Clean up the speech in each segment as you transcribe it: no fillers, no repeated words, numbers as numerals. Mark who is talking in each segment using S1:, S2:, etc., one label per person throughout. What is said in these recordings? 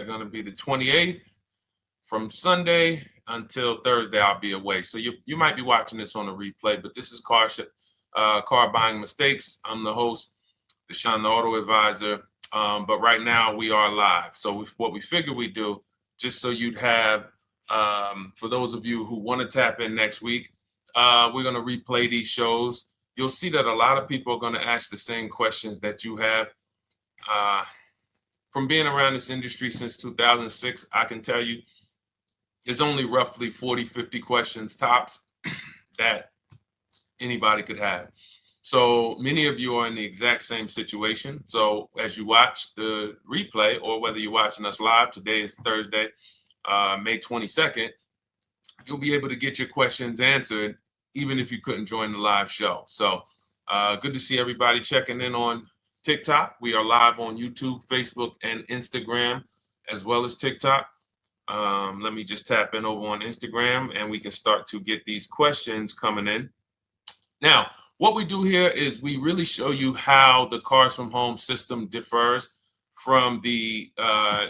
S1: going to be the 28th. From Sunday until Thursday, I'll be away. So you might be watching this on a replay, but this is Car Buying Mistakes. I'm the host, Deshone the Auto Advisor. But right now we are live. So what we figure we do, just so you'd have, for those of you who want to tap in next week, we're going to replay these shows. You'll see that a lot of people are going to ask the same questions that you have. From being around this industry since 2006, I can tell you there's only roughly 40, 50 questions tops that anybody could have. So many of you are in the exact same situation. So as you watch the replay, or whether you're watching us live, today is Thursday, May 22nd, you'll be able to get your questions answered, even if you couldn't join the live show. So good to see everybody checking in on TikTok. We are live on YouTube, Facebook, and Instagram, as well as TikTok. Let me just tap in over on Instagram and we can start to get these questions coming in. Now, what we do here is we really show you how the Cars from Home system differs from the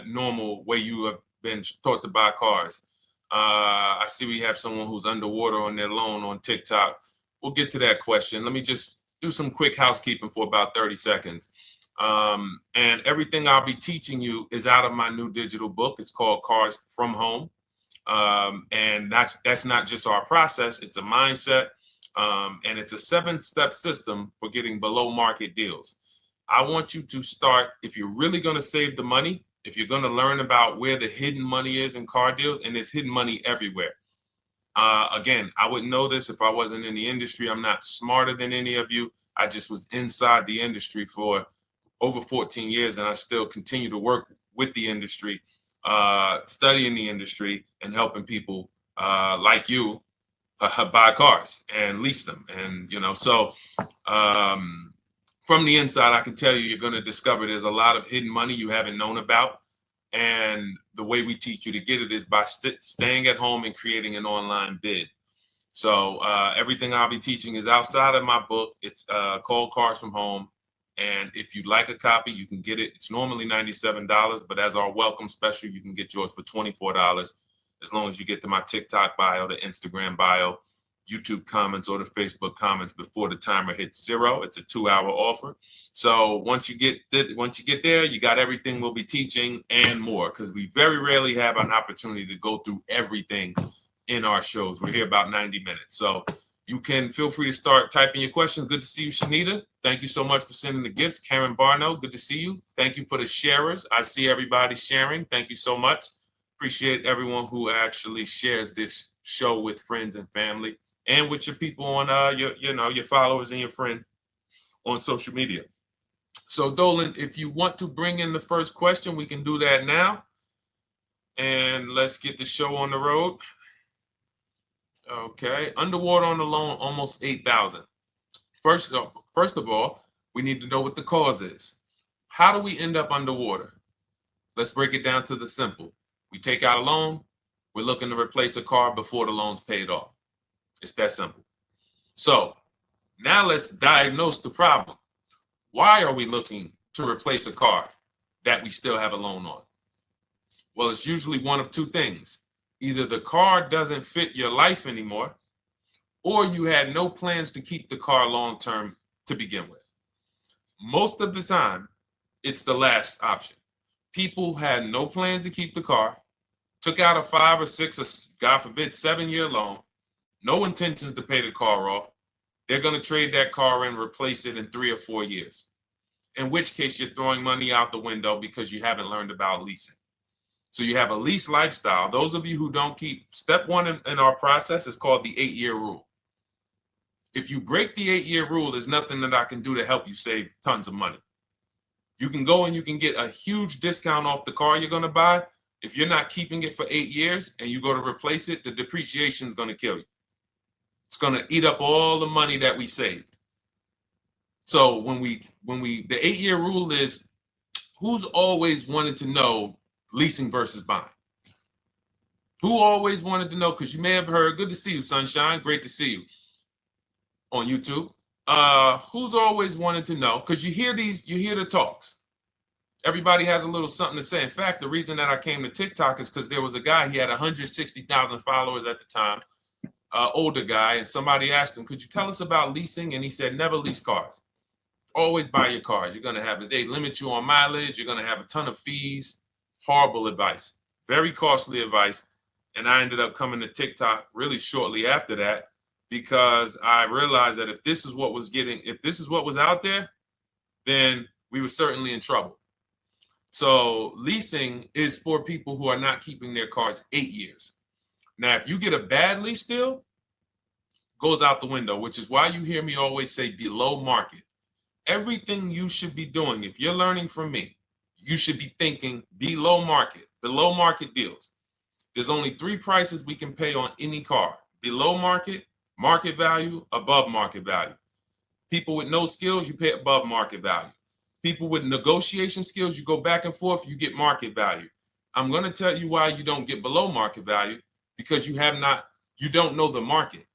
S1: normal way you have been taught to buy cars. I see we have someone who's underwater on their loan on TikTok. We'll get to that question. Let me just do some quick housekeeping for about 30 seconds. And everything I'll be teaching you is out of my new digital book. It's called Cars from Home. And that's not just our process, it's a mindset. And it's a 7-step system for getting below market deals. I want you to start, if you're really going to save the money, if you're going to learn about where the hidden money is in car deals, and there's hidden money everywhere. Again, I wouldn't know this if I wasn't in the industry. I'm not smarter than any of you. I just was inside the industry for over 14 years, and I still continue to work with the industry, studying the industry and helping people like you buy cars and lease them. And, so from the inside, I can tell you, you're going to discover there's a lot of hidden money you haven't known about. And the way we teach you to get it is by staying at home and creating an online bid. So everything I'll be teaching is outside of my book. It's called Cars from Home. And if you'd like a copy, you can get it. It's normally $97, but as our welcome special, you can get yours for $24, as long as you get to my TikTok bio, the Instagram bio, YouTube comments, or the Facebook comments before the timer hits 0. It's a 2-hour offer. So once you get there, you got everything we'll be teaching and more, because we very rarely have an opportunity to go through everything in our shows. We're here about 90 minutes. So you can feel free to start typing your questions. Good to see you, Shanita. Thank you so much for sending the gifts. Karen Barno, good to see you. Thank you for the sharers. I see everybody sharing. Thank you so much. Appreciate everyone who actually shares this show with friends and family, and with your people on your followers and your friends on social media. So Dolan, if you want to bring in the first question, we can do that now. And let's get the show on the road. Okay, underwater on the loan, almost 8,000. First of all, we need to know what the cause is. How do we end up underwater? Let's break it down to the simple. We take out a loan, we're looking to replace a car before the loan's paid off. It's that simple. So now let's diagnose the problem. Why are we looking to replace a car that we still have a loan on? Well, it's usually one of two things. Either the car doesn't fit your life anymore, or you had no plans to keep the car long-term to begin with. Most of the time, it's the last option. People had no plans to keep the car, took out a 5 or 6 or, God forbid, 7-year loan, no intention to pay the car off. They're going to trade that car and replace it in 3 or 4 years, in which case you're throwing money out the window because you haven't learned about leasing. So you have a lease lifestyle. Those of you who don't keep, step 1 in our process is called the 8-year rule. If you break the 8-year rule, there's nothing that I can do to help you save tons of money. You can go and you can get a huge discount off the car you're going to buy. If you're not keeping it for 8 years and you go to replace it, the depreciation is going to kill you. It's going to eat up all the money that we saved. So the 8-year rule is, who's always wanted to know leasing versus buying? Who always wanted to know? Because you may have heard, good to see you, Sunshine. Great to see you on YouTube. Who's always wanted to know? Because you hear the talks. Everybody has a little something to say. In fact, the reason that I came to TikTok is because there was a guy, he had 160,000 followers at the time, older guy, and somebody asked him, could you tell us about leasing? And he said, never lease cars. Always buy your cars. You're going to have, they limit you on mileage. You're going to have a ton of fees. Horrible advice. Very costly advice. And I ended up coming to TikTok really shortly after that because I realized that if this is what was out there, then we were certainly in trouble. So leasing is for people who are not keeping their cars 8 years. Now, if you get a bad lease deal, goes out the window, which is why you hear me always say below market. Everything you should be doing, if you're learning from me, you should be thinking below market deals. There's only 3 prices we can pay on any car: below market, market value, above market value. People with no skills, you pay above market value. People with negotiation skills, you go back and forth, you get market value. I'm going to tell you why you don't get below market value, because you don't know the market.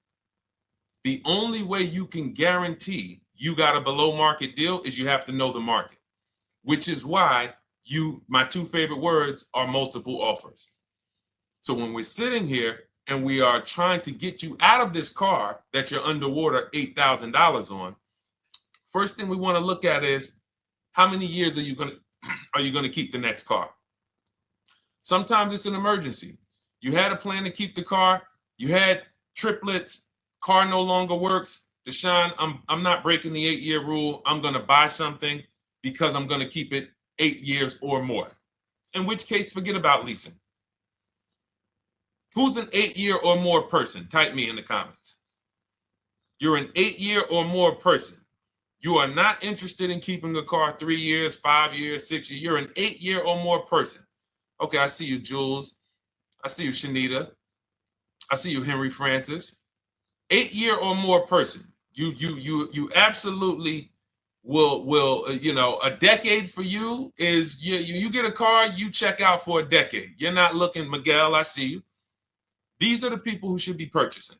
S1: The only way you can guarantee you got a below market deal is you have to know the market, which is why my 2 favorite words are multiple offers. So when we're sitting here and we are trying to get you out of this car that you're underwater $8,000 on, first thing we want to look at is how many years are you going to keep the next car? Sometimes it's an emergency. You had a plan to keep the car. You had triplets. Car no longer works. Deshone, I'm not breaking the 8-year rule. I'm going to buy something because I'm going to keep it 8 years or more. In which case, forget about leasing. Who's an 8-year or more person? Type me in the comments. You're an 8-year or more person. You are not interested in keeping a car 3 years, 5 years, 6 years. You're an 8-year or more person. Okay, I see you, Jules. I see you, Shanita. I see you, Henry Francis. 8-year or more person. You absolutely will a decade for you is you get a car, you check out for a decade. You're not looking, Miguel, I see you. These are the people who should be purchasing.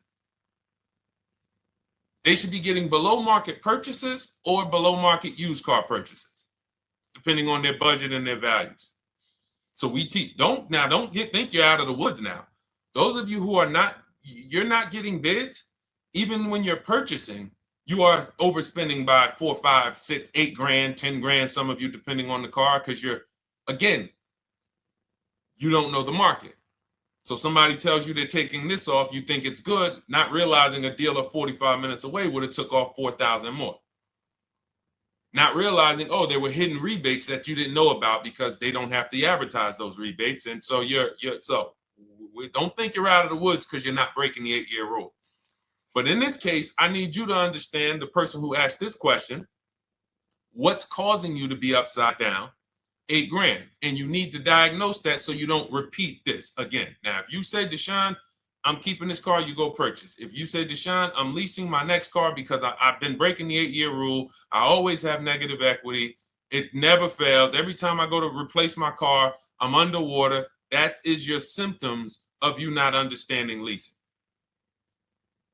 S1: They should be getting below market purchases or below market used car purchases, depending on their budget and their values. So we teach, think you're out of the woods now. Those of you who you're not getting bids, even when you're purchasing, you are overspending by 4, 5, 6, 8 grand, 10 grand, some of you, depending on the car, because you don't know the market. So somebody tells you they're taking this off, you think it's good, not realizing a dealer 45 minutes away would have took off 4,000 more. Not realizing, there were hidden rebates that you didn't know about because they don't have to advertise those rebates. And so don't think you're out of the woods because you're not breaking the 8-year rule. But in this case, I need you to understand, the person who asked this question, what's causing you to be upside down 8 grand? And you need to diagnose that so you don't repeat this again. Now, if you say, Deshone, I'm keeping this car, you go purchase. If you say, Deshone, I'm leasing my next car because I've been breaking the 8-year rule. I always have negative equity. It never fails. Every time I go to replace my car, I'm underwater. That is your symptoms of you not understanding leasing.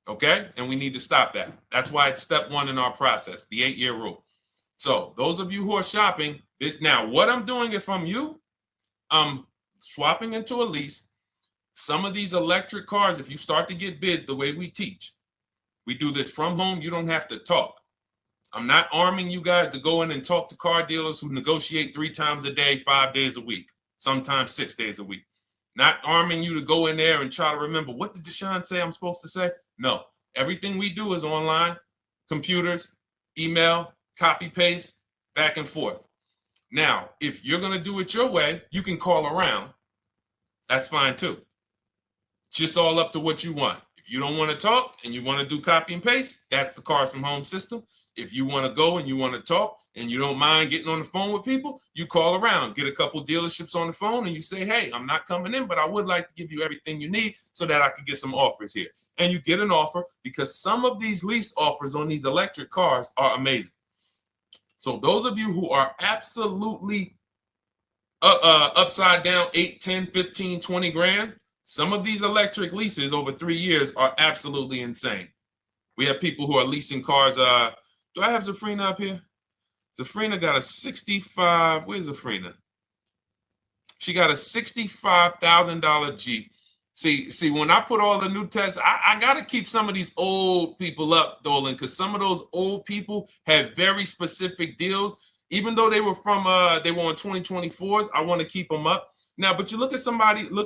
S1: Okay? And we need to stop that. That's why it's step 1 in our process, the 8-year rule. So those of you who are shopping this now, what I'm doing if I'm you, I'm swapping into a lease. Some of these electric cars, if you start to get bids the way we teach, we do this from home. You don't have to talk. I'm not arming you guys to go in and talk to car dealers who negotiate 3 times a day, 5 days a week, sometimes 6 days a week. Not arming you to go in there and try to remember, what did Deshone say I'm supposed to say? No, everything we do is online, computers, email, copy, paste, back and forth. Now, if you're going to do it your way, you can call around. That's fine too. It's just all up to what you want. If you don't want to talk and you want to do copy and paste, that's the Cars from Home system. If you want to go and you want to talk and you don't mind getting on the phone with people, you call around, get a couple dealerships on the phone and you say, hey, I'm not coming in, but I would like to give you everything you need so that I could get some offers here. And you get an offer, because some of these lease offers on these electric cars are amazing. So those of you who are absolutely upside down 8, 10, 15, 20 grand, some of these electric leases over 3 years are absolutely insane. We have people who are leasing cars. Do I have Zafrina up here? Zafrina got a 65. Where's Zafrina? She got a $65,000 Jeep. See, when I put all the new tests, I got to keep some of these old people up, Dolan, because some of those old people have very specific deals. Even though they were on 2024s, I want to keep them up. Now, but you look at somebody who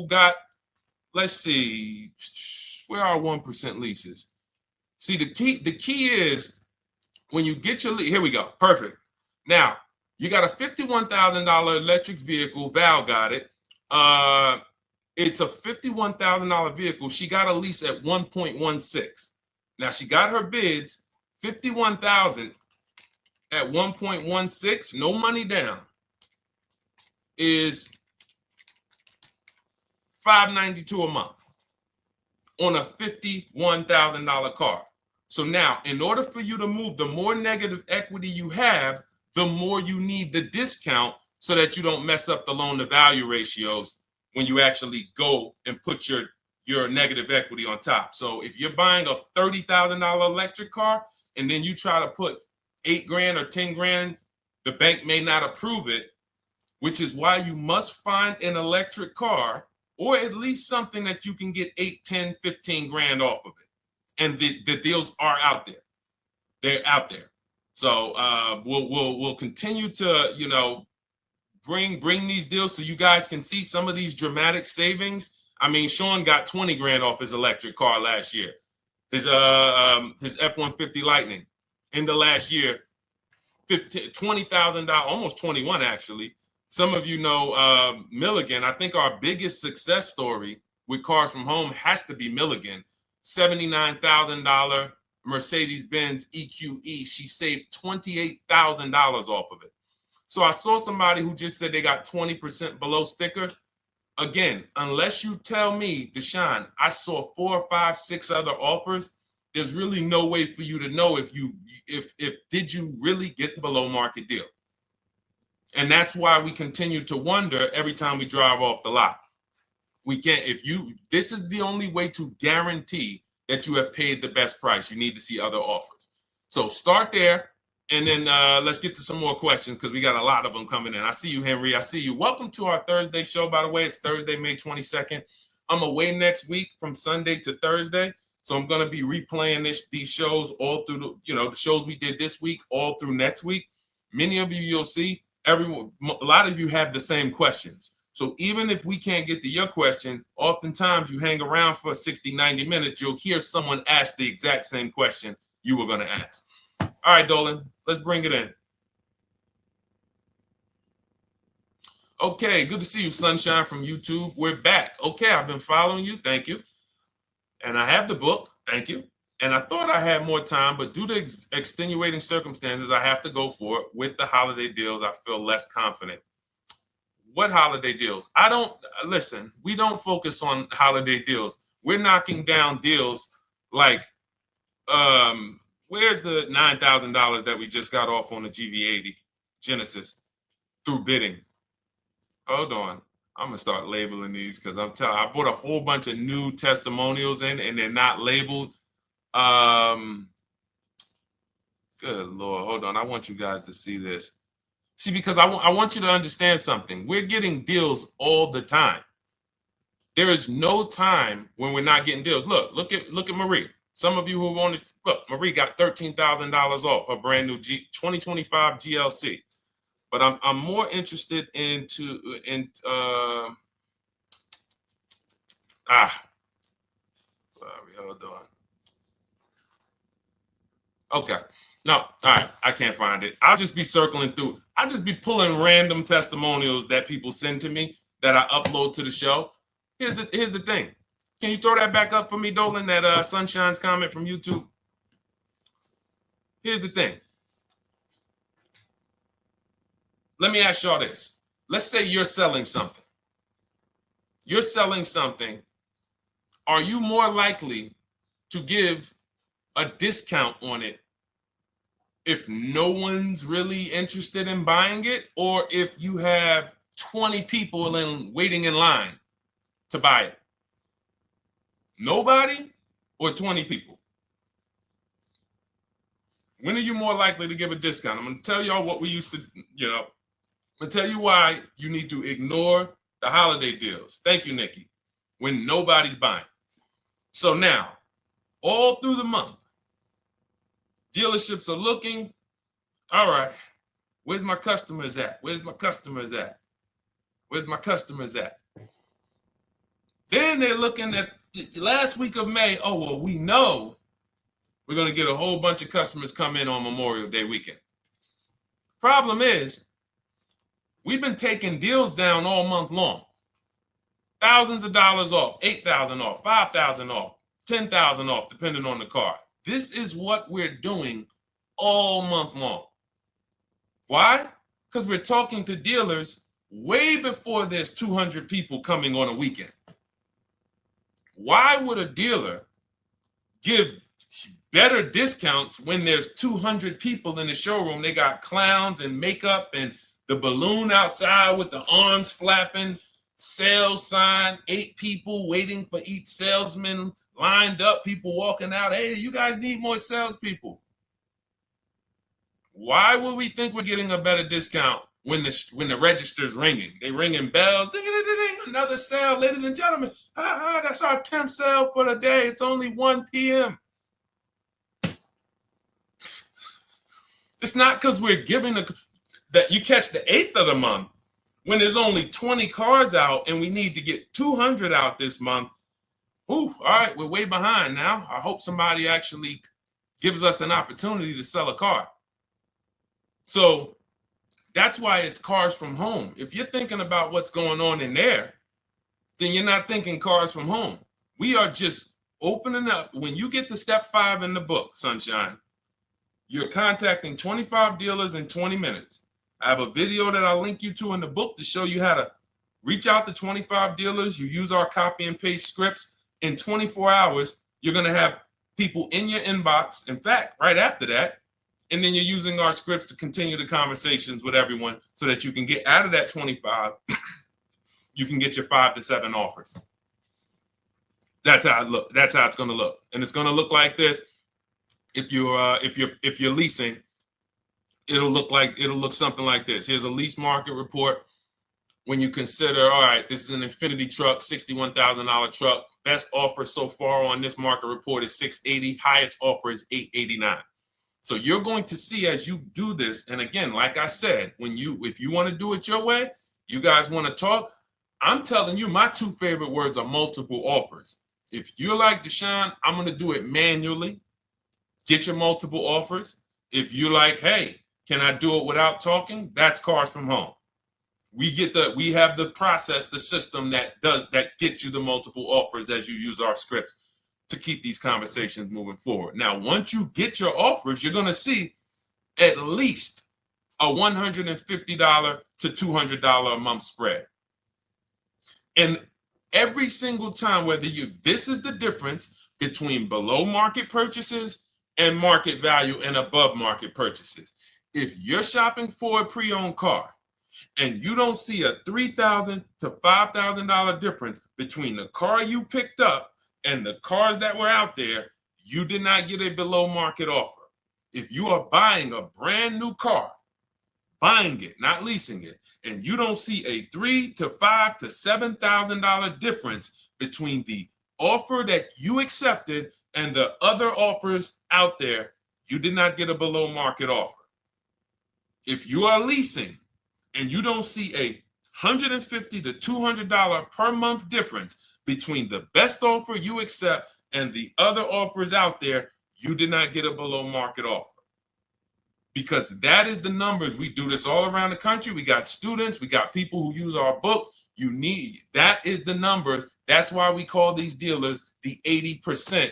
S1: got, let's see, where are 1% leases? See, the key is when you get your lease, here we go, perfect. Now, you got a $51,000 electric vehicle, Val got it. It's a $51,000 vehicle. She got a lease at 1.16. Now she got her bids, 51,000 at 1.16, no money down, is $592 a month on a $51,000 car. So now, in order for you to move, the more negative equity you have, the more you need the discount so that you don't mess up the loan to value ratios when you actually go and put your negative equity on top. So if you're buying a $30,000 electric car and then you try to put $8,000 or $10,000, the bank may not approve it, which is why you must find an electric car or at least something that you can get 8, 10, 15 grand off of it. And the deals are out there. They're out there. So we'll continue to, bring these deals so you guys can see some of these dramatic savings. I mean, Sean got 20 grand off his electric car last year. His F-150 Lightning in the last year, $20,000, almost 21 actually. Some of you know Milligan. I think our biggest success story with Cars from Home has to be Milligan. $79,000 Mercedes-Benz EQE. She saved $28,000 off of it. So I saw somebody who just said they got 20% below sticker. Again, unless you tell me, Deshone, I saw 4, 5, 6 other offers, there's really no way for you to know if did you really get the below market deal. And that's why we continue to wonder every time we drive off the lot. We can't, this is the only way to guarantee that you have paid the best price. You need to see other offers. So start there. And then let's get to some more questions because we got a lot of them coming in. I see you, Henry. I see you. Welcome to our Thursday show, by the way. It's Thursday, May 22nd. I'm away next week from Sunday to Thursday. So I'm going to be replaying these shows all through, the shows we did this week, all through next week. Many of you, you'll see, a lot of you have the same questions. So even if we can't get to your question, oftentimes you hang around for 60, 90 minutes, you'll hear someone ask the exact same question you were going to ask. All right, Dolan, let's bring it in. Okay, good to see you, Sunshine from YouTube. We're back. Okay, I've been following you. Thank you. And I have the book. Thank you. And I thought I had more time, but due to extenuating circumstances, I have to go for it. With the holiday deals, I feel less confident. What holiday deals? Listen, we don't focus on holiday deals. We're knocking down deals like, where's the $9,000 that we just got off on the GV80 Genesis through bidding? Hold on. I'm going to start labeling these because I bought a whole bunch of new testimonials in and they're not labeled. Good Lord. Hold on. I want you guys to see this. See, because I want you to understand something. We're getting deals all the time. There is no time when we're not getting deals. Look at Marie. Some of you who want to look, Marie got $13,000 off her brand new 2025 GLC. But I'm more interested sorry, hold on. Okay. No, all right. I can't find it. I'll just be circling through. I'll just be pulling random testimonials that people send to me that I upload to the show. Here's the thing. Can you throw that back up for me, Dolan, that Sunshine's comment from YouTube? Here's the thing. Let me ask y'all this. Let's say you're selling something. You're selling something. Are you more likely to give a discount on it if no one's really interested in buying it, or if you have 20 people waiting in line to buy it? Nobody or 20 people? When are you more likely to give a discount? I'm going to tell y'all what we used to, I'm going to tell you why you need to ignore the holiday deals. Thank you, Nikki. When nobody's buying. So now, all through the month, dealerships are looking, all right, where's my customers at? Where's my customers at? Where's my customers at? Then they're looking at the last week of May. Oh, well, we know we're going to get a whole bunch of customers come in on Memorial Day weekend. Problem is, we've been taking deals down all month long. Thousands of dollars off, 8,000 off, 5,000 off, 10,000 off, depending on the car. This is what we're doing all month long. Why? Because we're talking to dealers way before there's 200 people coming on a weekend. Why would a dealer give better discounts when there's 200 people in the showroom? They got clowns and makeup and the balloon outside with the arms flapping, sales sign, 8 people waiting for each salesman lined up, people walking out. Hey, you guys need more salespeople. Why would we think we're getting a better discount when the register's ringing? They ringing bells, ding, ding, ding, ding, another sale, ladies and gentlemen. That's our 10th sale for the day. It's only 1 p.m. It's not because we're giving that you catch the 8th of the month when there's only 20 cars out and we need to get 200 out this month. Ooh, all right, we're way behind now. I hope somebody actually gives us an opportunity to sell a car. So that's why it's cars from home. If you're thinking about what's going on in there, then you're not thinking cars from home. We are just opening up. When you get to step 5 in the book, Sunshine, you're contacting 25 dealers in 20 minutes. I have a video that I'll link you to in the book to show you how to reach out to 25 dealers. You use our copy and paste scripts. In 24 hours, you're going to have people in your inbox. In fact, right after that, and then you're using our scripts to continue the conversations with everyone so that you can get out of that 25, you can get your 5 to 7 offers. That's how it look. That's how it's going to look. And it's going to look like this. If you're leasing, it'll look something like this. Here's a lease market report. When you consider, all right, this is an Infinity truck, $61,000 truck. Best offer so far on this market report is $680. Highest offer is $889. So you're going to see as you do this, and again, like I said, if you want to do it your way, you guys want to talk, I'm telling you, my 2 favorite words are multiple offers. If you're like Deshone, I'm going to do it manually. Get your multiple offers. If you're like, hey, can I do it without talking? That's cars from home. We have the process, the system that gets you the multiple offers as you use our scripts to keep these conversations moving forward. Now, once you get your offers, you're going to see at least a $150 to $200 a month spread. And every single time, this is the difference between below market purchases and market value and above market purchases. If you're shopping for a pre-owned car and you don't see a $3,000 to $5,000 difference between the car you picked up and the cars that were out there, you did not get a below market offer. If you are buying a brand new car, buying it, not leasing it, and you don't see a $3,000 to $5,000 to $7,000 difference between the offer that you accepted and the other offers out there, you did not get a below market offer. If you are leasing and you don't see a $150 to $200 per month difference between the best offer you accept and the other offers out there, you did not get a below market offer. Because that is the numbers. We do this all around the country. We got students, we got people who use our books. That is the numbers. That's why we call these dealers the 80%,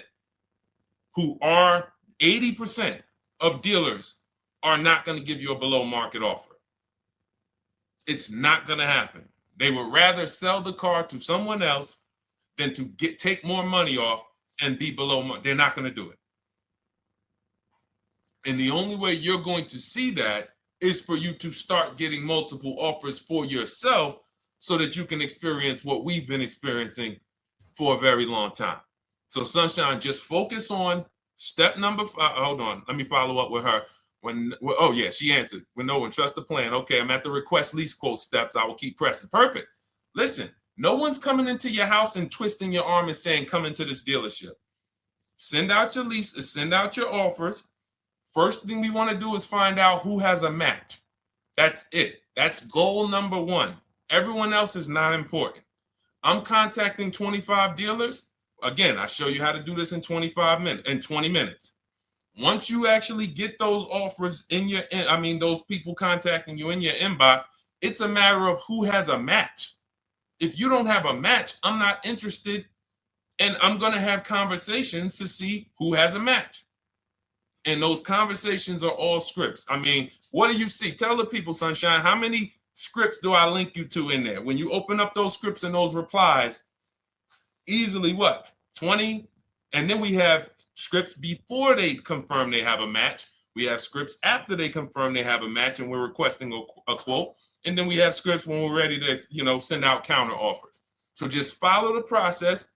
S1: who are 80% of dealers are not going to give you a below market offer. It's not going to happen. They would rather sell the car to someone else than to take more money off and be below market. They're not going to do it. And the only way you're going to see that is for you to start getting multiple offers for yourself so that you can experience what we've been experiencing for a very long time. So Sunshine, just focus on Step number five, hold on, let me follow up with her. Oh yeah, she answered. When no one trusts the plan. Okay, I'm at the request lease quote steps. I will keep pressing. Perfect. Listen, no one's coming into your house and twisting your arm and saying, come into this dealership. Send out your leases, send out your offers. First thing we want to do is find out who has a match. That's it. That's goal number one. Everyone else is not important. I'm contacting 25 dealers. Again, I show you how to do this in 20 minutes. Once you actually get those offers in your, those people contacting you in your inbox, it's a matter of who has a match. If you don't have a match, I'm not interested, and I'm going to have conversations to see who has a match. And those conversations are all scripts. I mean, what do you see? Tell the people, Sunshine, how many scripts do I link you to in there? When you open up those scripts and those replies, easily what? 20? And then we have scripts before they confirm they have a match. We have scripts after they confirm they have a match and we're requesting a quote. And then we have scripts when we're ready to, send out counter offers. So just follow the process.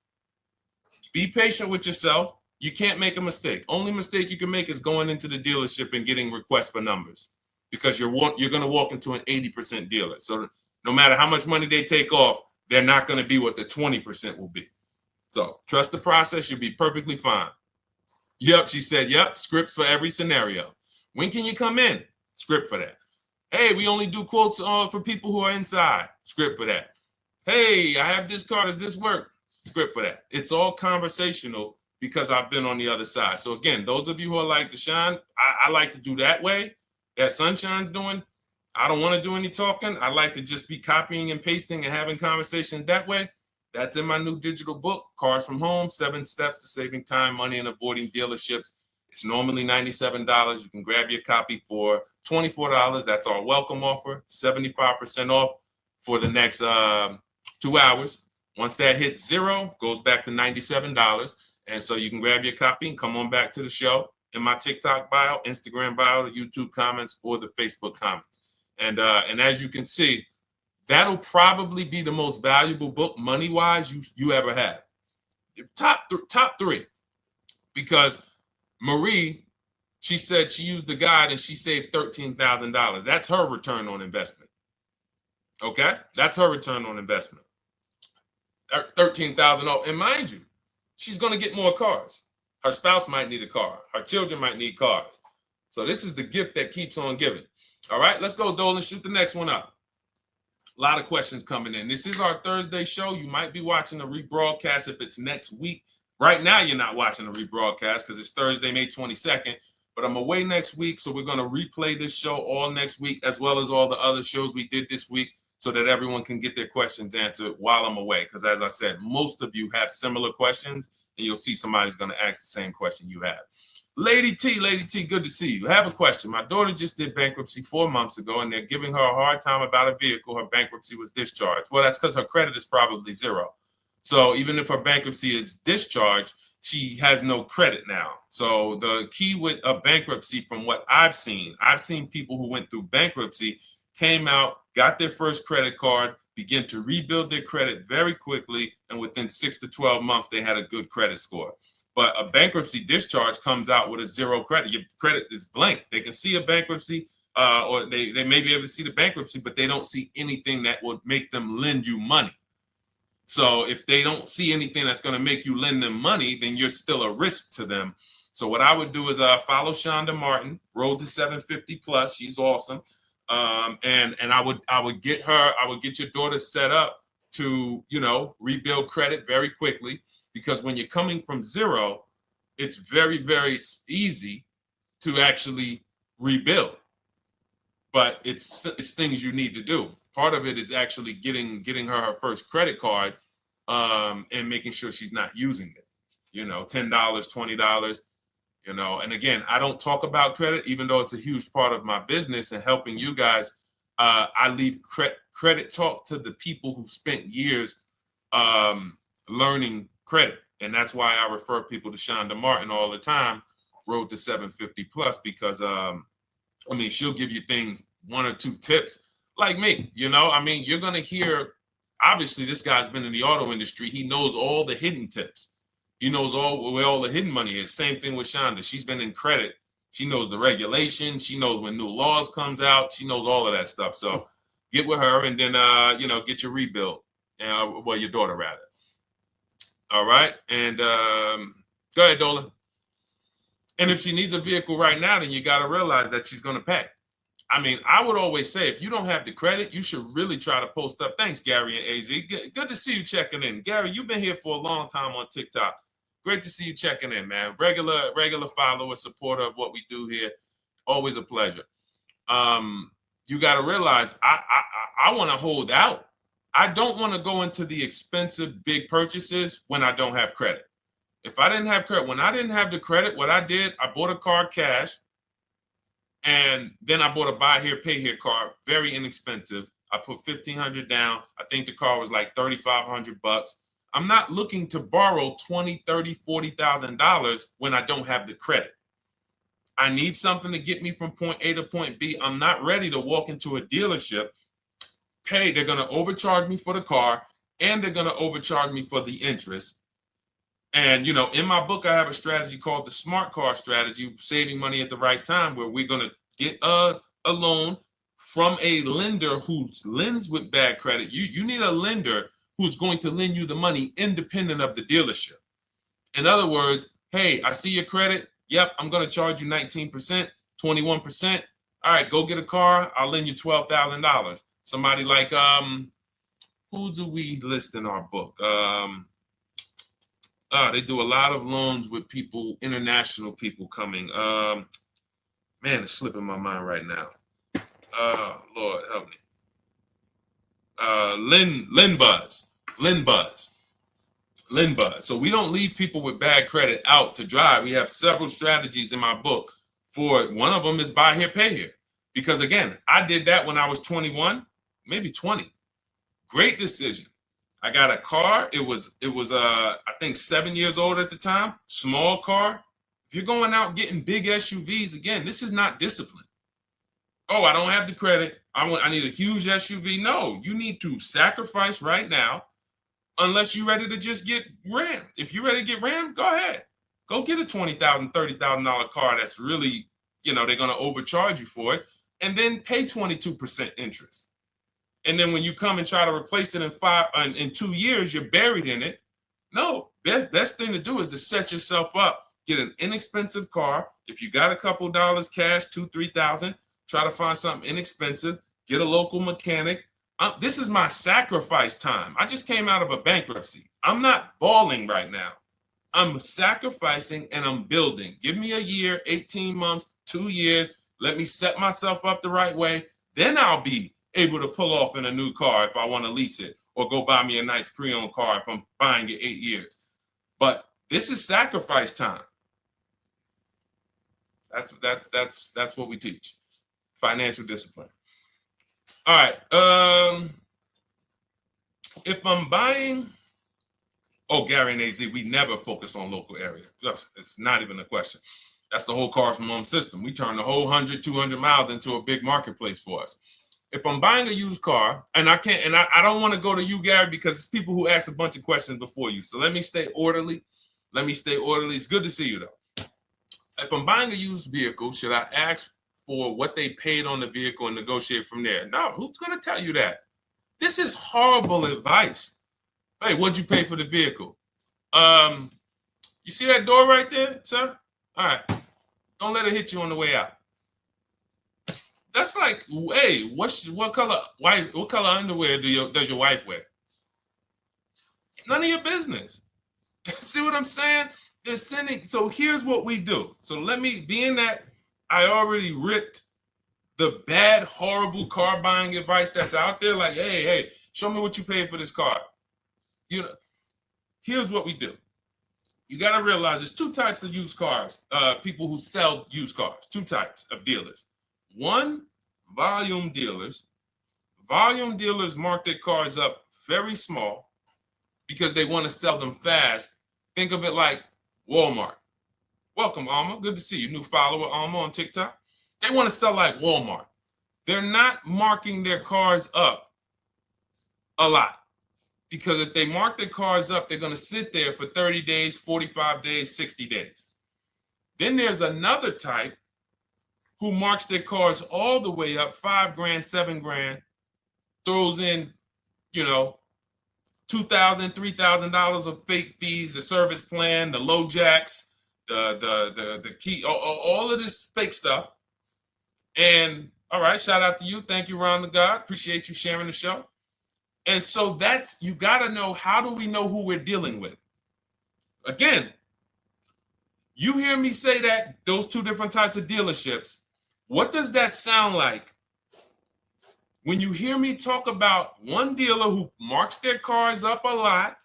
S1: Be patient with yourself. You can't make a mistake. Only mistake you can make is going into the dealership and getting requests for numbers, because you're going to walk into an 80% dealer. So no matter how much money they take off, they're not going to be what the 20% will be. So trust the process. You'll be perfectly fine. Yep, she said, yep, scripts for every scenario. When can you come in? Script for that. Hey, we only do quotes for people who are inside. Script for that. Hey, I have this car. Does this work? Script for that. It's all conversational because I've been on the other side. So again, those of you who are like Deshone, I like to do that way, that Sunshine's doing. I don't want to do any talking. I like to just be copying and pasting and having conversations that way. That's in my new digital book, Cars from Home, 7 Steps to Saving Time, Money, and Avoiding Dealerships. It's normally $97. You can grab your copy for $24. That's our welcome offer, 75% off for the next 2 hours. Once that hits zero, goes back to $97. And so you can grab your copy and come on back to the show in my TikTok bio, Instagram bio, the YouTube comments, or the Facebook comments. And as you can see, that'll probably be the most valuable book money-wise you ever have. Top three. Because Marie, she said she used the guide and she saved $13,000. That's her return on investment. Okay? That's her return on investment. $13,000. And mind you, she's going to get more cars. Her spouse might need a car. Her children might need cars. So this is the gift that keeps on giving. All right, let's go, Dolan. Shoot the next one up. A lot of questions coming in. This is our Thursday show. You might be watching a rebroadcast if it's next week. Right now, you're not watching a rebroadcast because it's Thursday, May 22nd. But I'm away next week, so we're going to replay this show all next week, as well as all the other shows we did this week, so that everyone can get their questions answered while I'm away. Because as I said, most of you have similar questions, and you'll see somebody's going to ask the same question you have. Lady T, good to see you. I have a question. My daughter just did bankruptcy 4 months ago, and they're giving her a hard time about a vehicle. Her bankruptcy was discharged. Well, that's because her credit is probably zero. So even if her bankruptcy is discharged, she has no credit now. So the key with a bankruptcy, from what I've seen people who went through bankruptcy, came out, got their first credit card, began to rebuild their credit very quickly, and within 6 to 12 months, they had a good credit score. But a bankruptcy discharge comes out with a zero credit. Your credit is blank. They can see a bankruptcy, or they may be able to see the bankruptcy, but they don't see anything that would make them lend you money. So if they don't see anything that's going to make you lend them money, then you're still a risk to them. So what I would do is follow Shonda Martin, Road to 750 Plus. She's awesome. And I would get your daughter set up to, rebuild credit very quickly, because when you're coming from zero, it's very, very easy to actually rebuild. But it's things you need to do. Part of it is actually getting her first credit card, and making sure she's not using it. $10, $20. And again, I don't talk about credit, even though it's a huge part of my business and helping you guys. I leave credit talk to the people who spent years learning credit. And that's why I refer people to Shonda Martin all the time, Road to 750 Plus, because she'll give you things, 1 or 2 tips, like me. You're going to hear, obviously this guy's been in the auto industry. He knows all the hidden tips. He knows where all the hidden money is. Same thing with Shonda. She's been in credit. She knows the regulations. She knows when new laws comes out. She knows all of that stuff. So get with her and then, get your rebuild. Well, your daughter rather. All right. And go ahead, Dola. And if she needs a vehicle right now, then you got to realize that she's going to pay. I mean, I would always say if you don't have the credit, you should really try to post up. Thanks, Gary and AZ. Good to see you checking in. Gary, you've been here for a long time on TikTok. Great to see you checking in, man. Regular follower, supporter of what we do here. Always a pleasure. You got to realize I want to hold out. I don't want to go into the expensive big purchases when I don't have credit. If I didn't have credit, when I didn't have the credit, what I did, I bought a car cash. And then I bought a buy here, pay here car, very inexpensive. I put $1,500 down. I think the car was like $3,500. I'm not looking to borrow $20,000, $30,000, $40,000 when I don't have the credit. I need something to get me from point A to point B. I'm not ready to walk into a dealership, pay. They're going to overcharge me for the car, and they're going to overcharge me for the interest. And, in my book, I have a strategy called the smart car strategy, saving money at the right time, where we're going to get a loan from a lender who lends with bad credit. You need a lender who's going to lend you the money independent of the dealership. In other words, hey, I see your credit. Yep, I'm going to charge you 19%, 21%. All right, go get a car. I'll lend you $12,000. Somebody like, who do we list in our book? They do a lot of loans with people, international people coming. Man, it's slipping my mind right now. Lord help me. LendBuzz. So we don't leave people with bad credit out to dry. We have several strategies in my book. For one of them is buy here, pay here. Because again, I did that when I was 21, maybe 20. Great decision. I got a car. It was I think 7 years old at the time. Small car. If you're going out getting big SUVs, again, this is not discipline. Oh, I don't have the credit. I need a huge SUV. No, you need to sacrifice right now, unless you're ready to just get rammed. If you're ready to get rammed, go ahead. Go get a $20,000, $30,000 car that's really, they're going to overcharge you for it, and then pay 22% interest. And then when you come and try to replace it in 2 years, you're buried in it. No, best thing to do is to set yourself up. Get an inexpensive car. If you got a couple dollars cash, $2,000, $3,000, try to find something inexpensive. Get a local mechanic. This is my sacrifice time. I just came out of a bankruptcy. I'm not balling right now. I'm sacrificing and I'm building. Give me a year, 18 months, 2 years. Let me set myself up the right way. Then I'll be able to pull off in a new car if I want to lease it, or go buy me a nice pre-owned car if I'm buying it 8 years. But this is sacrifice time. That's what we teach. Financial discipline. All right. If I'm buying, Gary and AZ, we never focus on local area. It's not even a question. That's the whole car from home system. We turn the whole 100, 200 miles into a big marketplace for us. If I'm buying a used car, and I don't want to go to you, Gary, because it's people who ask a bunch of questions before you. So let me stay orderly. It's good to see you, though. If I'm buying a used vehicle, should I ask for what they paid on the vehicle and negotiate from there? No, who's going to tell you that? This is horrible advice. Hey, what'd you pay for the vehicle? You see that door right there, sir? All right. Don't let it hit you on the way out. That's like, hey, what color underwear does your wife wear? None of your business. See what I'm saying? They're sending. So here's what we do. So being that I already ripped the bad, horrible car buying advice that's out there, like, hey, show me what you paid for this car. Here's what we do. You got to realize there's two types of used cars, people who sell used cars, two types of dealers. One, volume dealers. Volume dealers mark their cars up very small because they want to sell them fast. Think of it like Walmart. Welcome, Alma. Good to see you. New follower, Alma, on TikTok. They want to sell like Walmart. They're not marking their cars up a lot. Because if they mark their cars up, they're going to sit there for 30 days, 45 days, 60 days. Then there's another type who marks their cars all the way up, 5 grand, 7 grand, throws in, you know, $2,000, $3,000 of fake fees, the service plan, the low jacks, the key, all of this fake stuff. And all right, shout out to you. Thank you, Ron the God. Appreciate you sharing the show. And so that's, you got to know, how do we know who we're dealing with? Again, you hear me say that, those two different types of dealerships. What does that sound like when you hear me talk about one dealer who marks their cars up a lot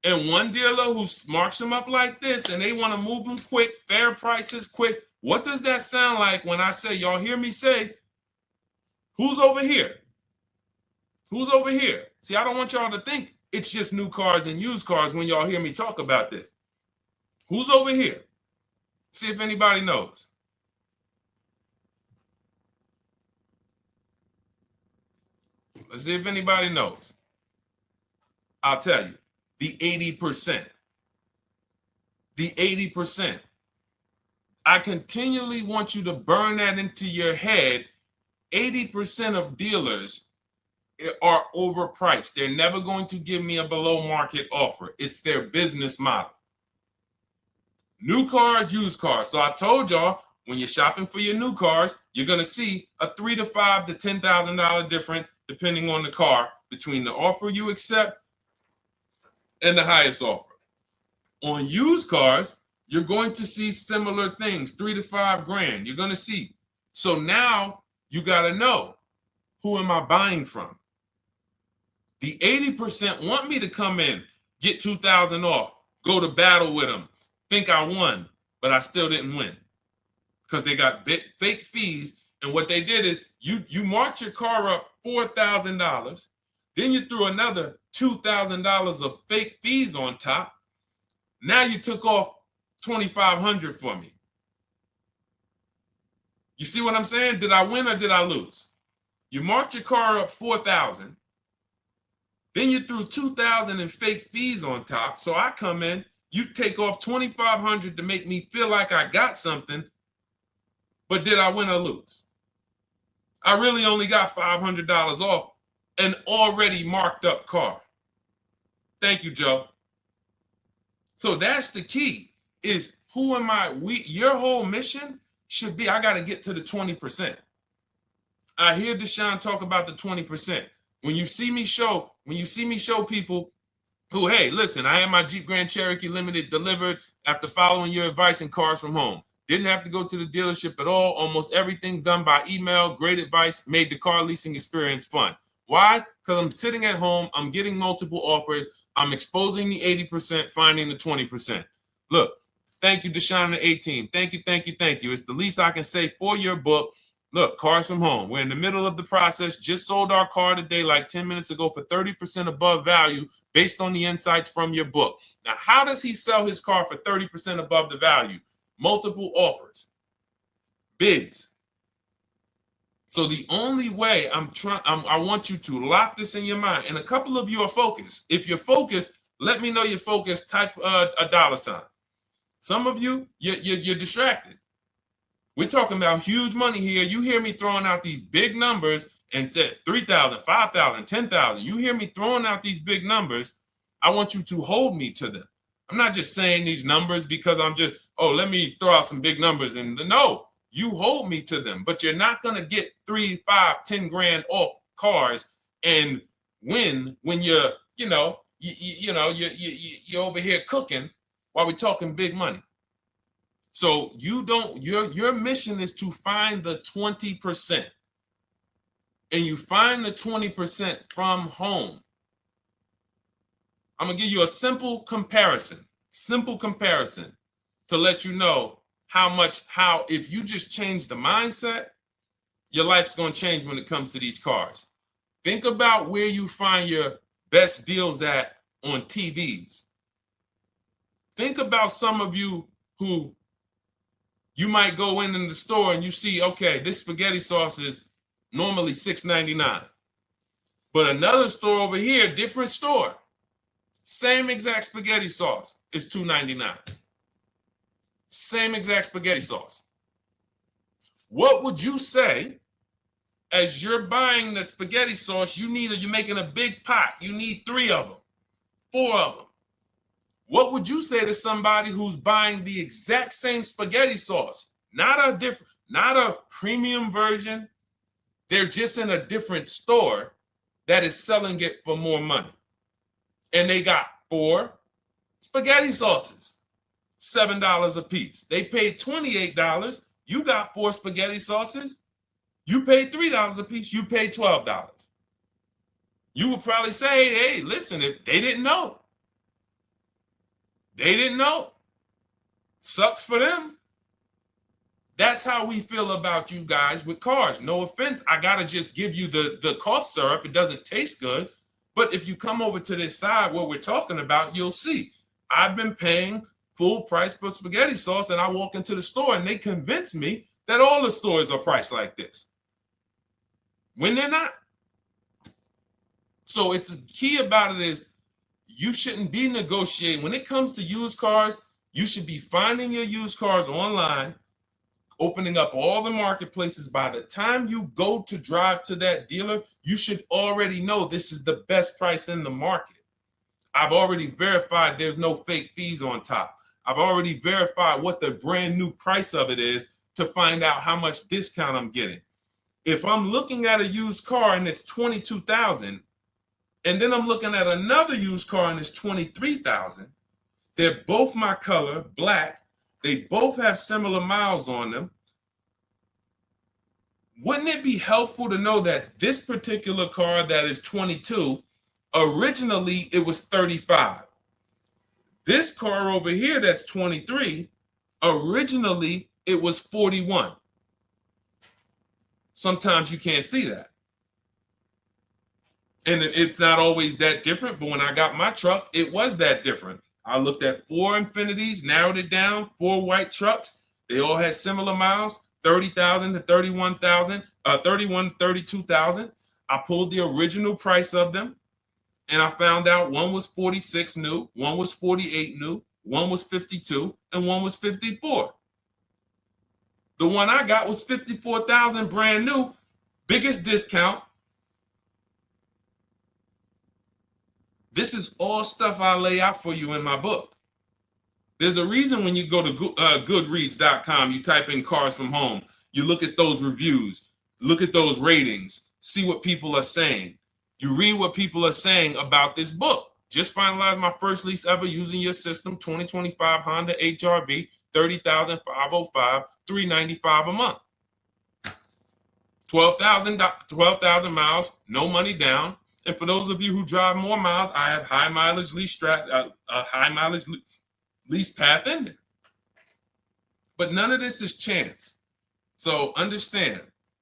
S1: and one dealer who marks them up like this and they want to move them quick, fair prices, quick? What does that sound like when I say, y'all hear me say, who's over here? Who's over here? See, I don't want y'all to think it's just new cars and used cars when y'all hear me talk about this. Who's over here? See if anybody knows. Let's see if anybody knows. I'll tell you, the 80%. The 80%. I continually want you to burn that into your head. 80% of dealers are overpriced. They're never going to give me a below market offer. It's their business model. New cars, used cars. So I told y'all, when you're shopping for your new cars, you're going to see a $3,000 to $5,000 to $10,000 difference, depending on the car, between the offer you accept and the highest offer. On used cars, you're going to see similar things, 3 to 5 grand. You're going to see. So now you got to know, who am I buying from? The 80% want me to come in, get 2,000 off, go to battle with them, think I won, but I still didn't win because they got fake fees. And what they did is you marked your car up $4,000, then you threw another $2,000 of fake fees on top. Now you took off $2,500 for me. You see what I'm saying? Did I win or did I lose? You marked your car up $4,000. Then you threw $2,000 in fake fees on top. So I come in, you take off $2,500 to make me feel like I got something. But did I win or lose? I really only got $500 off an already marked up car. Thank you, Joe. So that's the key, is who am I? Your whole mission should be, I got to get to the 20%. I hear Deshone talk about the 20%. When you see me show people who, hey, listen, I had my Jeep Grand Cherokee Limited delivered after following your advice and cars from home. Didn't have to go to the dealership at all. Almost everything done by email. Great advice. Made the car leasing experience fun. Why? Because I'm sitting at home. I'm getting multiple offers. I'm exposing the 80%, finding the 20%. Look, thank you, Deshone the 18. Thank you, thank you, thank you. It's the least I can say for your book. Look, cars from home. We're in the middle of the process. Just sold our car today, like 10 minutes ago, for 30% above value based on the insights from your book. Now, how does he sell his car for 30% above the value? Multiple offers, bids. So the only way I want you to lock this in your mind. And a couple of you are focused. If you're focused, let me know you're focused. Type a $. Some of you, you're distracted. We're talking about huge money here. You hear me throwing out these big numbers and said 3,000, 5,000, 10,000. You hear me throwing out these big numbers. I want you to hold me to them. I'm not just saying these numbers because I'm just, let me throw out some big numbers. And no, you hold me to them, but you're not going to get 3, 5, 10 grand off cars and win when you're over here cooking while we're talking big money. So your mission is to find the 20%. And you find the 20% from home. I'm going to give you a simple comparison to let you know how if you just change the mindset, your life's going to change when it comes to these cars. Think about where you find your best deals at on TVs. Think about some of you who you might go in the store and you see, okay, this spaghetti sauce is normally $6.99. But another store over here, different store, same exact spaghetti sauce is $2.99. Same exact spaghetti sauce. What would you say as you're buying the spaghetti sauce? You're making a big pot. You need 3 of them, 4 of them. What would you say to somebody who's buying the exact same spaghetti sauce? Not a premium version. They're just in a different store that is selling it for more money. And they got 4 spaghetti sauces, $7 a piece. They paid $28. You got 4 spaghetti sauces. You paid $3 a piece. You paid $12. You would probably say, hey, listen, if they didn't know. They didn't know. Sucks for them. That's how we feel about you guys with cars. No offense. I got to just give you the cough syrup. It doesn't taste good. But if you come over to this side where we're talking about, you'll see. I've been paying full price for spaghetti sauce, and I walk into the store and they convince me that all the stores are priced like this, when they're not. So it's the key about it is you shouldn't be negotiating. When it comes to used cars, you should be finding your used cars online, opening up all the marketplaces. By the time you go to drive to that dealer, you should already know this is the best price in the market. I've already verified there's no fake fees on top. I've already verified what the brand new price of it is to find out how much discount I'm getting. If I'm looking at a used car and it's $22,000, and then I'm looking at another used car and it's $23,000, they're both my color, black. They both have similar miles on them. Wouldn't it be helpful to know that this particular car that is 22, originally it was 35? This car over here that's 23, originally it was 41. Sometimes you can't see that. And it's not always that different, but when I got my truck, it was that different. I looked at 4 Infinities, narrowed it down, 4 white trucks. They all had similar miles, 30,000 to 31,000, 31, 32,000. I pulled the original price of them, and I found out one was 46 new, one was 48 new, one was 52, and one was 54. The one I got was 54,000 brand new, biggest discount. This is all stuff I lay out for you in my book. There's a reason when you go to Goodreads.com, you type in cars from home, you look at those reviews, look at those ratings, see what people are saying. You read what people are saying about this book. Just finalized my first lease ever using your system, 2025 Honda HRV, 30,505, $395 a month. 12,000 miles, no money down. And for those of you who drive more miles, I have high mileage lease lease path in there. But none of this is chance. So understand,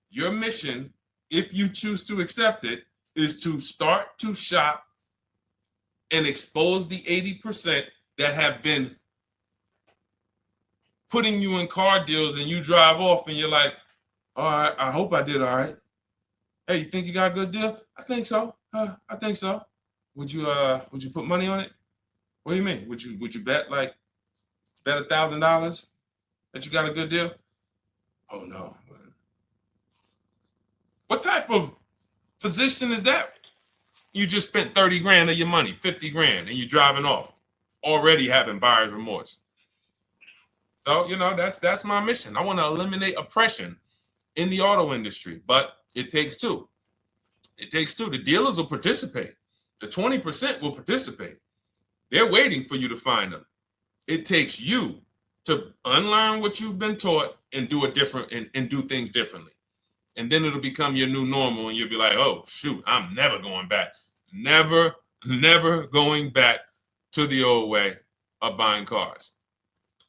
S1: your mission, if you choose to accept it, is to start to shop and expose the 80% that have been putting you in car deals, and you drive off and you're like, all right, I hope I did all right. Hey, you think you got a good deal? I think so. I think so. Would you put money on it? What do you mean? Would you bet $1,000 that you got a good deal? Oh no. What type of position is that? You just spent 30 grand of your money, 50 grand, and you're driving off, already having buyer's remorse. So, that's my mission. I want to eliminate oppression in the auto industry, but it takes two. It takes two. The dealers will participate. The 20% will participate. They're waiting for you to find them. It takes you to unlearn what you've been taught and do it different and do things differently. And then it'll become your new normal, and you'll be like, oh, shoot, I'm never going back. Never going back to the old way of buying cars.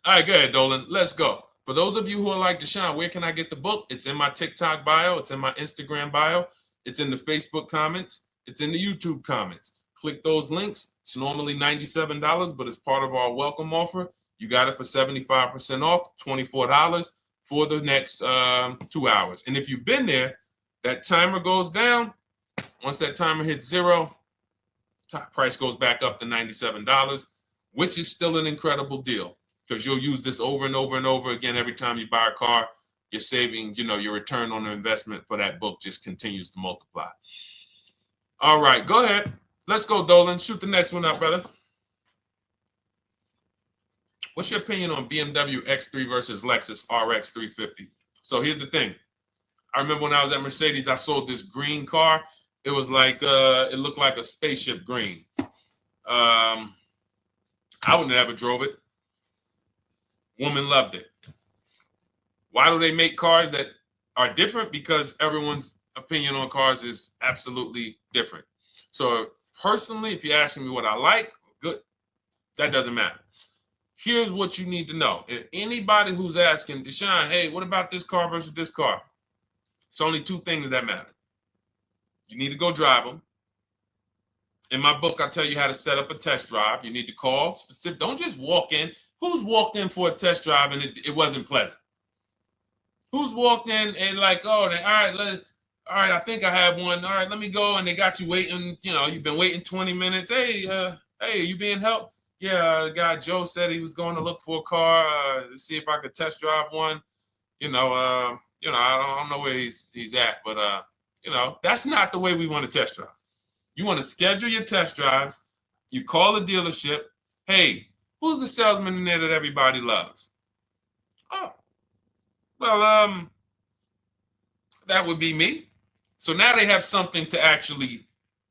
S1: All right, go ahead, Dolan. Let's go. For those of you who are like Deshone, where can I get the book? It's in my TikTok bio. It's in my Instagram bio. It's in the Facebook comments. It's in the YouTube comments. Click those links. It's normally $97, but it's part of our welcome offer. You got it for 75% off, $24 for the next 2 hours. And if you've been there, that timer goes down. Once that timer hits 0, top price goes back up to $97, which is still an incredible deal because you'll use this over and over and over again every time you buy a car. You're saving, your return on the investment for that book just continues to multiply. All right, go ahead. Let's go, Dolan. Shoot the next one up, brother. What's your opinion on BMW X3 versus Lexus RX 350? So here's the thing. I remember when I was at Mercedes, I sold this green car. It was like, it looked like a spaceship green. I would never drove it. Woman loved it. Why do they make cars that are different? Because everyone's opinion on cars is absolutely different. So personally, if you're asking me what I like, good, that doesn't matter. Here's what you need to know. If anybody who's asking, Deshone, hey, what about this car versus this car? It's only two things that matter. You need to go drive them. In my book, I tell you how to set up a test drive. You need to call specific. Don't just walk in. Who's walked in for a test drive and it wasn't pleasant? Who's walked in and like, oh, all right, I think I have one. All right, let me go. And they got you waiting. You've been waiting 20 minutes. Hey, you being helped? Yeah, the guy Joe said he was going to look for a car to see if I could test drive one. I don't know where he's at, but that's not the way we want to test drive. You want to schedule your test drives. You call the dealership. Hey, who's the salesman in there that everybody loves? Oh, well, that would be me. So now they have something to actually,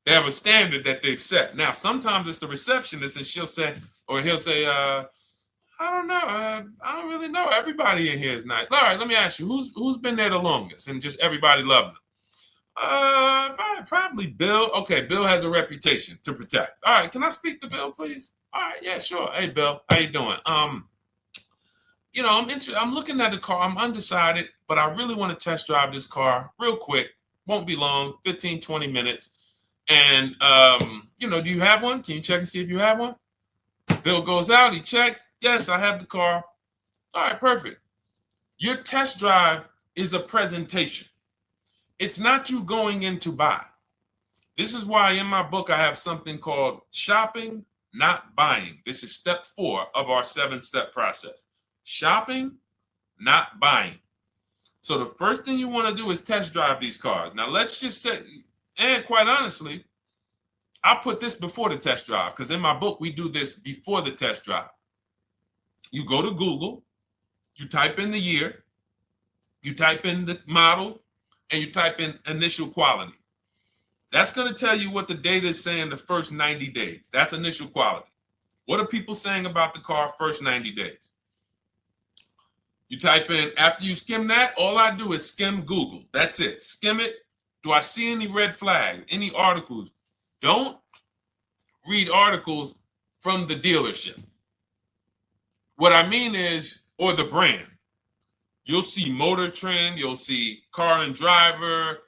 S1: they have a standard that they've set. Now, sometimes it's the receptionist and he'll say, I don't know. I don't really know. Everybody in here is nice. All right, let me ask you, who's been there the longest? And just everybody loves them. Probably Bill. Okay, Bill has a reputation to protect. All right, can I speak to Bill, please? All right, yeah, sure. Hey, Bill, how you doing? I'm looking at the car. I'm undecided, but I really want to test drive this car real quick. Won't be long, 15, 20 minutes. And, do you have one? Can you check and see if you have one? Bill goes out, he checks. Yes, I have the car. All right, perfect. Your test drive is a presentation. It's not you going in to buy. This is why in my book I have something called shopping, not buying. This is step 4 of our 7-step process. Shopping, not buying. So the first thing you want to do is test drive these cars. Now let's just say, and quite honestly, I put this before the test drive because in my book we do this before the test drive. You go to Google, you type in the year, you type in the model, and you type in initial quality. That's going to tell you what the data is saying the first 90 days. That's initial quality. What are people saying about the car first 90 days? You type in, after you skim that, all I do is skim Google. That's it. Skim it. Do I see any red flags, any articles? Don't read articles from the dealership. What I mean is, or the brand. You'll see Motor Trend, you'll see Car and Driver,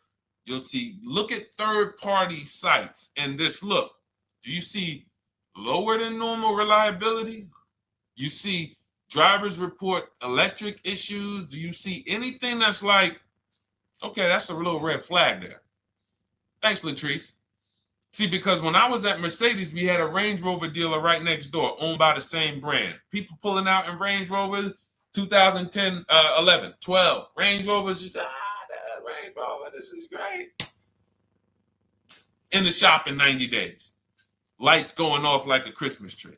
S1: look at third-party sites and just look. Do you see lower than normal reliability? You see drivers report electric issues? Do you see anything that's like, okay, that's a little red flag there? Thanks, Latrice. See, because when I was at Mercedes, we had a Range Rover dealer right next door owned by the same brand. People pulling out in Range Rovers, 2010, 11, 12. Range Rovers, that Range Rover, this is great. In the shop in 90 days. Lights going off like a Christmas tree.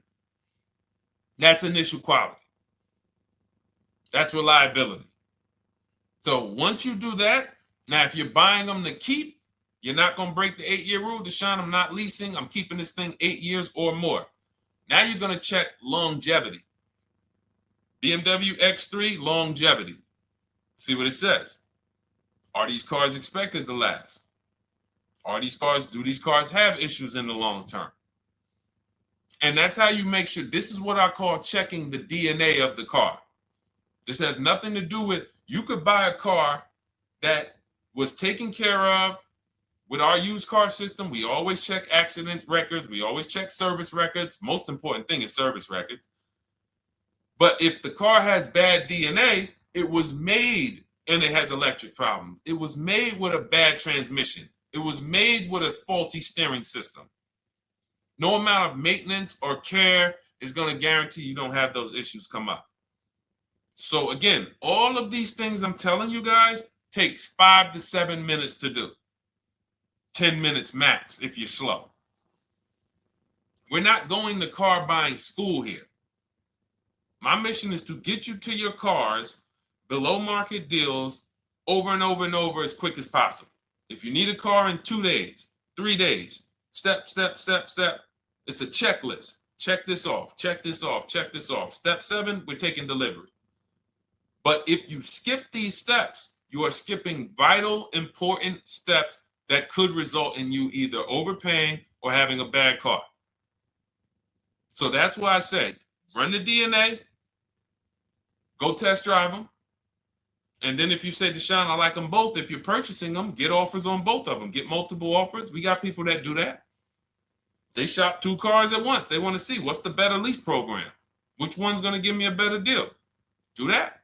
S1: That's initial quality. That's reliability. So once you do that, now if you're buying them to keep, you're not going to break the 8-year rule. Deshone, I'm not leasing. I'm keeping this thing 8 years or more. Now you're going to check longevity. BMW X3, longevity. See what it says. Are these cars expected to last? Do these cars have issues in the long term? And that's how you make sure. This is what I call checking the DNA of the car. This has nothing to do with, you could buy a car that was taken care of. With our used car system, we always check accident records. We always check service records. Most important thing is service records. But if the car has bad DNA, it was made and it has electric problems. It was made with a bad transmission. It was made with a faulty steering system. No amount of maintenance or care is going to guarantee you don't have those issues come up. So again, all of these things I'm telling you guys takes 5 to 7 minutes to do. 10 minutes max if you're slow. We're not going to car buying school here. My mission is to get you to your cars below market deals over and over and over as quick as possible. If you need a car in 2 days, 3 days, step, step, step, step. It's a checklist. Check this off, check this off, check this off. Step 7, we're taking delivery. But if you skip these steps, you are skipping vital, important steps that could result in you either overpaying or having a bad car. So that's why I say, run the DNA, go test drive them. And then if you say, Deshone, I like them both, if you're purchasing them, get offers on both of them. Get multiple offers. We got people that do that. They shop 2 cars at once. They want to see what's the better lease program. Which one's going to give me a better deal? Do that.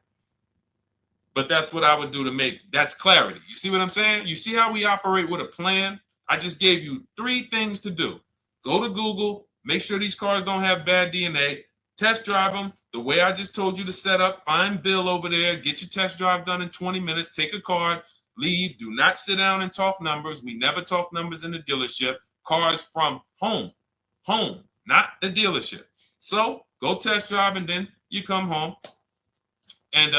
S1: But that's what I would do to make, that's clarity. You see what I'm saying? You see how we operate with a plan? I just gave you 3 things to do. Go to Google, make sure these cars don't have bad DNA, test drive them the way I just told you to set up, find Bill over there, get your test drive done in 20 minutes, take a card, leave, do not sit down and talk numbers. We never talk numbers in the dealership. Cars from home, not the dealership. So go test drive and then you come home. And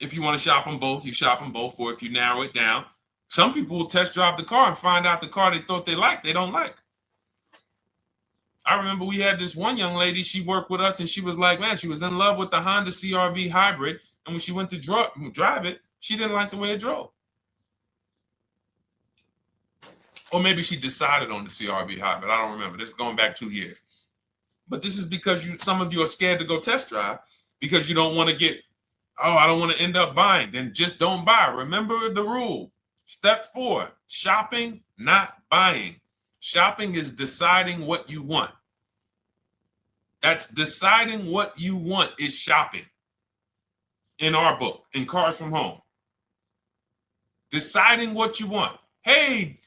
S1: if you want to shop them both, you shop them both. Or if you narrow it down, some people will test drive the car and find out the car they thought they liked, they don't like. I remember we had this one young lady, she worked with us and she was like, man, she was in love with the Honda CR-V hybrid. And when she went to drive it, she didn't like the way it drove. Or maybe she decided on the CR-V hybrid. I don't remember. This is going back 2 years. But this is because some of you are scared to go test drive because you don't want to get, oh, I don't want to end up buying. Then just don't buy. Remember the rule. Step 4, shopping, not buying. Shopping is deciding what you want. That's deciding what you want is shopping. In our book, in Cars from Home. Deciding what you want. Hey,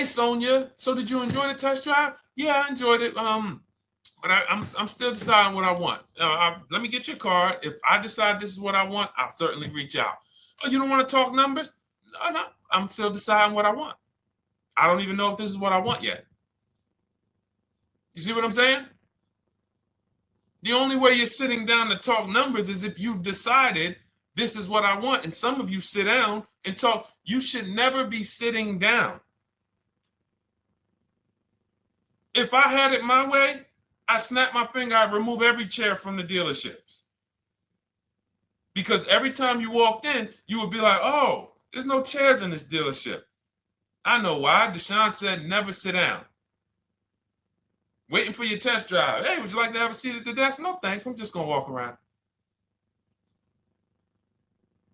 S1: Sonia. So did you enjoy the test drive? Yeah, I enjoyed it. But I'm still deciding what I want. Let me get your card. If I decide this is what I want, I'll certainly reach out. Oh, you don't want to talk numbers? No. I'm still deciding what I want. I don't even know if this is what I want yet. You see what I'm saying? The only way you're sitting down to talk numbers is if you've decided this is what I want. And some of you sit down and talk. You should never be sitting down. If I had it my way, I snap my finger, I'd remove every chair from the dealerships. Because every time you walked in, you would be like, oh, there's no chairs in this dealership. I know why. Deshone said never sit down. Waiting for your test drive. Hey, would you like to have a seat at the desk? No, thanks. I'm just going to walk around.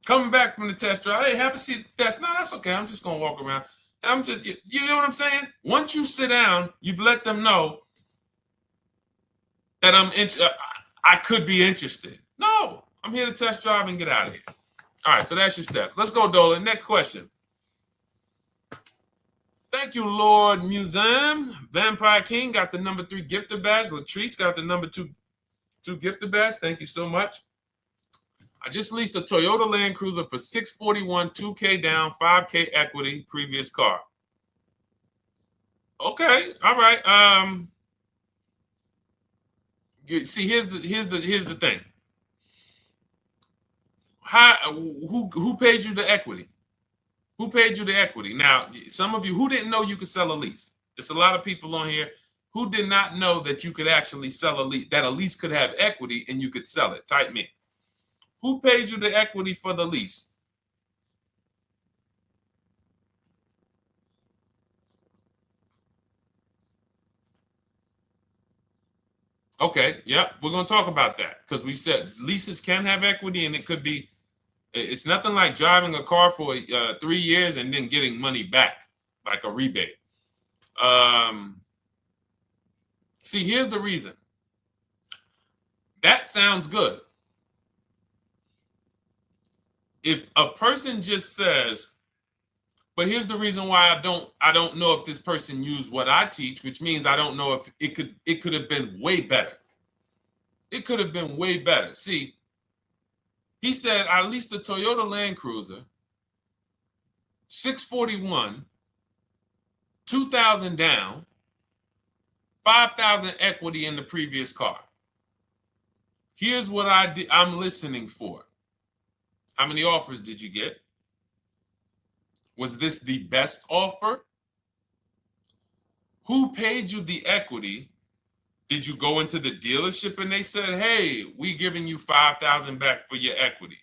S1: Coming back from the test drive. Hey, have a seat at the desk. No, that's okay. I'm just going to walk around. You know what I'm saying? Once you sit down, you've let them know that I could be interested. No, I'm here to test drive and get out of here. All right, so that's your steps. Let's go, Dolan. Next question. Thank you, Lord Museum. Vampire King got the number 3 gifter badge. Latrice got the number 2 gifter badge. Thank you so much. I just leased a Toyota Land Cruiser for $641, $2K down, $5K equity, previous car. Okay, all right. See, here's the thing. Who paid you the equity? Who paid you the equity? Now, some of you who didn't know you could sell a lease. There's a lot of people on here who did not know that you could actually sell a lease, that a lease could have equity and you could sell it. Type me. Who paid you the equity for the lease? Okay, yeah, we're going to talk about that because we said leases can have equity and it could be, it's nothing like driving a car for 3 years and then getting money back, like a rebate. See, here's the reason. That sounds good. If a person just says, But here's the reason why I don't know if this person used what I teach, which means I don't know if it could have been way better. It could have been way better. See, he said I leased a Toyota Land Cruiser, 641, 2,000 down, 5,000 equity in the previous car. Here's what I'm listening for. How many offers did you get? Was this the best offer? Who paid you the equity? Did you go into the dealership and they said, hey, we giving you 5,000 back for your equity?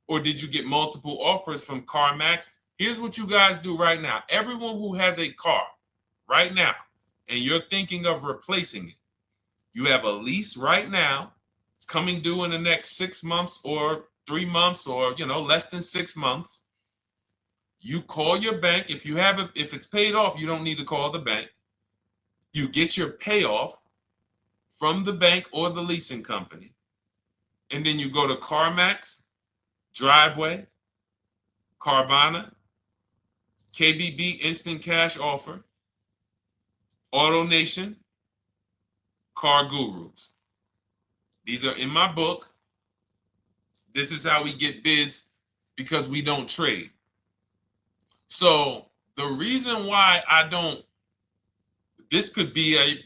S1: Or did you get multiple offers from CarMax? Here's what you guys do right now. Everyone who has a car right now, and you're thinking of replacing it, you have a lease right now. It's coming due in the next 6 months or 3 months or, less than 6 months. You call your bank. If it's paid off, you don't need to call the bank. You get your payoff from the bank or the leasing company. And then you go to CarMax, Driveway, Carvana, KBB Instant Cash Offer, AutoNation, Car Gurus. These are in my book. This is how we get bids because we don't trade. So the reason why this could be a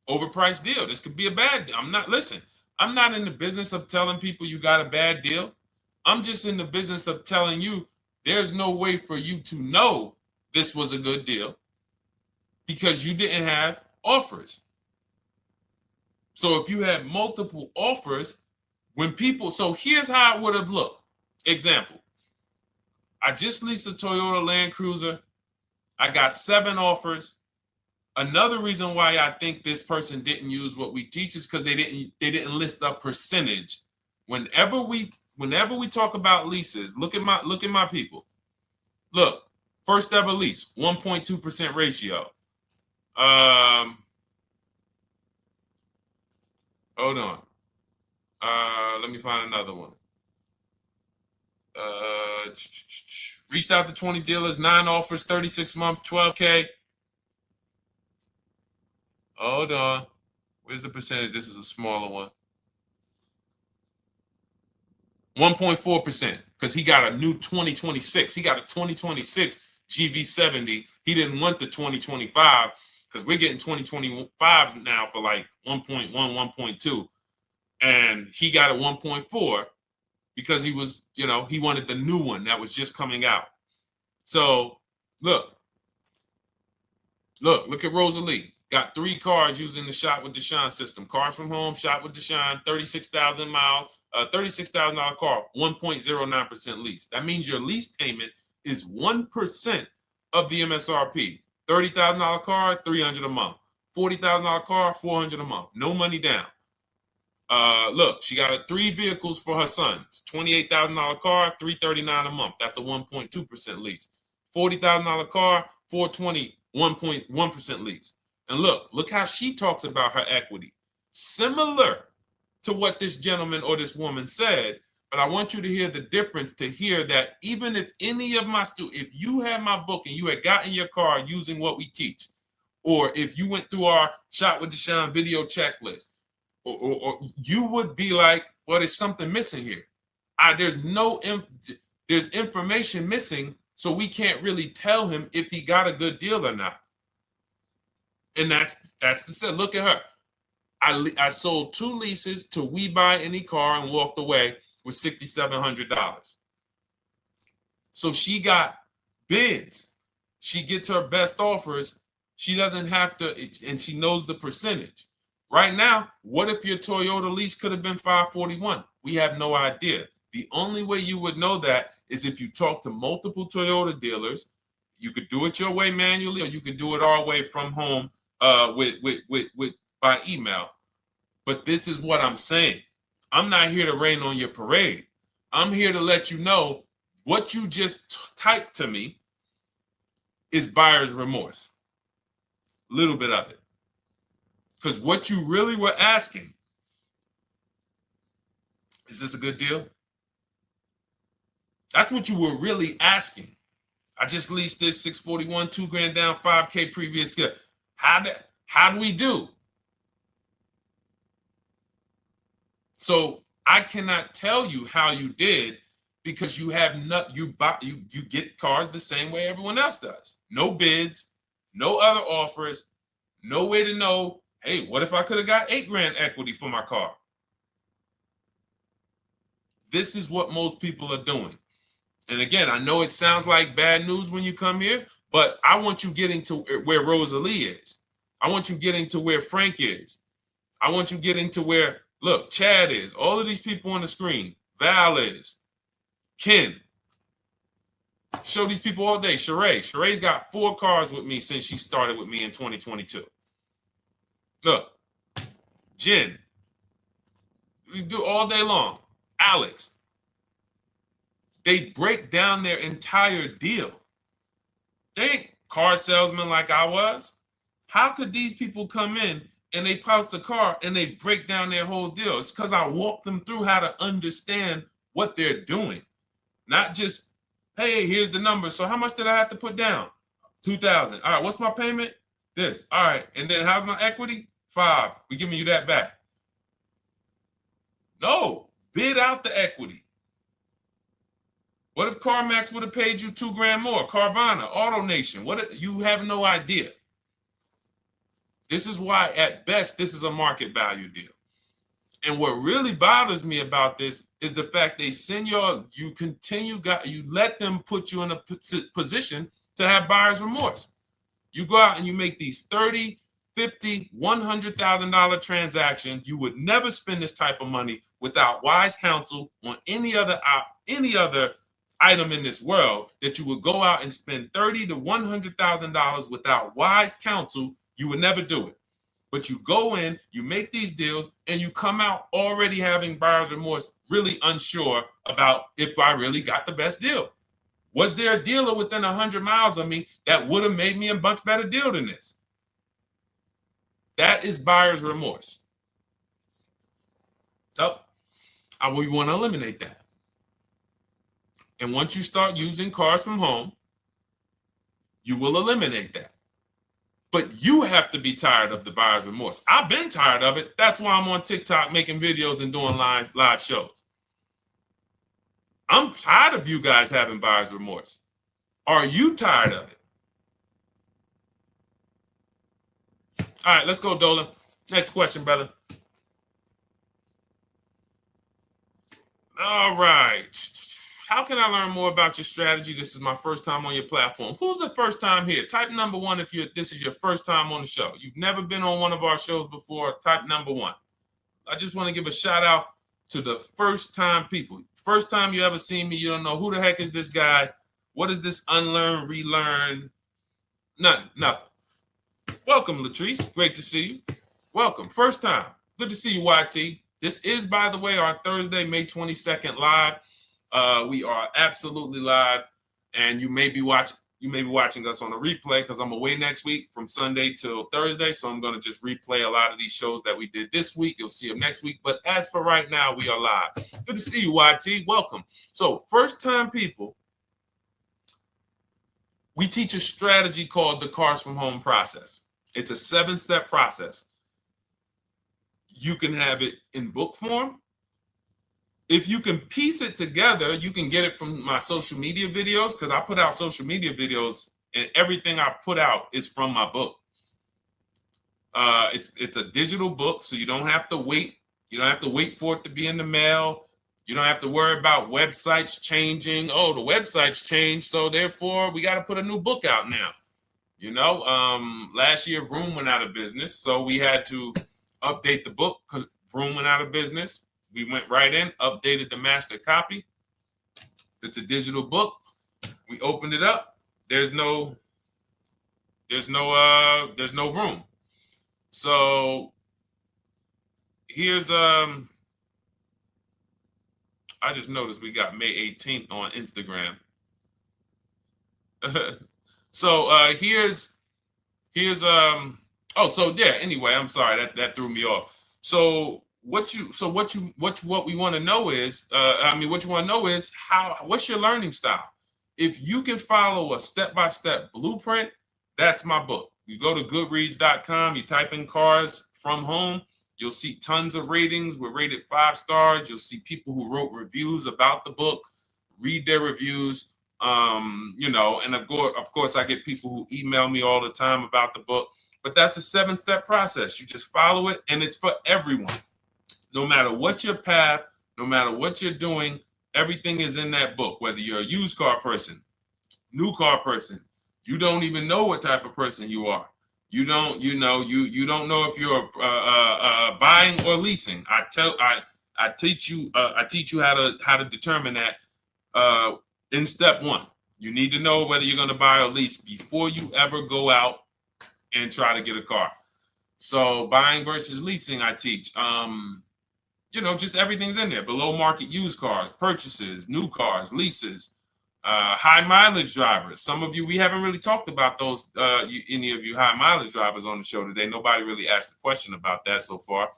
S1: overpriced deal. This could be a bad deal. I'm not in the business of telling people you got a bad deal. I'm just in the business of telling you there's no way for you to know this was a good deal because you didn't have offers. So if you had multiple offers, so here's how it would have looked. Example, I just leased a Toyota Land Cruiser. I got 7 offers. Another reason why I think this person didn't use what we teach is because they didn't list a percentage. Whenever we talk about leases, look at my people. Look, first ever lease, 1.2% ratio. Hold on. Let me find another one. Reached out to 20 dealers, 9 offers, 36 months, 12K. Hold on. Where's the percentage? This is a smaller one. 1.4%, because he got a new 2026. He got a 2026 GV70. He didn't want the 2025 because we're getting 2025 now for like 1.1, 1.2. And he got a 1.4 because he was, he wanted the new one that was just coming out. So look at Rosalie. Got 3 cars using the Shop with Deshone system. Cars from home, Shop with Deshone, 36,000 miles, $36,000 car, 1.09% lease. That means your lease payment is 1% of the MSRP. $30,000 car, $300 a month. $40,000 car, $400 a month. No money down. Look, she got 3 vehicles for her sons. $28,000 car, $339 a month. That's a 1.2% lease. $40,000 car, $420, 1.1% lease. And look how she talks about her equity. Similar to what this gentleman or this woman said, but I want you to hear the difference, to hear that even if any of my students, if you had my book and you had gotten your car using what we teach, or if you went through our Shop with Deshone video checklist, or you would be like, well, there's something missing here. There's information missing, so we can't really tell him if he got a good deal or not. And that's the set. Look at her. I sold 2 leases to We Buy Any Car and walked away with $6,700. So she got bids. She gets her best offers. She doesn't have to, and she knows the percentage. Right now, what if your Toyota lease could have been 541? We have no idea. The only way you would know that is if you talk to multiple Toyota dealers. You could do it your way manually, or you could do it our way from home by email. But this is what I'm saying. I'm not here to rain on your parade. I'm here to let you know what you just typed to me is buyer's remorse. A little bit of it. Because what you really were asking, is this a good deal? That's what you were really asking. I just leased this 641, 2 grand down, 5K previous. How do we do? So I cannot tell you how you did because you have not you get cars the same way everyone else does. No bids, no other offers, no way to know, hey, what if I could have got 8 grand equity for my car? This is what most people are doing. And again, I know it sounds like bad news when you come here, but I want you getting to where Rosalie is. I want you getting to where Frank is. I want you getting to where, look, Chad is. All of these people on the screen. Val is. Ken. Show these people all day. Sheree. Sheree's got 4 cars with me since she started with me in 2022. Look. Jen. We do all day long. Alex. They break down their entire deal. They ain't car salesmen like I was. How could these people come in and they post the car and they break down their whole deal? It's because I walk them through how to understand what they're doing. Not just, hey, here's the number. So how much did I have to put down? 2,000. All right, what's my payment? This. All right, and then how's my equity? 5. We giving you that back. No, bid out the equity. What if CarMax would have paid you 2 grand more? Carvana, AutoNation, what? You have no idea. This is why, at best, this is a market value deal. And what really bothers me about this is the fact they send you let them put you in a position to have buyer's remorse. You go out and you make these $30,000, $50,000, $100,000 transactions. You would never spend this type of money without wise counsel on any other item in this world, that you would go out and spend $30,000 to $100,000 without wise counsel. You would never do it. But you go in, you make these deals, and you come out already having buyer's remorse, really unsure about if I really got the best deal. Was there a dealer within 100 miles of me that would have made me a much better deal than this? That is buyer's remorse. So we want to eliminate that. And once you start using cars from home, you will eliminate that. But you have to be tired of the buyer's remorse. I've been tired of it. That's why I'm on TikTok making videos and doing live shows. I'm tired of you guys having buyer's remorse. Are you tired of it? All right, let's go, Dolan. Next question, brother. All right. How can I learn more about your strategy? This is my first time on your platform. Who's the first time here? Type number 1 if this is your first time on the show. You've never been on one of our shows before. Type number 1. I just want to give a shout out to the first time people. First time you ever seen me, you don't know who the heck is this guy. What is this unlearn, relearn? Nothing. Welcome, Latrice. Great to see you. Welcome. First time. Good to see you, YT. This is, by the way, our Thursday, May 22nd live. We are absolutely live, and you may be watching us on a replay because I'm away next week from Sunday till Thursday, so I'm going to just replay a lot of these shows that we did this week. You'll see them next week, but as for right now, we are live. Good to see you, YT. Welcome. So, first-time people, we teach a strategy called the Cars from Home process. It's a 7-step process. You can have it in book form. If you can piece it together, you can get it from my social media videos, because I put out social media videos and everything I put out is from my book. It's a digital book, so you don't have to wait. You don't have to wait for it to be in the mail. You don't have to worry about websites changing. Oh, the website's changed, so therefore we got to put a new book out now. You know, last year Vroom went out of business, so we had to update the book because Vroom went out of business. We went right in, updated the master copy. It's a digital book. We opened it up. There's no room. So here's I just noticed we got May 18th on Instagram. So here's anyway, I'm sorry, that threw me off. So what we want to know is, what's your learning style? If you can follow a step-by-step blueprint, that's my book. You go to goodreads.com, you type in cars from home, you'll see tons of ratings. We're rated 5 stars. You'll see people who wrote reviews about the book, read their reviews. And of course, I get people who email me all the time about the book. But that's a 7-step process. You just follow it, and it's for everyone. No matter what your path, no matter what you're doing, everything is in that book. Whether you're a used car person, new car person, you don't even know what type of person you are. You don't know if you're buying or leasing. I teach you how to determine that in step 1. You need to know whether you're going to buy or lease before you ever go out and try to get a car. So buying versus leasing, I teach. Just everything's in there. Below market used cars, purchases, new cars, leases, high mileage drivers. Some of you, we haven't really talked about those, any of you high mileage drivers on the show today. Nobody really asked a question about that so far.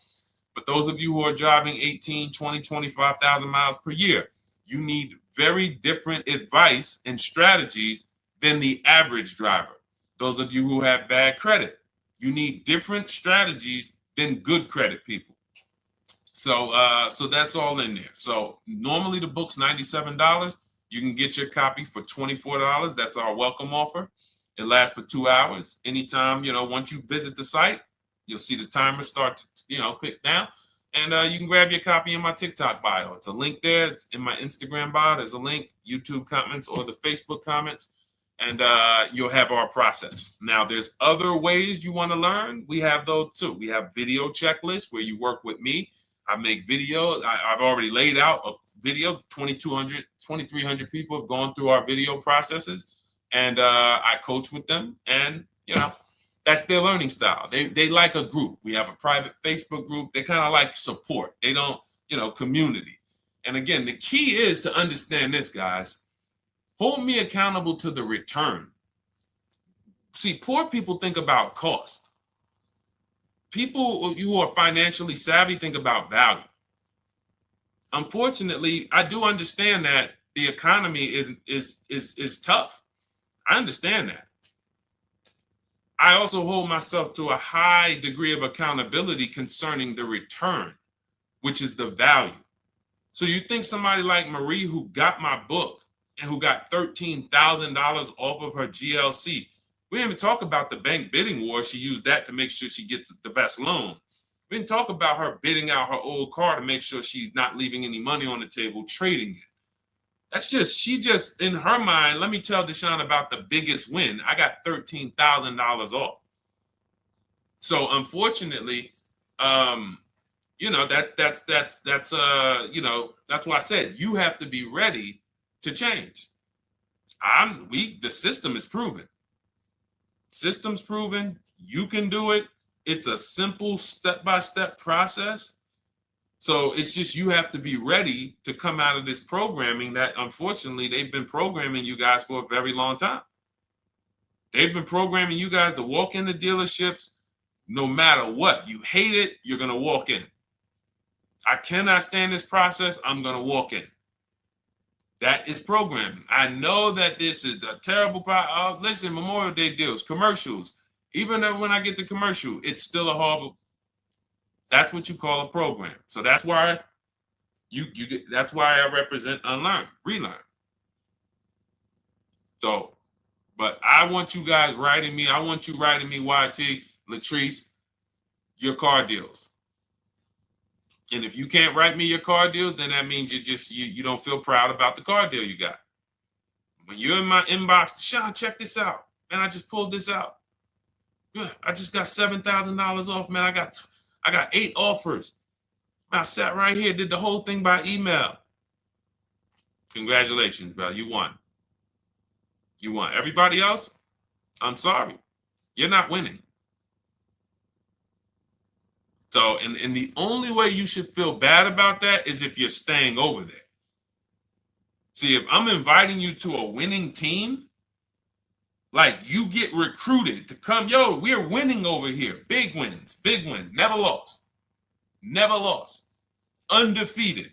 S1: But those of you who are driving 18, 20, 25,000 miles per year, you need very different advice and strategies than the average driver. Those of you who have bad credit, you need different strategies than good credit people. So that's all in there. So normally the book's $97. You can get your copy for $24. That's our welcome offer. It lasts for 2 hours. Anytime, once you visit the site, you'll see the timer start to, click down. And you can grab your copy in my TikTok bio. It's a link there. It's in my Instagram bio. There's a link, YouTube comments or the Facebook comments. And you'll have our process. Now, there's other ways you want to learn. We have those too. We have video checklists where you work with me. I make videos. I've already laid out a video. 2,300 people have gone through our video processes, and I coach with them. And that's their learning style. They like a group. We have a private Facebook group. They kind of like support. They don't, community. And again, the key is to understand this, guys. Hold me accountable to the return. See, poor people think about cost. People who are financially savvy think about value. Unfortunately, I do understand that the economy is tough. I understand that. I also hold myself to a high degree of accountability concerning the return, which is the value. So you think somebody like Marie, who got my book and who got $13,000 off of her GLC, we didn't even talk about the bank bidding war. She used that to make sure she gets the best loan. We didn't talk about her bidding out her old car to make sure she's not leaving any money on the table, trading it. She just, in her mind, let me tell Deshone about the biggest win. I got $13,000 off. So unfortunately, that's why I said you have to be ready to change. The system is proven. System's proven. You can do it. It's a simple step-by-step process. So it's just you have to be ready to come out of this programming that, unfortunately, they've been programming you guys for a very long time. They've been programming you guys to walk into dealerships no matter what. You hate it, you're going to walk in. I cannot stand this process, I'm going to walk in. That is programming. I know that this is a terrible problem. Listen, Memorial Day deals, commercials. Even when I get the commercial, it's still a horrible. That's what you call a program. So that's why that's why I represent unlearn, relearn. So, but I want you guys writing me. I want you writing me, YT, Latrice, your car deals. And if you can't write me your car deals, then that means you don't feel proud about the car deal you got. When you're in my inbox, Deshone, check this out. Man, I just pulled this out. Yeah, I just got $7,000 off, man. I got 8 offers. I sat right here, did the whole thing by email. Congratulations, bro. You won. You won. Everybody else, I'm sorry. You're not winning. So, and the only way you should feel bad about that is if you're staying over there. See, if I'm inviting you to a winning team, like you get recruited to come, yo, we're winning over here. Big wins, never lost. Never lost. Undefeated.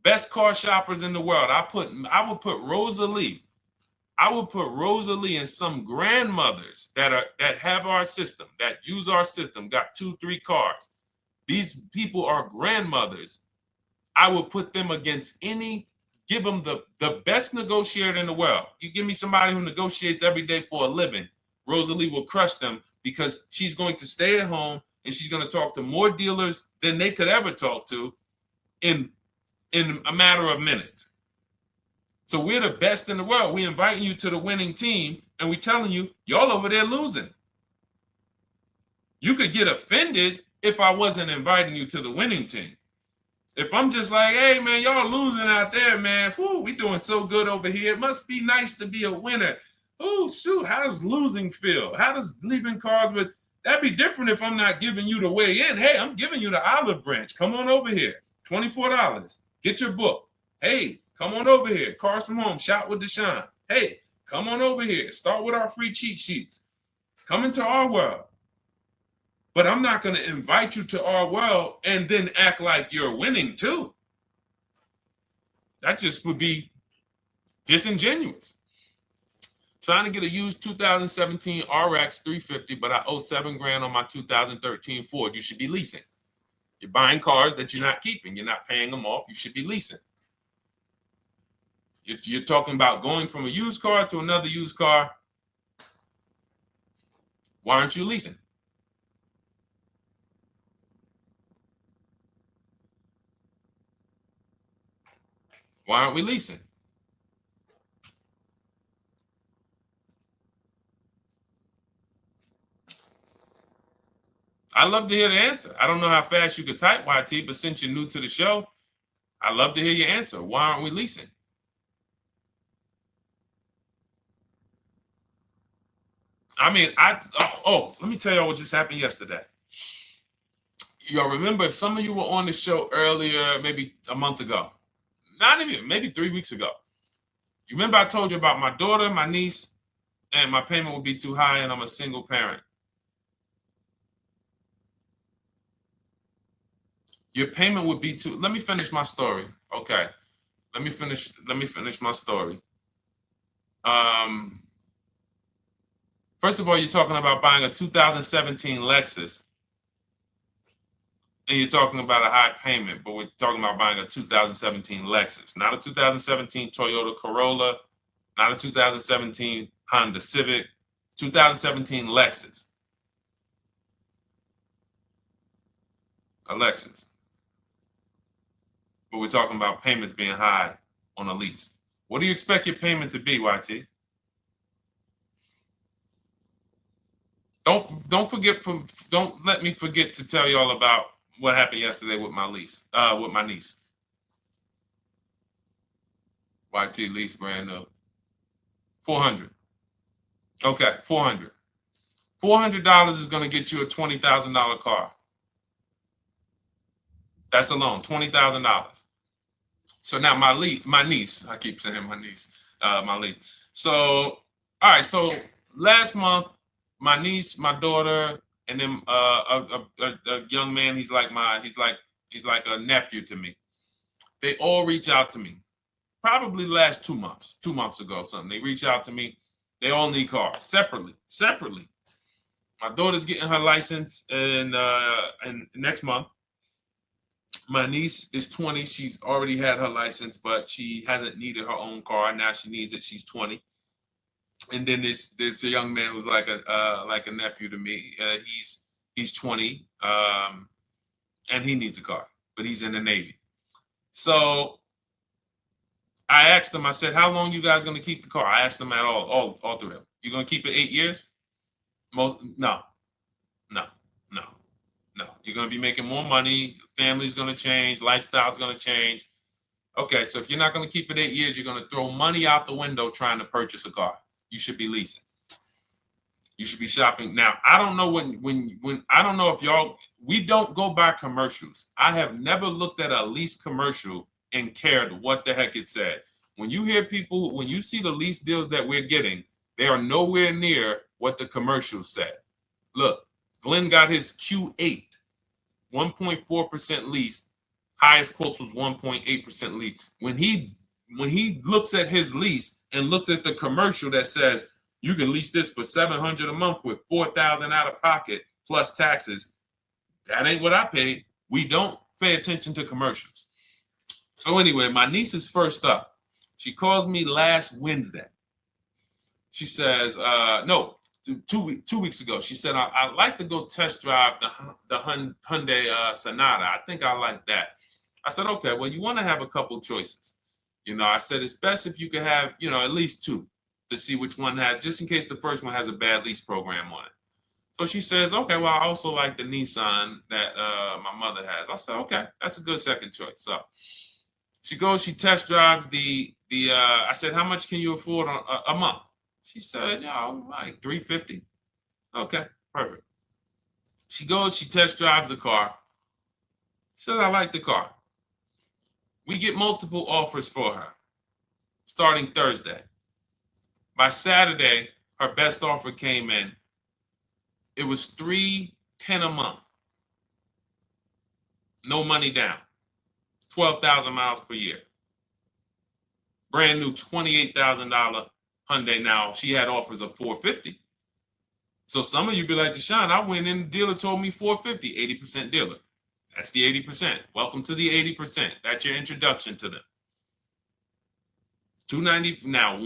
S1: Best car shoppers in the world. I would put Rosalie I will put Rosalie and some grandmothers that have our system, that use our system, got 2-3 cars. These people are grandmothers. I will put them against give them the best negotiator in the world. You give me somebody who negotiates every day for a living, Rosalie will crush them because she's going to stay at home and she's going to talk to more dealers than they could ever talk to in a matter of minutes. So we're the best in the world. We inviting you to the winning team and we telling you, y'all over there losing. You could get offended if I wasn't inviting you to the winning team. If I'm just like, hey, man, y'all losing out there, man. Whew, we doing so good over here. It must be nice to be a winner. Oh, shoot, how does losing feel? How does leaving cars with... That'd be different if I'm not giving you the way in. Hey, I'm giving you the olive branch. Come on over here. $24. Get your book. Hey, come on over here. Cars from Home. Shop with Deshone. Hey, come on over here. Start with our free cheat sheets. Come into our world. But I'm not going to invite you to our world and then act like you're winning too. That just would be disingenuous. Trying to get a used 2017 RX 350, but I owe $7,000 on my 2013 Ford. You should be leasing. You're buying cars that you're not keeping. You're not paying them off. You should be leasing. If you're talking about going from a used car to another used car, why aren't you leasing? Why aren't we leasing? I'd love to hear the answer. I don't know how fast you could type, YT, but since you're new to the show, I'd love to hear your answer. Why aren't we leasing? I mean, let me tell y'all what just happened yesterday. Y'all remember, if some of you were on the show earlier, maybe a month ago, not even, maybe 3 weeks ago. You remember I told you about my daughter, my niece, and my payment would be too high and I'm a single parent. Your payment would be too, let me finish my story. Okay. Let me finish my story. First of all, you're talking about buying a 2017 Lexus. And you're talking about a high payment, but we're talking about buying a 2017 Lexus, not a 2017 Toyota Corolla, not a 2017 Honda Civic, 2017 Lexus. A Lexus. But we're talking about payments being high on a lease. What do you expect your payment to be, YT? Don't let me forget to tell y'all about what happened yesterday with my niece. YT lease brand new. $400. Okay, $400. $400 is going to get you a $20,000 car. That's alone, $20,000. So now my niece, I keep saying my niece, my niece. So, all right, so last month, my niece, my daughter, and then a young man, he's like a nephew to me. They all reach out to me. Probably the last 2 months ago, something. They reach out to me. They all need cars separately. My daughter's getting her license in next month. My niece is 20. She's already had her license, but she hasn't needed her own car. Now she needs it. She's 20. And then there's a young man who's like a nephew to me. He's 20, and he needs a car, but he's in the Navy. So I asked them. I said, "How long you guys gonna keep the car?" I asked them at all three of them. You gonna keep it 8 years? No. You're gonna be making more money. Family's gonna change. Lifestyle's gonna change. Okay, so if you're not gonna keep it 8 years, you're gonna throw money out the window trying to purchase a car. You should be leasing. You should be shopping. Now, I don't know when I don't know if y'all, we don't go by commercials. I have never looked at a lease commercial and cared what the heck it said. When you hear people, when you see the lease deals that we're getting, they are nowhere near what the commercial said. Look, Glenn got his Q8, 1.4% lease. Highest quotes was 1.8% lease. When he looks at his lease, and looks at the commercial that says you can lease this for $700 a month with $4,000 out of pocket plus taxes, that ain't what I paid. We don't pay attention to commercials. So anyway, my niece is first up. She calls me last Wednesday. She says, no, 2 weeks ago. She said, I'd like to go test drive the Hyundai Sonata. I think I like that. I said, okay, well, you want to have a couple choices. I said, it's best if you could have, at least two to see which one has, just in case the first one has a bad lease program on it. So she says, okay, well, I also like the Nissan that my mother has. I said, okay, that's a good second choice. So she goes, she test drives I said, how much can you afford a month? She said, like $350. Okay, perfect. She goes, she test drives the car. She says, I like the car. We get multiple offers for her starting Thursday. By Saturday, her best offer came in. It was $310 a month. No money down. 12,000 miles per year. Brand new $28,000 Hyundai. Now, she had offers of $450. So some of you be like, Deshone, I went in, the dealer told me $450, 80% dealer. That's the 80%. Welcome to the 80%. That's your introduction to them. $290. Now,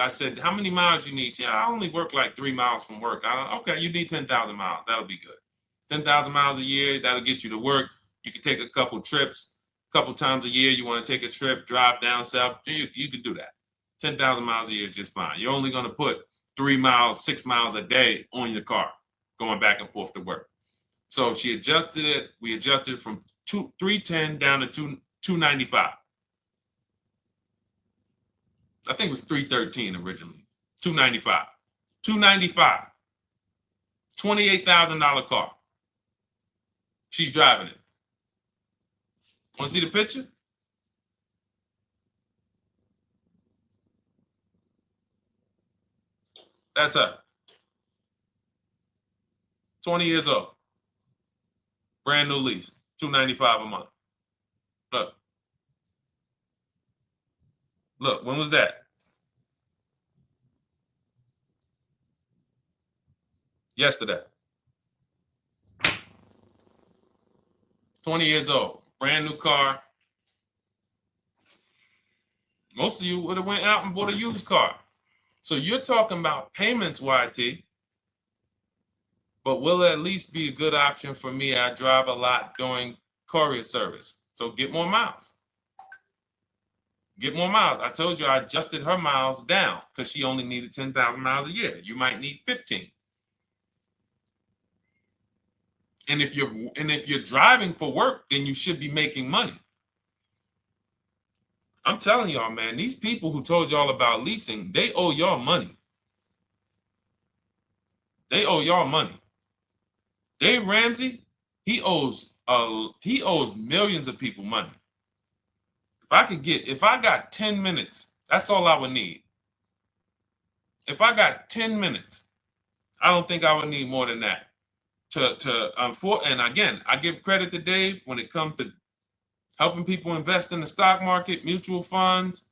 S1: I said, how many miles you need? She said, I only work like 3 miles from work. Okay, you need 10,000 miles. That'll be good. 10,000 miles a year, that'll get you to work. You can take a couple trips, a couple times a year. You want to take a trip, drive down south. You can do that. 10,000 miles a year is just fine. You're only going to put 3 miles, 6 miles a day on your car, going back and forth to work. So she adjusted it. We adjusted it from $310 down to $295. I think it was $313 originally. $295. $295. $28,000 car. She's driving it. Want to see the picture? That's her. 20 years old. Brand new lease. $295 a month. Look. Look, when was that? Yesterday. 20 years old. Brand new car. Most of you would have went out and bought a used car. So you're talking about payments, YT. But will it at least be a good option for me? I drive a lot during courier service. So get more miles. Get more miles. I told you I adjusted her miles down because she only needed 10,000 miles a year. You might need 15. And if you're driving for work, then you should be making money. I'm telling y'all, man, these people who told y'all about leasing, they owe y'all money. They owe y'all money. Dave Ramsey, he owes millions of people money. If I got 10 minutes, that's all I would need. If I got 10 minutes, I don't think I would need more than that. And again, I give credit to Dave when it comes to helping people invest in the stock market, mutual funds,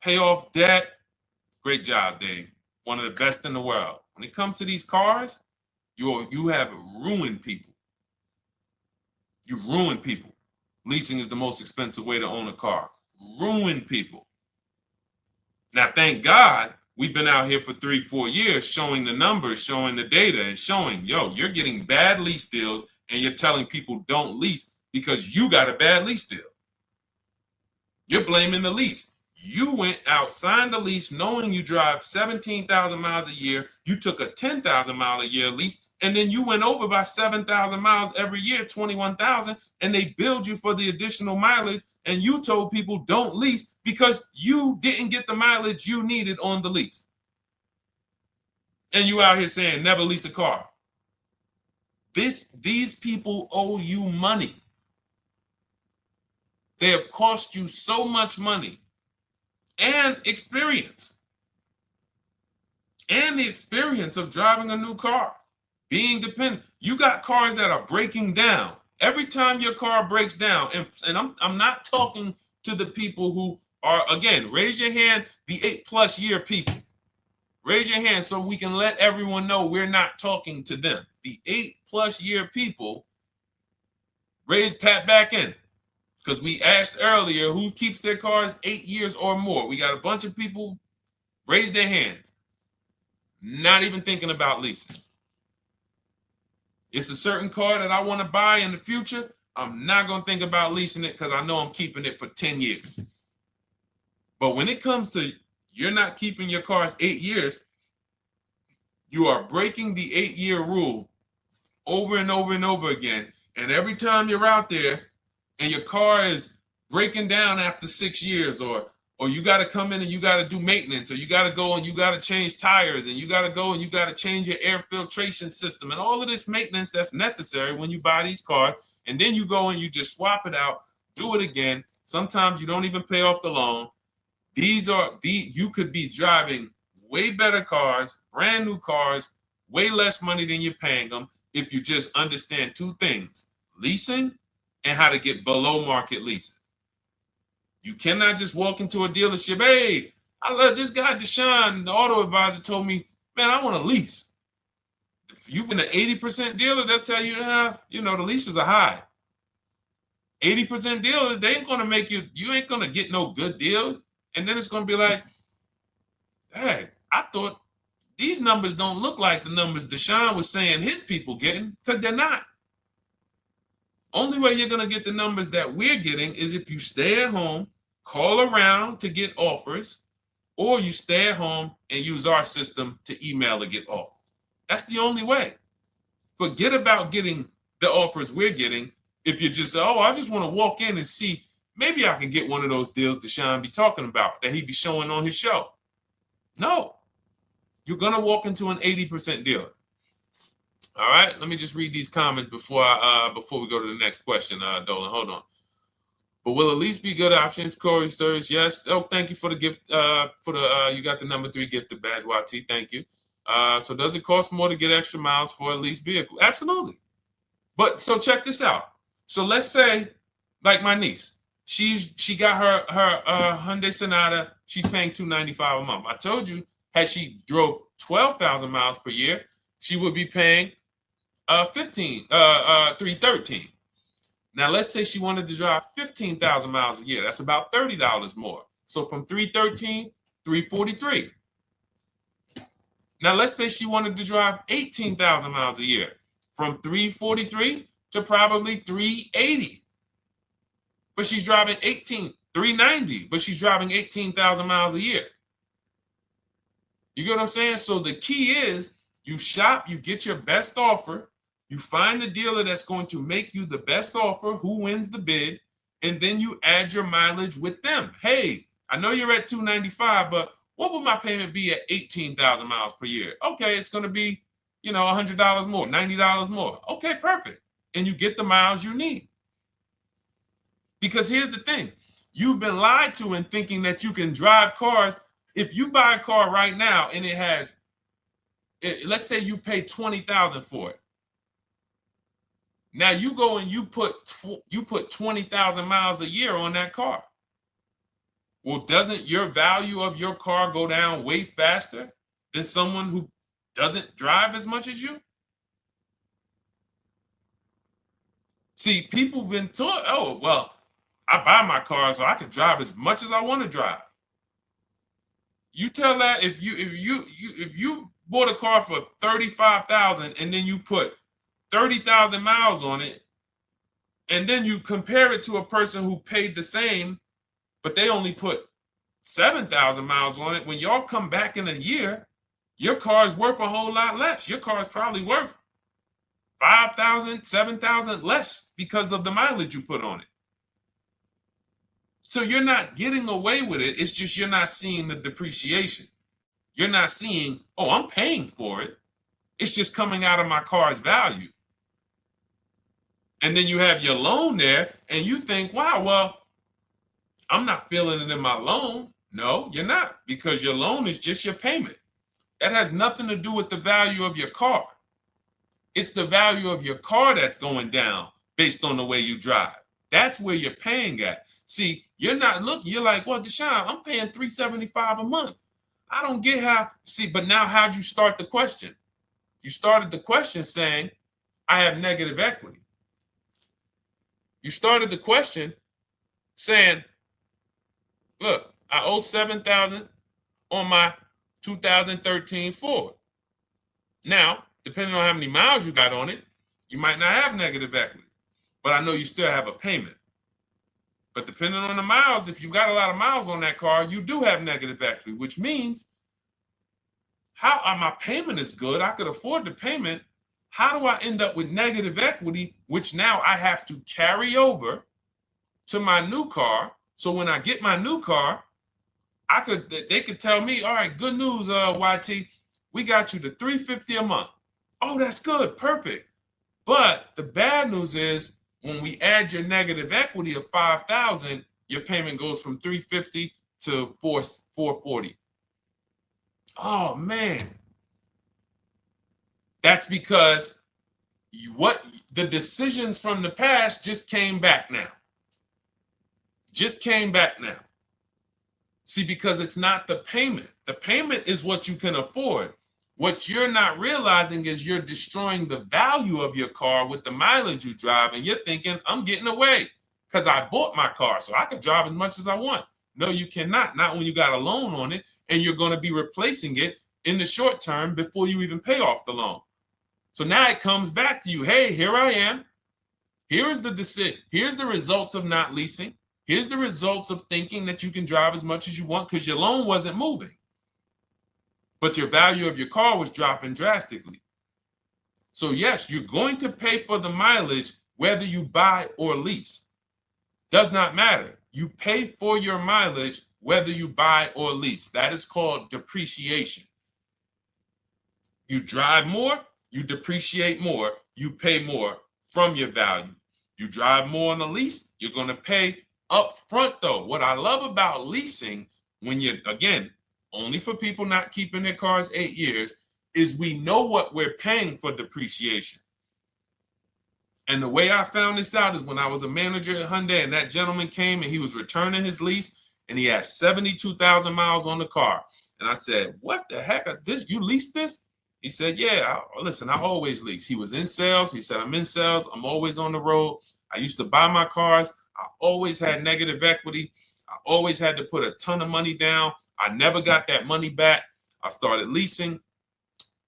S1: pay off debt. Great job, Dave. One of the best in the world. When it comes to these cars, you have ruined people. You've ruined people. Leasing is the most expensive way to own a car. Ruined people. Now, thank God, we've been out here for 3-4 years showing the numbers, showing the data, and showing, you're getting bad lease deals, and you're telling people don't lease because you got a bad lease deal. You're blaming the lease. You went out, signed the lease, knowing you drive 17,000 miles a year. You took a 10,000 mile a year lease, and then you went over by 7,000 miles every year, 21,000, and they billed you for the additional mileage, and you told people don't lease because you didn't get the mileage you needed on the lease. And you out here saying never lease a car. These people owe you money. They have cost you so much money and experience. And the experience of driving a new car, being dependent. You got cars that are breaking down. Every time your car breaks down, and I'm not talking to the people who Or again, raise your hand, the 8+ year people. Raise your hand so we can let everyone know we're not talking to them. The 8+ year people, tap back in. Because we asked earlier who keeps their cars 8 years or more. We got a bunch of people raise their hands. Not even thinking about leasing. It's a certain car that I want to buy in the future. I'm not going to think about leasing it because I know I'm keeping it for 10 years. But when it comes to you're not keeping your cars 8 years, you are breaking the 8-year rule over and over and over again. And every time you're out there and your car is breaking down after 6 years, or you got to come in and you got to do maintenance, or you got to go and you got to change tires, and you got to go and you got to change your air filtration system, and all of this maintenance that's necessary when you buy these cars, and then you go and you just swap it out, do it again. Sometimes you don't even pay off the loan. You could be driving way better cars, brand new cars, way less money than you're paying them if you just understand 2 things: leasing and how to get below market leases. You cannot just walk into a dealership. Hey, I love this guy, Deshone, the auto advisor, told me, man, I want to lease. If you've been an 80% dealer, they'll tell you, the leases are high. 80% dealers, they ain't going to make you ain't going to get no good deal. And then it's going to be like, hey, I thought these numbers don't look like the numbers Deshone was saying his people getting, because they're not. Only way you're going to get the numbers that we're getting is if you stay at home, call around to get offers, or you stay at home and use our system to email to get offers. That's the only way. Forget about getting the offers we're getting. If you just say, oh, I just want to walk in and see, maybe I can get one of those deals Deshone be talking about that he be showing on his show. No, you're going to walk into an 80% dealer. All right, let me just read these comments before we go to the next question, Dolan. Hold on. But will at least be good options, Corey Sirs? Yes. Oh, thank you for the gift. You got the number 3 gifted badge, YT. Thank you. So does it cost more to get extra miles for a leased vehicle? Absolutely. But so check this out. So let's say, like my niece, she got her Hyundai Sonata. She's paying $295 a month. I told you, had she drove 12,000 miles per year, she would be paying $313. Now let's say she wanted to drive 15,000 miles a year. That's about $30 more. So from $313, $343. Now let's say she wanted to drive 18,000 miles a year, from $343 to probably $380. But she's driving $390, but she's driving 18,000 miles a year. You get what I'm saying? So the key is you shop, you get your best offer, you find the dealer that's going to make you the best offer, who wins the bid, and then you add your mileage with them. Hey, I know you're at $295, but what would my payment be at 18,000 miles per year? Okay, it's going to be, $100 more, $90 more. Okay, perfect. And you get the miles you need. Because here's the thing. You've been lied to in thinking that you can drive cars. If you buy a car right now and it has, let's say you pay $20,000 for it. Now you go and you put 20,000 miles a year on that car. Well, doesn't your value of your car go down way faster than someone who doesn't drive as much as you? See, people have been taught, oh, well, I buy my car so I can drive as much as I want to drive. You tell that if you bought a car for $35,000 and then you put 30,000 miles on it, and then you compare it to a person who paid the same, but they only put 7,000 miles on it. When y'all come back in a year, your car is worth a whole lot less. Your car is probably worth 5,000, 7,000 less because of the mileage you put on it. So you're not getting away with it. It's just you're not seeing the depreciation. You're not seeing, oh, I'm paying for it. It's just coming out of my car's value. And then you have your loan there and you think, wow, well, I'm not feeling it in my loan. No, you're not, because your loan is just your payment. That has nothing to do with the value of your car. It's the value of your car that's going down based on the way you drive. That's where you're paying at. See, You're not looking, you're like, well, Deshone, I'm paying $375 a month. I don't get how, see, but now how'd you start the question? You started the question saying, I have negative equity. You started the question saying, look, I owe $7,000 on my 2013 Ford. Now, depending on how many miles you got on it, you might not have negative equity, but I know you still have a payment. But depending on the miles, if you got a lot of miles on that car, you do have negative equity, which means my payment is good. I could afford the payment. How do I end up with negative equity, which now I have to carry over to my new car? So when I get my new car, they could tell me, all right, good news, YT, we got you to $350 a month. Oh, that's good, perfect. But the bad news is when we add your negative equity of $5,000, your payment goes from $350 to $440. Oh man, that's because the decisions from the past just came back now. Just came back now. See, because it's not the payment. The payment is what you can afford. What you're not realizing is you're destroying the value of your car with the mileage you drive, and you're thinking, I'm getting away because I bought my car, so I can drive as much as I want. No, you cannot. Not when you got a loan on it, and you're going to be replacing it in the short term before you even pay off the loan. So now it comes back to you. Hey, here I am. Here's the decision. Here's the results of not leasing. Here's the results of thinking that you can drive as much as you want because your loan wasn't moving. But your value of your car was dropping drastically. So yes, you're going to pay for the mileage whether you buy or lease. Does not matter. You pay for your mileage whether you buy or lease. That is called depreciation. You drive more, you depreciate more, you pay more from your value. You drive more on a lease, you're going to pay up front though. What I love about leasing, when you're, again, only for people not keeping their cars 8 years, is we know what we're paying for depreciation. And the way I found this out is when I was a manager at Hyundai and that gentleman came and he was returning his lease and he had 72,000 miles on the car. And I said, what the heck? You leased this? He said, yeah, listen, I always lease. He was in sales. He said, I'm in sales. I'm always on the road. I used to buy my cars. I always had negative equity. I always had to put a ton of money down. I never got that money back. I started leasing,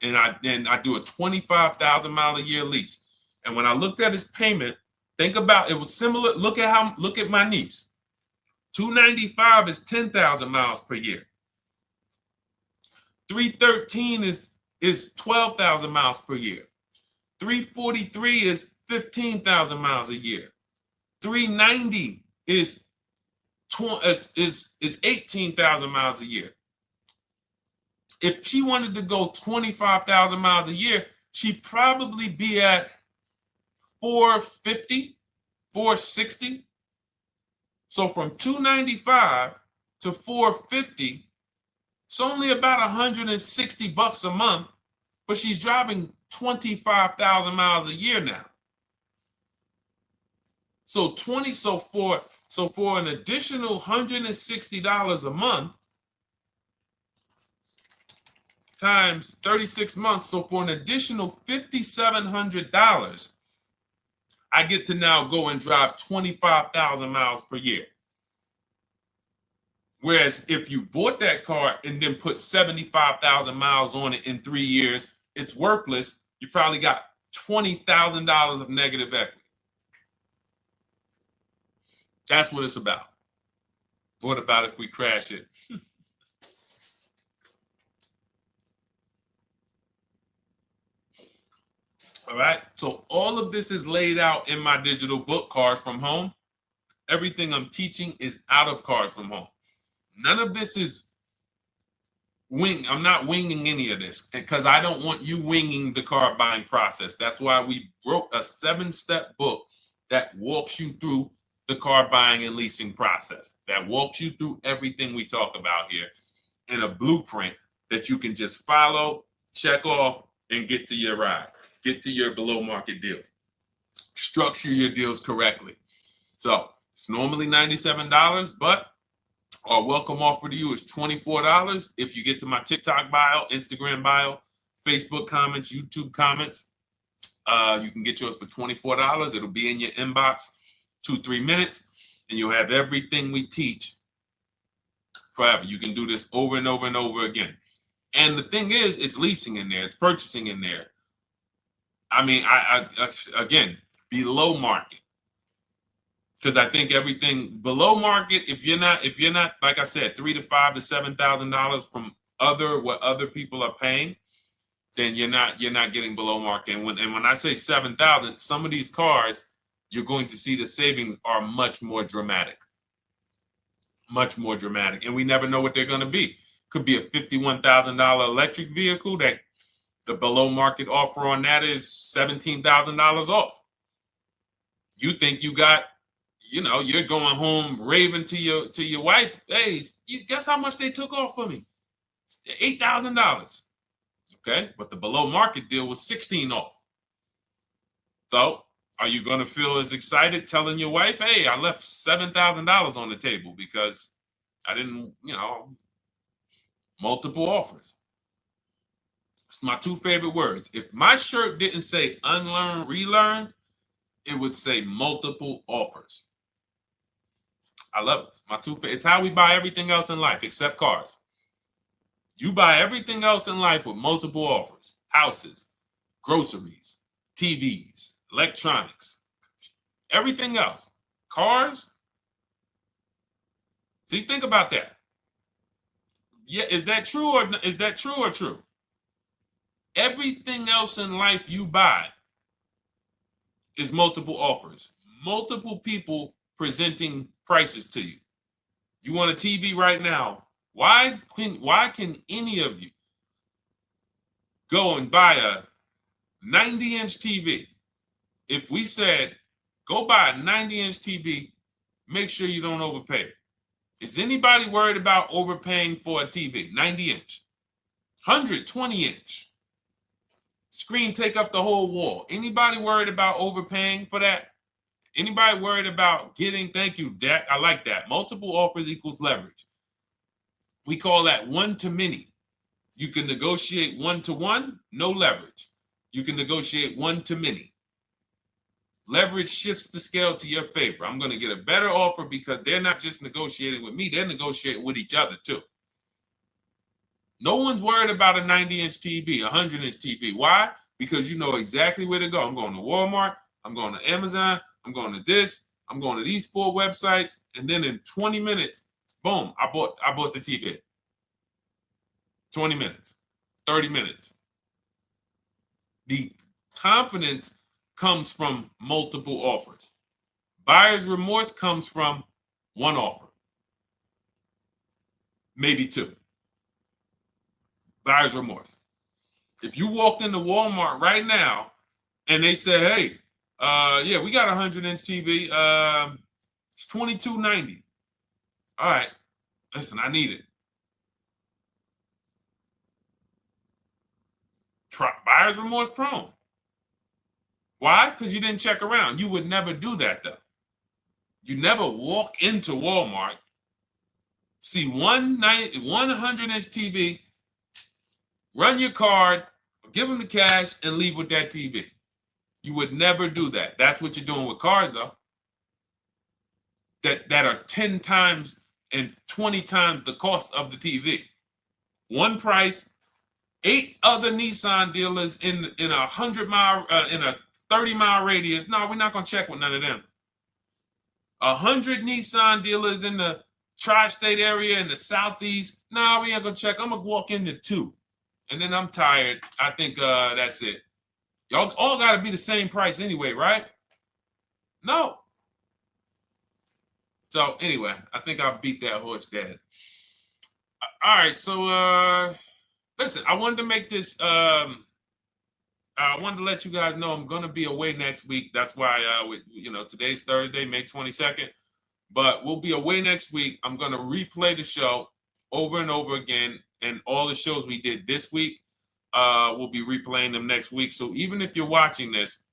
S1: and I do a 25,000 mile a year lease. And when I looked at his payment, think about it was similar. Look at my niece. 295 is 10,000 miles per year. 313 is 12,000 miles per year. 343 is 15,000 miles a year. 390 is 18,000 miles a year. If she wanted to go 25,000 miles a year, she'd probably be at 450, 460. So from 295 to 450, it's only about 160 bucks a month, but she's driving 25,000 miles a year now. So for an additional $160 a month times 36 months, so for an additional $5,700, I get to now go and drive 25,000 miles per year. Whereas if you bought that car and then put 75,000 miles on it in 3 years, it's worthless. You probably got $20,000 of negative equity. That's what it's about. What about if we crash it? All right. So all of this is laid out in my digital book, Cars from Home. Everything I'm teaching is out of Cars from Home. None of this is I'm not winging any of this because I don't want you winging the car buying process. That's why we wrote a 7-step book that walks you through the car buying and leasing process, that walks you through everything we talk about here in a blueprint that you can just follow, check off, and get to your ride, get to your below market deals, structure your deals correctly. So It's normally $97, but our welcome offer to you is $24 if you get to my TikTok bio, Instagram bio, Facebook comments, YouTube comments. You can get yours for $24. It'll be in your inbox 2-3 minutes, and you'll have everything we teach forever. You can do this over and over and over again. And the thing is, it's leasing in there, it's purchasing in there. I mean, I again, below market. Because I think everything below market, if you're not, like I said, $3,000 to $5,000 to $7,000 from what other people are paying, then you're not getting below market. And when I say 7,000, some of these cars, you're going to see the savings are much more dramatic, and we never know what they're going to be. Could be a $51,000 electric vehicle that the below market offer on that is $17,000 off. You think you got, you're going home raving to your wife. Hey, you guess how much they took off for me? $8,000. Okay, but the below market deal was 16 off. So are you going to feel as excited telling your wife, hey, I left $7,000 on the table because I didn't, multiple offers? It's my two favorite words. If my shirt didn't say unlearn, relearn, it would say multiple offers. I love it. My two favorite. It's how we buy everything else in life except cars. You buy everything else in life with multiple offers: houses, groceries, TVs, electronics, everything else. Cars. See, think about that. Yeah, is that true or true? Everything else in life you buy is multiple offers, multiple people presenting prices to you. You want a TV right now? Why can any of you go and buy a 90-inch TV? If we said, go buy a 90-inch TV, make sure you don't overpay. Is anybody worried about overpaying for a TV? 90-inch, 120-inch. Screen take up the whole wall. Anybody worried about overpaying for that? Anybody worried about getting, thank you, Dak, I like that. Multiple offers equals leverage. We call that one to many. You can negotiate 1-to-1, no leverage. You can negotiate 1 to many. Leverage shifts the scale to your favor. I'm going to get a better offer because they're not just negotiating with me, they're negotiating with each other too. No one's worried about a 90-inch TV, a 100-inch TV. Why? Because you know exactly where to go. I'm going to Walmart, I'm going to Amazon, I'm going to this, I'm going to these 4 websites, and then in 20 minutes, boom, I bought the TV. 20 minutes, 30 minutes. The confidence comes from multiple offers. Buyer's remorse comes from one offer, maybe 2. Buyer's remorse. If you walked into Walmart right now and they say, hey, yeah, we got a 100-inch TV. It's $22.90. All right, listen, I need it. Buyer's remorse prone. Why? Because you didn't check around. You would never do that, though. You never walk into Walmart, see one 100-inch TV, run your card, give them the cash, and leave with that TV. You would never do that. That's what you're doing with cars, though. That are 10 times and 20 times the cost of the TV. One price, 8 other Nissan dealers in a 100-mile, in a 30-mile radius. No, we're not gonna check with none of them. 100 Nissan dealers in the tri-state area in the southeast. No, we ain't gonna check. I'm gonna walk into 2, and then I'm tired. I think that's it. Y'all all gotta be the same price anyway, right? No. So anyway, I think I beat that horse dead. All right, so listen, I wanted to make this. I wanted to let you guys know I'm gonna be away next week. That's why today's Thursday, May 22nd, but we'll be away next week. I'm gonna replay the show over and over again, and all the shows we did this week, we'll be replaying them next week. So even if you're watching this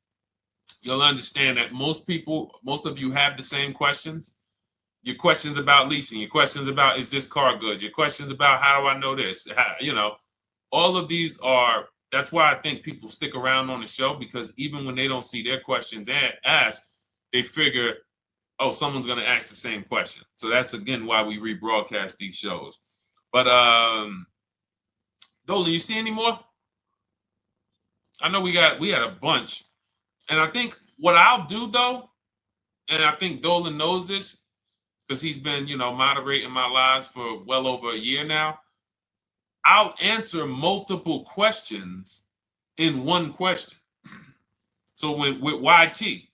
S1: you'll understand that most of you have the same questions. Your questions about leasing, your questions about, is this car good? Your questions about, how do I know this? All of these are, that's why I think people stick around on the show, because even when they don't see their questions asked, they figure, oh, someone's going to ask the same question. So that's, again, why we rebroadcast these shows. But Dolan, you see any more? I know we had a bunch. And I think what I'll do, though, and I think Dolan knows this because he's been, moderating my lives for well over a year now, I'll answer multiple questions in one question. So with YT,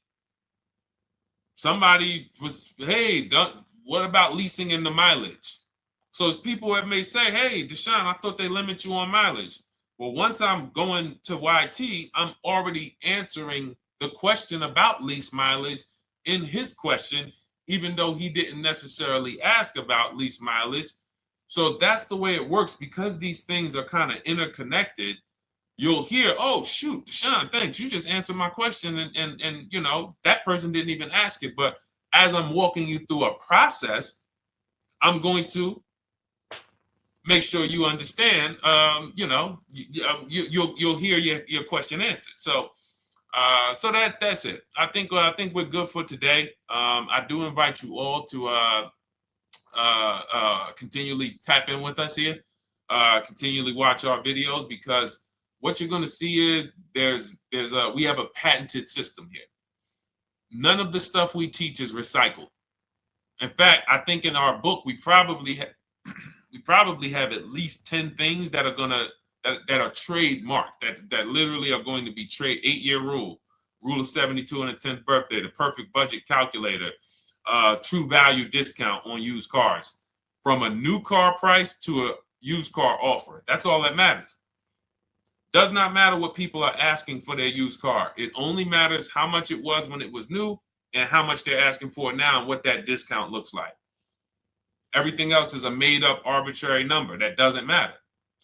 S1: somebody was, hey, what about leasing in the mileage? So as people that may say, hey, Deshone, I thought they limit you on mileage. Well, once I'm going to YT, I'm already answering the question about lease mileage in his question, even though he didn't necessarily ask about lease mileage. So that's the way it works. Because these things are kind of interconnected, you'll hear, oh, shoot, Deshone, thanks. You just answered my question. And that person didn't even ask it. But as I'm walking you through a process, I'm going to make sure you understand, you'll hear your question answered. So that's it. I think we're good for today. I do invite you all to continually tap in with us here, continually watch our videos, because what you're going to see is we have a patented system here. None of the stuff we teach is recycled. In fact, I think in our book we probably have at least 10 things that are that are trademarked, that literally are going to be 8-year rule of 72 on the 10th birthday, the perfect budget calculator, true value discount on used cars, from a new car price to a used car offer. That's all that matters. Does not matter what people are asking for their used car. It only matters how much it was when it was new and how much they're asking for it now and what that discount looks like. Everything else is a made up arbitrary number that doesn't matter.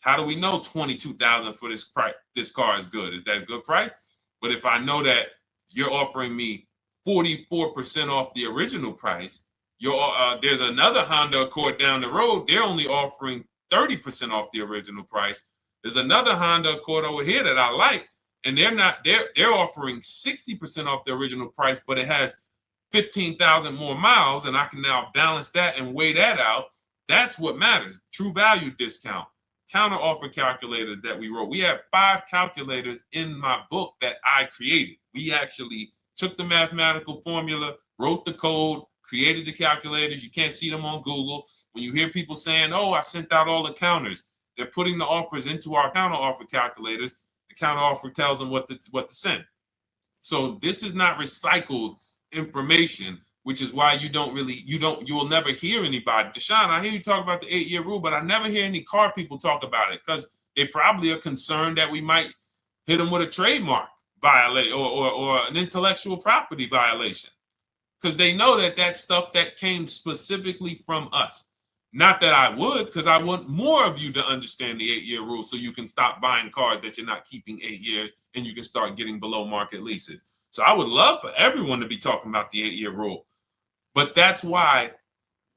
S1: How do we know $22,000 for this price? This car is good. Is that a good price? But if I know that you're offering me 44% off the original price, there's another Honda Accord down the road. They're only offering 30% off the original price. There's another Honda Accord over here that I like, and they're offering 60% off the original price, but it has 15,000 more miles, and I can now balance that and weigh that out. That's what matters. True value discount, counter offer calculators that we wrote. We have 5 calculators in my book that I created. We actually took the mathematical formula, wrote the code, created the calculators. You can't see them on Google. When you hear people saying, oh, I sent out all the counters, they're putting the offers into our counter offer calculators. The counter offer tells them what to send. So this is not recycled information, which is why you will never hear anybody. Deshone, I hear you talk about the 8-year rule, but I never hear any car people talk about it, because they probably are concerned that we might hit them with a trademark violation or an intellectual property violation, because they know that stuff that came specifically from us. Not that I would, because I want more of you to understand the 8-year rule, so you can stop buying cars that you're not keeping 8 years and you can start getting below market leases. So I would love for everyone to be talking about the 8-year rule. But that's why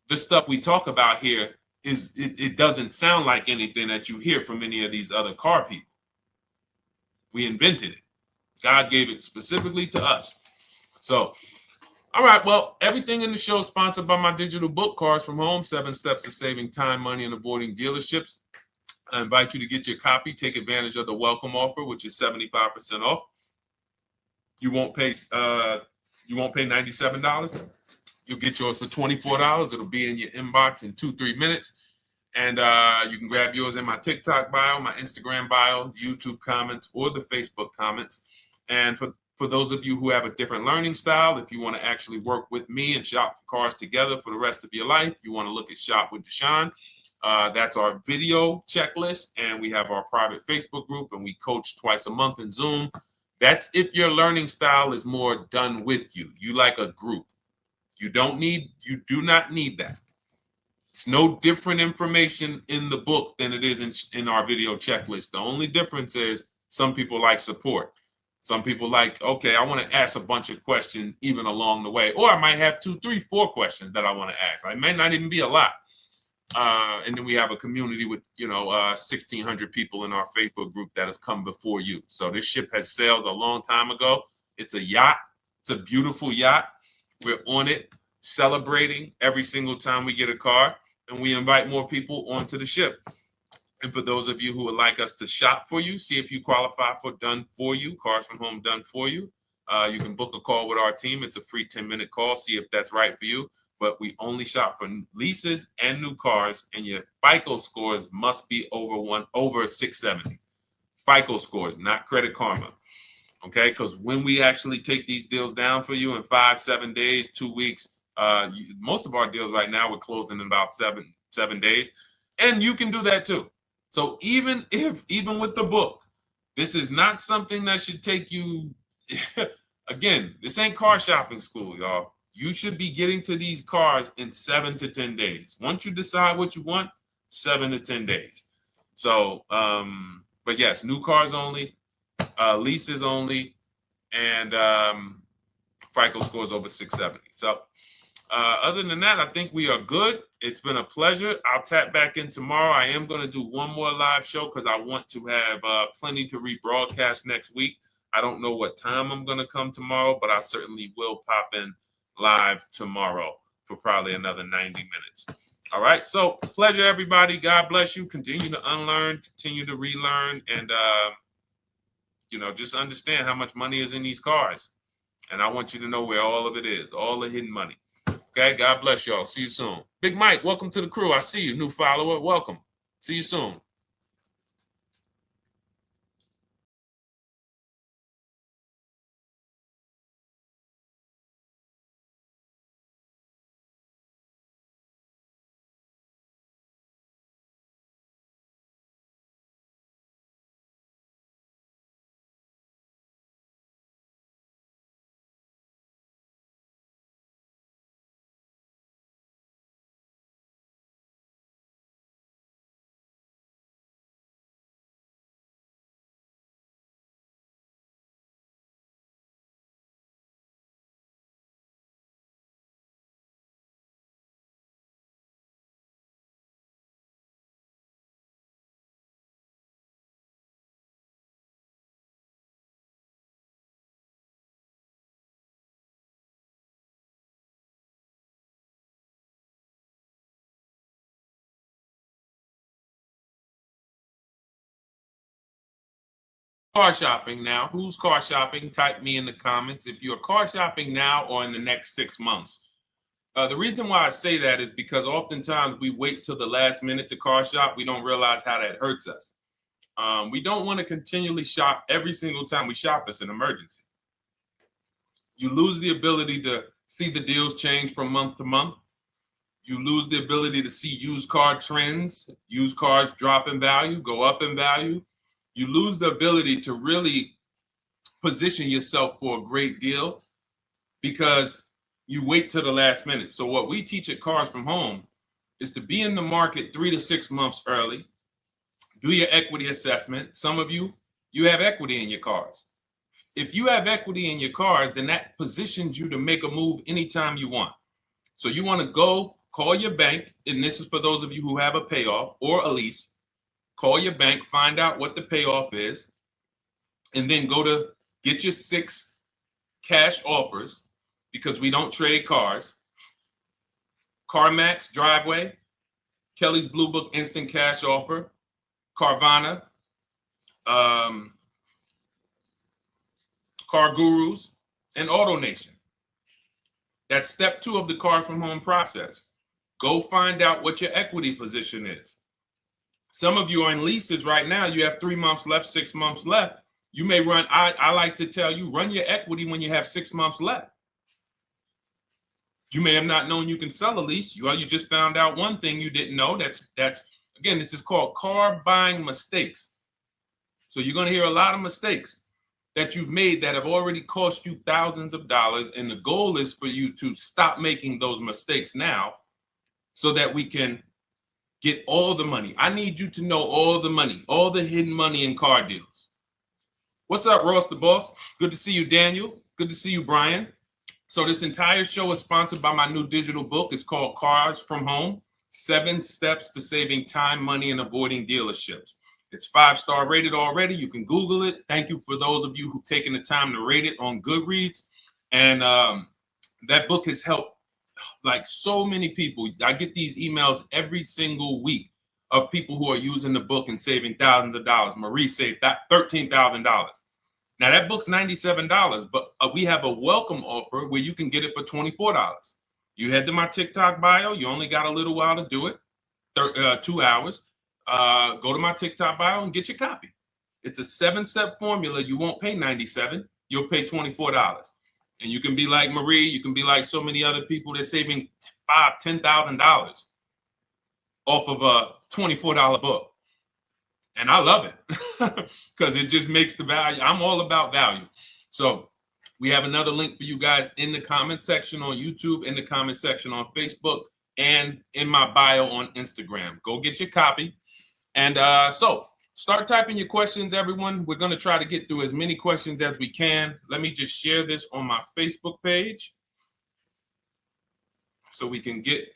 S1: the stuff we talk about here it doesn't sound like anything that you hear from any of these other car people. We invented it. God gave it specifically to us. So, all right, well, everything in the show is sponsored by my digital book, Cars from Home, 7 Steps to Saving Time, Money, and Avoiding Dealerships. I invite you to get your copy. Take advantage of the welcome offer, which is 75% off. You won't pay $97. You'll get yours for $24. It'll be in your inbox in 2-3 minutes. And you can grab yours in my TikTok bio, my Instagram bio, YouTube comments, or the Facebook comments. And for those of you who have a different learning style, if you want to actually work with me and shop for cars together for the rest of your life, you want to look at Shop with Deshone. That's our video checklist. And we have our private Facebook group, and we coach twice a month in Zoom. That's if your learning style is more done with you. You like a group. You do not need that. It's no different information in the book than it is in our video checklist. The only difference is some people like support. Some people like, okay, I want to ask a bunch of questions even along the way, or I might have 2, 3, 4 questions that I want to ask. It might not even be a lot. And then we have a community with, 1,600 people in our Facebook group that have come before you. So this ship has sailed a long time ago. It's a yacht. It's a beautiful yacht. We're on it, celebrating every single time we get a car, and we invite more people onto the ship. And for those of you who would like us to shop for you, see if you qualify for Done For You, Cars from Home Done For You, you can book a call with our team. It's a free 10-minute call. See if that's right for you. But we only shop for leases and new cars, and your FICO scores must be over 670. FICO scores, not Credit Karma. Okay, because when we actually take these deals down for you in 5, 7 days, 2 weeks, most of our deals right now we're closing in about seven days, and you can do that too. So even with the book, this is not something that should take you. Again, this ain't car shopping school, y'all. You should be getting to these cars in 7 to 10 days. Once you decide what you want, 7 to 10 days. So, but yes, new cars only, leases only, and FICO scores over 670. So other than that, I think we are good. It's been a pleasure. I'll tap back in tomorrow. I am going to do one more live show because I want to have plenty to rebroadcast next week. I don't know what time I'm going to come tomorrow, but I certainly will pop in live tomorrow for probably another 90 minutes. All right. So pleasure, everybody. God bless you. Continue to unlearn, continue to relearn, and, just understand how much money is in these cars. And I want you to know where all of it is, all the hidden money. Okay. God bless y'all. See you soon. Big Mike, welcome to the crew. I see you. New follower. Welcome. See you soon. Car shopping now. Who's car shopping? Type me in the comments if you're car shopping now or in the next 6 months. The reason why I say that is because oftentimes we wait till the last minute to car shop. We don't realize how that hurts us. We don't want to continually shop every single time we shop. It's an emergency. You lose the ability to see the deals change from month to month. You lose the ability to see used car trends, used cars drop in value, go up in value. You lose the ability to really position yourself for a great deal because you wait till the last minute. So what we teach at Cars from Home is to be in the market 3 to 6 months early. Do your equity assessment. Some of you have equity in your cars. If you have equity in your cars, then that positions you to make a move anytime you want. So you want to go call your bank, and this is for those of you who have a payoff or a lease. Call your bank, find out what the payoff is, and then go to get your 6 cash offers, because we don't trade cars. CarMax Driveway, Kelly's Blue Book Instant Cash Offer, Carvana, Car Gurus, and AutoNation. That's step 2 of the Cars from Home process. Go find out what your equity position is. Some of you are in leases right now. You have 3 months left, 6 months left. You may run, I like to tell you, run your equity when you have 6 months left. You may have not known you can sell a lease. You just found out one thing you didn't know. That's again, this is called car buying mistakes. So you're going to hear a lot of mistakes that you've made that have already cost you thousands of dollars. And the goal is for you to stop making those mistakes now so that we can get all the money. I need you to know all the money, all the hidden money in car deals. What's up, Ross the Boss? Good to see you, Daniel. Good to see you, Brian. So this entire show is sponsored by my new digital book. It's called Cars from Home, 7 Steps to Saving Time, Money, and Avoiding Dealerships. It's 5-star rated already. You can Google it. Thank you for those of you who've taken the time to rate it on Goodreads. And that book has helped like so many people. I get these emails every single week of people who are using the book and saving thousands of dollars. Marie saved $13,000. Now that book's $97, but we have a welcome offer where you can get it for $24. You head to my TikTok bio. You only got a little while to do it, 2 hours. Go to my TikTok bio and get your copy. It's a 7-step formula. You won't pay $97. You'll pay $24. And you can be like Marie. You can be like so many other people. They're saving $5,000, $10,000 off of a $24 book. And I love it because it just makes the value. I'm all about value. So we have another link for you guys in the comment section on YouTube, in the comment section on Facebook, and in my bio on Instagram. Go get your copy. And so start typing your questions, everyone. We're going to try to get through as many questions as we can. Let me just share this on my Facebook page so we can get.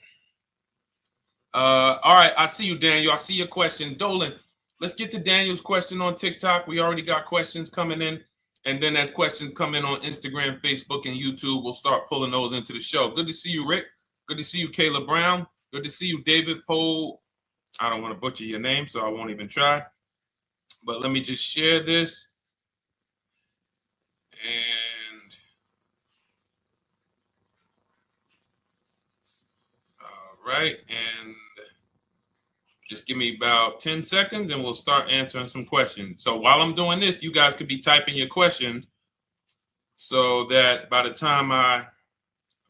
S1: All right. I see you, Daniel. I see your question. Dolan, let's get to Daniel's question on TikTok. We already got questions coming in. And then as questions come in on Instagram, Facebook, and YouTube, we'll start pulling those into the show. Good to see you, Rick. Good to see you, Kayla Brown. Good to see you, David Poe. I don't want to butcher your name, so I won't even try. But let me just share this. And all right. And just give me about 10 seconds and we'll start answering some questions. So while I'm doing this, you guys could be typing your questions so that by the time I'm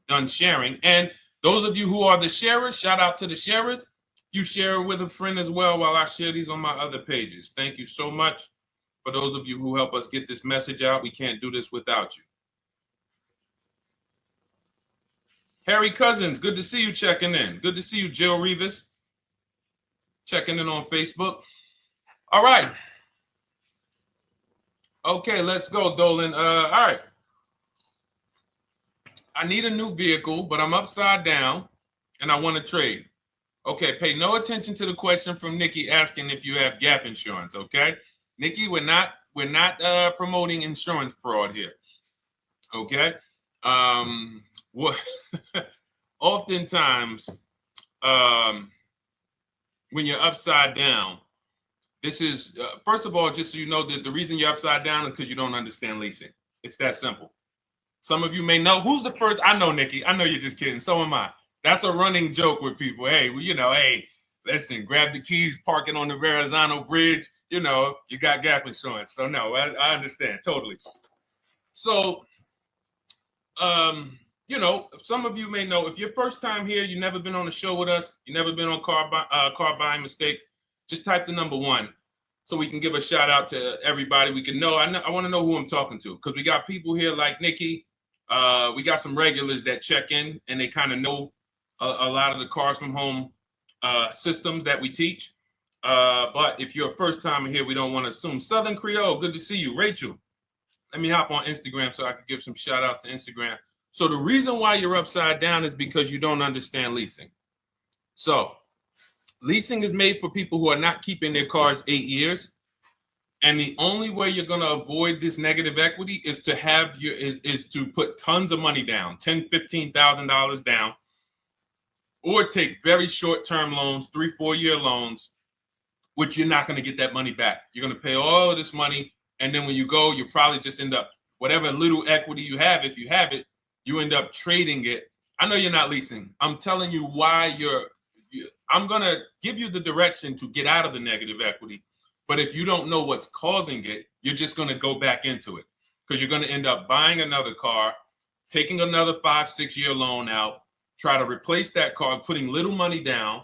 S1: done sharing, and those of you who are the sharers, shout out to the sharers. You share it with a friend as well while I share these on my other pages. Thank you so much for those of you who help us get this message out. We can't do this without you. Harry Cousins, good to see you checking in. Good to see you, Jill Rivas, checking in on Facebook. All right. Okay, let's go, Dolan. All right. I need a new vehicle, but I'm upside down and I want to trade. Okay, pay no attention to the question from Nikki asking if you have gap insurance, okay? Nikki, we're not promoting insurance fraud here, okay? Oftentimes, when you're upside down, this is, first of all, just so you know that the reason you're upside down is because you don't understand leasing. It's that simple. Some of you may know, who's the first? I know, Nikki. I know you're just kidding. So am I. That's a running joke with people. Hey, well, you know, hey, listen, grab the keys, park it on the Verrazano Bridge. You know, you got gap insurance. So no, I understand totally. So, you know, some of you may know, if you're first time here, you've never been on a show with us, you've never been on car buying mistakes, just type the number 1 so we can give a shout out to everybody. We can know. I want to know who I'm talking to because we got people here like Nikki. We got some regulars that check in and they kind of know a lot of the Cars from Home systems that we teach. But if you're a first timer here, we don't want to assume. Southern Creole, good to see you. Rachel, let me hop on Instagram so I can give some shout outs to Instagram. So the reason why you're upside down is because you don't understand leasing. So leasing is made for people who are not keeping their cars 8 years. And the only way you're going to avoid this negative equity is to have is to put tons of money down, $10,000, $15,000 down, or take very short-term loans, 3-4 year loans, which you're not going to get that money back. You're going to pay all of this money. And then when you go, you probably just end up, whatever little equity you have, if you have it, you end up trading it. I know you're not leasing. I'm telling you why I'm going to give you the direction to get out of the negative equity. But if you don't know what's causing it, you're just going to go back into it because you're going to end up buying another car, taking another 5-6 year loan out, try to replace that car, putting little money down,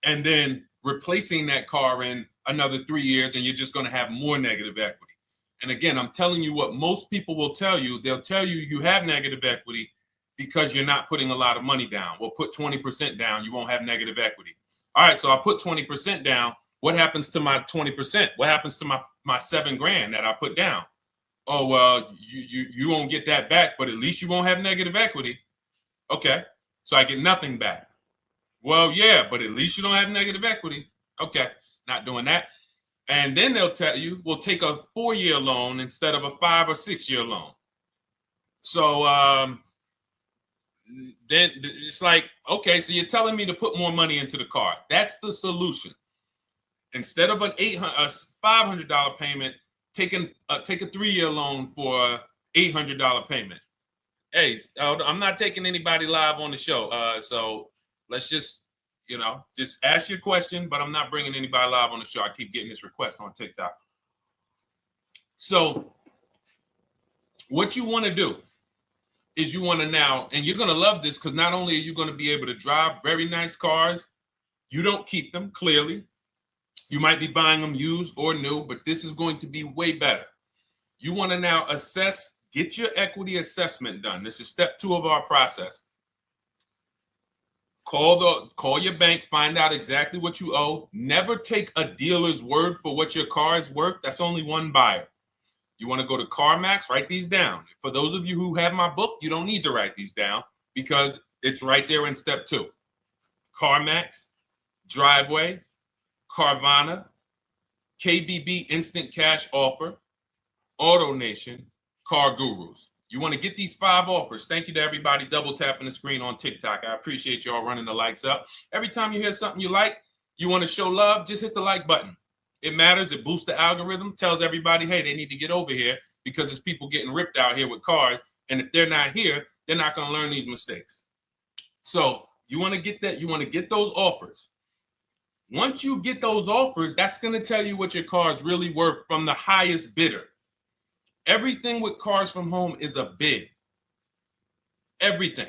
S1: and then replacing that car in another 3 years, and you're just going to have more negative equity. And again, I'm telling you what most people will tell you. They'll tell you you have negative equity because you're not putting a lot of money down. Well, put 20% down, you won't have negative equity. All right, so I put 20% down. What happens to my 20%? What happens to my my $7,000 that I put down. Oh, well, you won't get that back, but at least you won't have negative equity. Okay, so I get nothing back. Well, yeah, but at least you don't have negative equity. Okay, not doing that. And then they'll tell you, we'll take a 4-year loan instead of a 5 or 6-year loan. So then it's like, okay, so you're telling me to put more money into the car. That's the solution. Instead of a $500 payment, take a 3-year loan for a $800 payment. Hey, I'm not taking anybody live on the show. So let's just, just ask your question, but I'm not bringing anybody live on the show. I keep getting this request on TikTok. So what you want to do is you want to now, and you're going to love this because not only are you going to be able to drive very nice cars, you don't keep them, clearly. You might be buying them used or new, but this is going to be way better. You want to now assess, get your equity assessment done. This is step 2 of our process. Call your bank, find out exactly what you owe. Never take a dealer's word for what your car is worth. That's only one buyer. You want to go to CarMax, write these down. For those of you who have my book, you don't need to write these down because it's right there in step 2. CarMax, Driveway, Carvana, KBB Instant Cash Offer, AutoNation, Car Gurus. You want to get these 5 offers. Thank you to everybody double tapping the screen on TikTok. I appreciate y'all running the likes up. Every time you hear something you like, you want to show love, just hit the like button. It matters. It boosts the algorithm, tells everybody, hey, they need to get over here because there's people getting ripped out here with cars. And if they're not here, they're not going to learn these mistakes. So you want to get that. You want to get those offers. Once you get those offers, that's going to tell you what your car is really worth from the highest bidder. Everything with Cars from Home is a bid. Everything.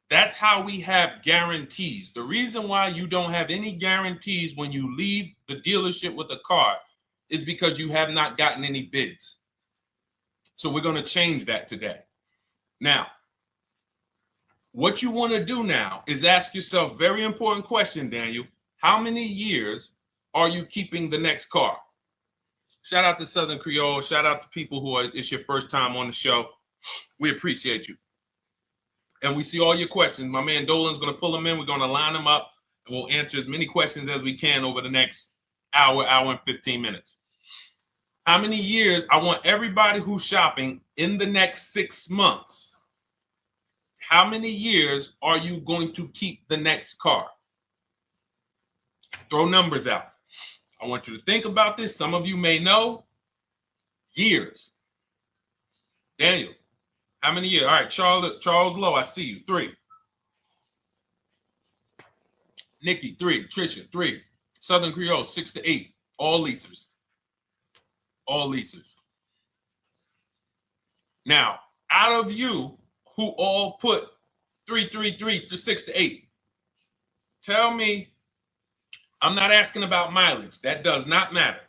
S1: That's how we have guarantees. The reason why you don't have any guarantees when you leave the dealership with a car is because you have not gotten any bids. So we're going to change that today. Now, what you want to do now is ask yourself, very important question, Daniel. How many years are you keeping the next car? Shout out to Southern Creole. Shout out to people who it's your first time on the show. We appreciate you. And we see all your questions. My man Dolan's going to pull them in. We're going to line them up. And we'll answer as many questions as we can over the next hour and 15 minutes. How many years? I want everybody who's shopping in the next 6 months. How many years are you going to keep the next car? Throw numbers out. I want you to think about this. Some of you may know. Years. Daniel, how many years? All right, Charles Lowe, I see you. 3. Nikki, 3. Trisha, 3. Southern Creole, 6 to 8. All leasers. All leasers. Now, out of you who all put 3 to 6 to 8, tell me. I'm not asking about mileage. That does not matter.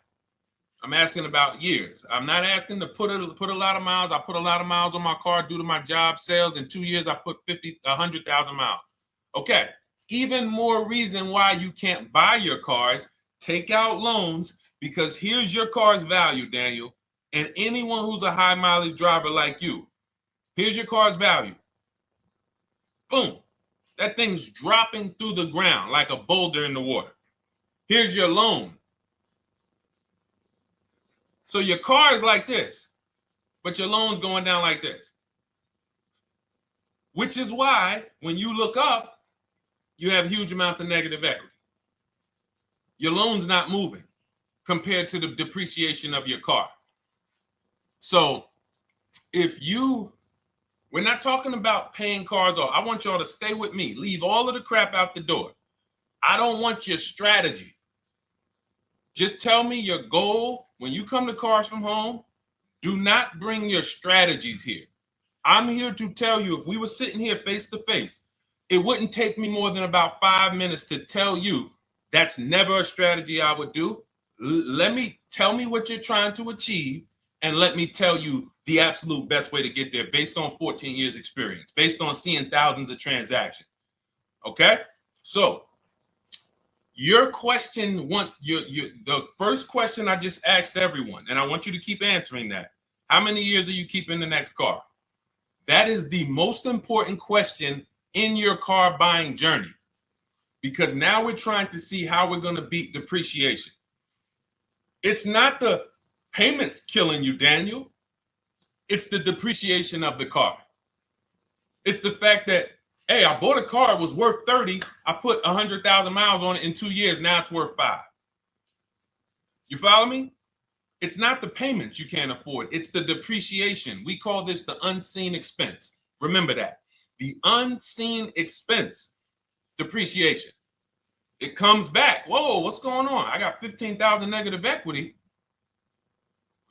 S1: I'm asking about years. I'm not asking to put a lot of miles. I put a lot of miles on my car due to my job sales. In 2 years, I put 100,000 miles. Okay. Even more reason why you can't buy your cars. Take out loans because here's your car's value, Daniel. And anyone who's a high mileage driver like you, here's your car's value. Boom. That thing's dropping through the ground like a boulder in the water. Here's your loan. So your car is like this, but your loan's going down like this. Which is why when you look up, you have huge amounts of negative equity. Your loan's not moving compared to the depreciation of your car. So we're not talking about paying cars off. I want y'all to stay with me. Leave all of the crap out the door. I don't want your strategy. Just tell me your goal. When you come to Cars from Home, do not bring your strategies here. I'm here to tell you, if we were sitting here face to face, it wouldn't take me more than about 5 minutes to tell you that's never a strategy I would do. Tell me what you're trying to achieve, and let me tell you the absolute best way to get there based on 14 years experience, based on seeing thousands of transactions. Okay? So Your question the first question I just asked everyone, and I want you to keep answering that. How many years are you keeping the next car? That is the most important question in your car buying journey, because now we're trying to see how we're going to beat depreciation. It's not the payments killing you, Daniel. It's the depreciation of the car. It's the fact that, hey, I bought a car, it was worth 30. I put 100,000 miles on it in 2 years. Now it's worth 5. You follow me? It's not the payments you can't afford. It's the depreciation. We call this the unseen expense. Remember that. The unseen expense, depreciation. It comes back. Whoa, what's going on? I got 15,000 negative equity.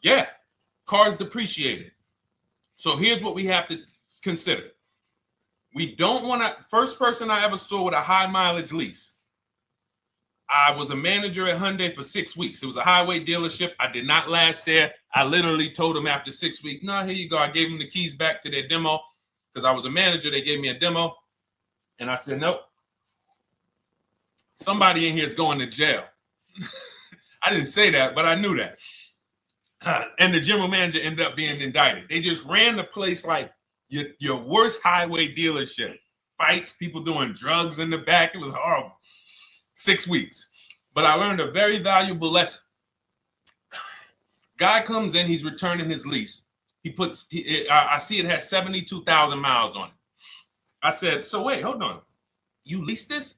S1: Yeah, car's depreciated. So here's what we have to consider. We don't want to, first person I ever saw with a high mileage lease. I was a manager at Hyundai for 6 weeks. It was a highway dealership. I did not last there. I literally told them after 6 weeks, no, here you go. I gave them the keys back to their demo because I was a manager. They gave me a demo. And I said, nope. Somebody in here is going to jail. I didn't say that, but I knew that. And the general manager ended up being indicted. They just ran the place like your worst highway dealership. Fights, people doing drugs in the back. It was horrible. 6 weeks. But I learned a very valuable lesson. Guy comes in, he's returning his lease. I see it has 72,000 miles on it. I said, so wait, hold on. You leased this?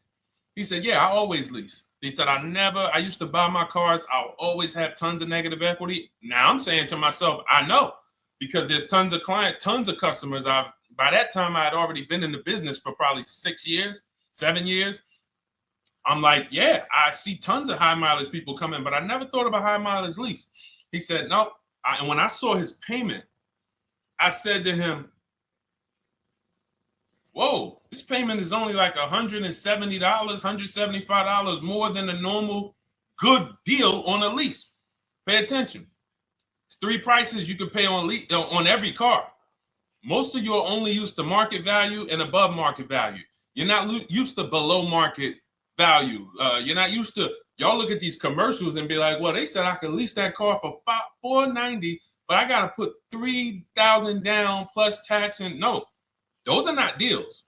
S1: He said, yeah, I always lease. He said, I used to buy my cars. I'll always have tons of negative equity. Now I'm saying to myself, I know, because there's tons of clients, tons of customers. By that time, I had already been in the business for probably 6 years, 7 years. I'm like, yeah, I see tons of high mileage people coming, but I never thought about high mileage lease. He said, no. And when I saw his payment, I said to him, whoa, this payment is only like $170, $175 more than a normal good deal on a lease. Pay attention. It's 3 prices you can pay on every car. Most of you are only used to market value and above market value. You're not used to below market value. You're not used to, y'all look at these commercials and be like, well, they said I could lease that car for $490, but I got to put $3,000 down plus tax. And no, those are not deals.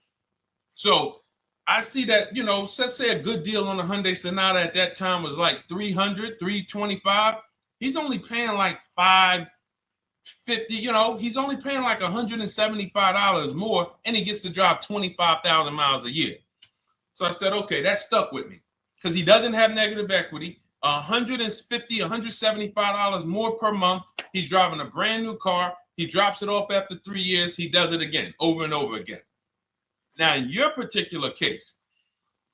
S1: So I see that, let's say a good deal on a Hyundai Sonata at that time was like $300, $325. He's only paying like $550, he's only paying like $175 more, and he gets to drive 25,000 miles a year. So I said, okay, that stuck with me because he doesn't have negative equity. $150, $175 more per month. He's driving a brand new car. He drops it off after 3 years. He does it again, over and over again. Now, in your particular case,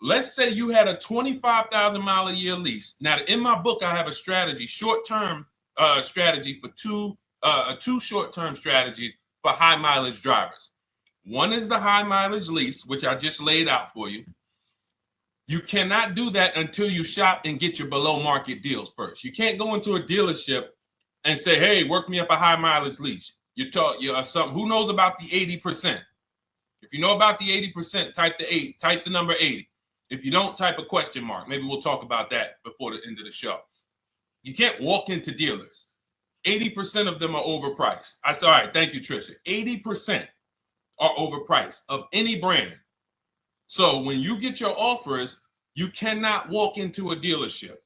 S1: let's say you had a 25,000 mile a year lease. Now, in my book, I have a strategy, short-term strategy for two short-term strategies for high mileage drivers. One is the high mileage lease, which I just laid out for you. You cannot do that until you shop and get your below market deals first. You can't go into a dealership and say, hey, work me up a high mileage lease. You're who knows about the 80%? If you know about the 80%, type the number 80. If you don't, type a question mark. Maybe we'll talk about that before the end of the show. You can't walk into dealers. 80% of them are overpriced. I said, all right, thank you, Trisha. 80% are overpriced of any brand. So when you get your offers, you cannot walk into a dealership.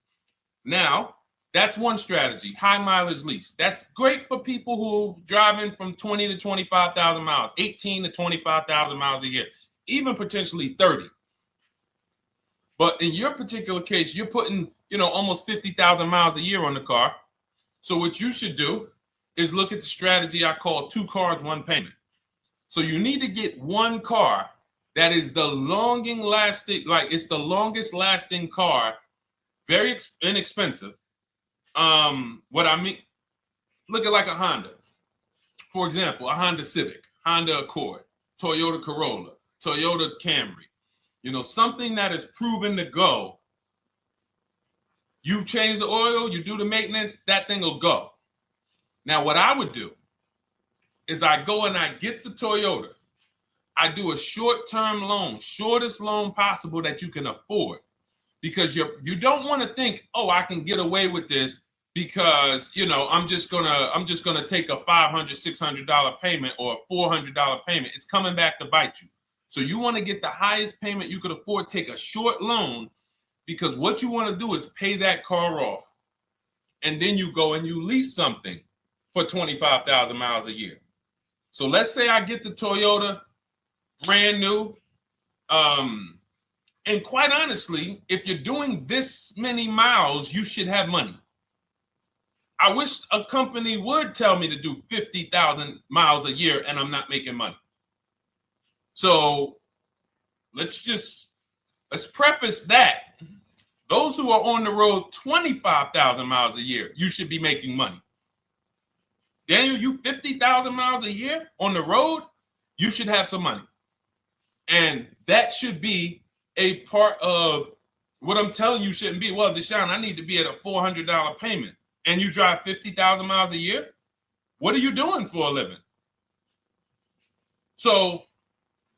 S1: Now, that's one strategy, high mileage lease. That's great for people who are driving from 20 to 25,000 miles, 18 to 25,000 miles a year, even potentially 30. But in your particular case, you're putting, almost 50,000 miles a year on the car. So what you should do is look at the strategy I call 2 cars, 1 payment. So you need to get one car that is the longest lasting car, very inexpensive. What I mean, look at like a Honda. For example, a Honda Civic, Honda Accord, Toyota Corolla, Toyota Camry. Something that is proven to go. You change the oil, you do the maintenance, that thing will go. Now, what I would do is I go and I get the Toyota. I do a short-term loan, shortest loan possible that you can afford. because you don't want to think, oh, I can get away with this because, you know, I'm just gonna take a $500, $600 payment or a $400 payment. It's coming back to bite you. So you want to get the highest payment you could afford, take a short loan, because what you want to do is pay that car off. And then you go and you lease something for 25,000 miles a year. So let's say I get the Toyota brand new. And quite honestly, if you're doing this many miles, you should have money. I wish a company would tell me to do 50,000 miles a year and I'm not making money. So let's preface that. Those who are on the road 25,000 miles a year, you should be making money. Daniel, you 50,000 miles a year on the road, you should have some money. And that should be a part of what I'm telling you shouldn't be. Well, Deshone, I need to be at a $400 payment. And you drive 50,000 miles a year? What are you doing for a living? So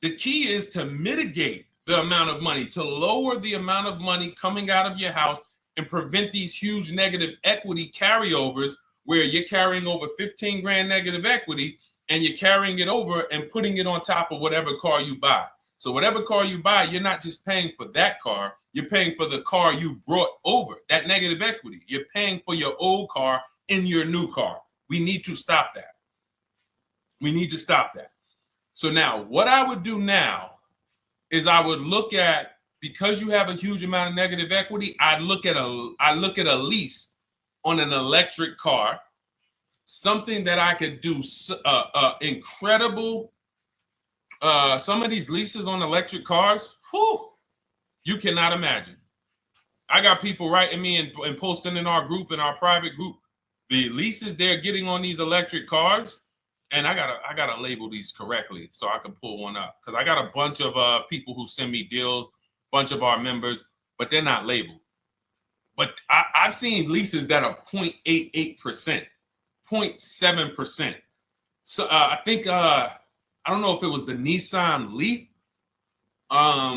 S1: the key is to mitigate the amount of money, to lower the amount of money coming out of your house and prevent these huge negative equity carryovers where you're carrying over 15 grand negative equity and you're carrying it over and putting it on top of whatever car you buy. So whatever car you buy, you're not just paying for that car, you're paying for the car you brought over, that negative equity. You're paying for your old car in your new car. We need to stop that. We need to stop that. So now what I would do now is I would look at, because you have a huge amount of negative equity, I look at a lease on an electric car, something that I could do incredible. Some of these leases on electric cars, whew, you cannot imagine. I got people writing me and posting in our group, in our private group, the leases they're getting on these electric cars. And I gotta label these correctly so I can pull one up, because I got a bunch of people who send me deals, bunch of our members, but they're not labeled. But I've seen leases that are 0.88%, 0.7%. So I think I don't know if it was the Nissan Leaf. I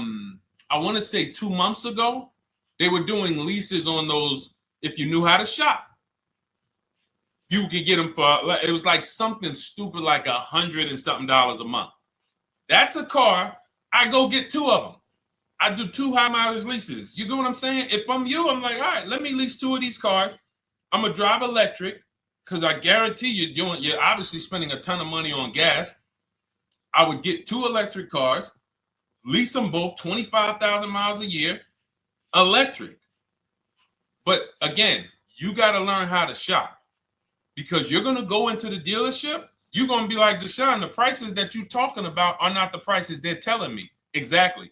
S1: want to say 2 months ago, they were doing leases on those. If you knew how to shop, you could get them for, it was like something stupid like $100 and something a month. That's a car. I go get 2 of them. I do 2 high mileage leases. You get what I'm saying? If I'm you, I'm like, all right, let me lease 2 of these cars. I'm gonna drive electric, because I guarantee you're obviously spending a ton of money on gas. I would get 2 electric cars, lease them both 25,000 miles a year, electric. But again, you got to learn how to shop. Because you're going to go into the dealership, you're going to be like, Deshone, the prices that you're talking about are not the prices they're telling me. Exactly.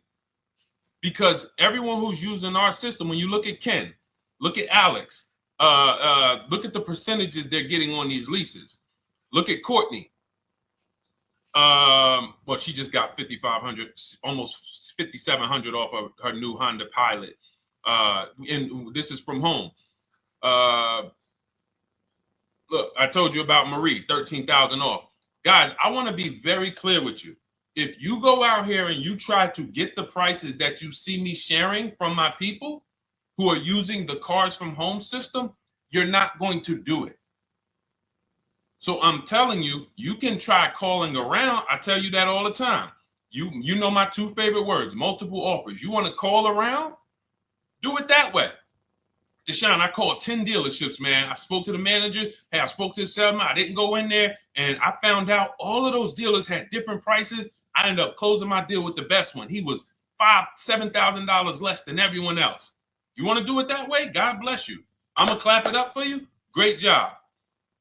S1: Because everyone who's using our system, when you look at Ken, look at Alex, look at the percentages they're getting on these leases. Look at Courtney. Well, she just got 5,500, almost 5,700 off of her new Honda Pilot. And this is from home. Look, I told you about Marie, 13,000 off. Guys, I want to be very clear with you. If you go out here and you try to get the prices that you see me sharing from my people who are using the Cars from Home system, you're not going to do it. So I'm telling you, you can try calling around. I tell you that all the time. You know my 2 favorite words, multiple offers. You want to call around? Do it that way. Deshone, I called 10 dealerships, man. I spoke to the manager. Hey, I spoke to the salesman. I didn't go in there, and I found out all of those dealers had different prices. I ended up closing my deal with the best one. He was $5,000, $7,000 less than everyone else. You want to do it that way? God bless you. I'm going to clap it up for you. Great job.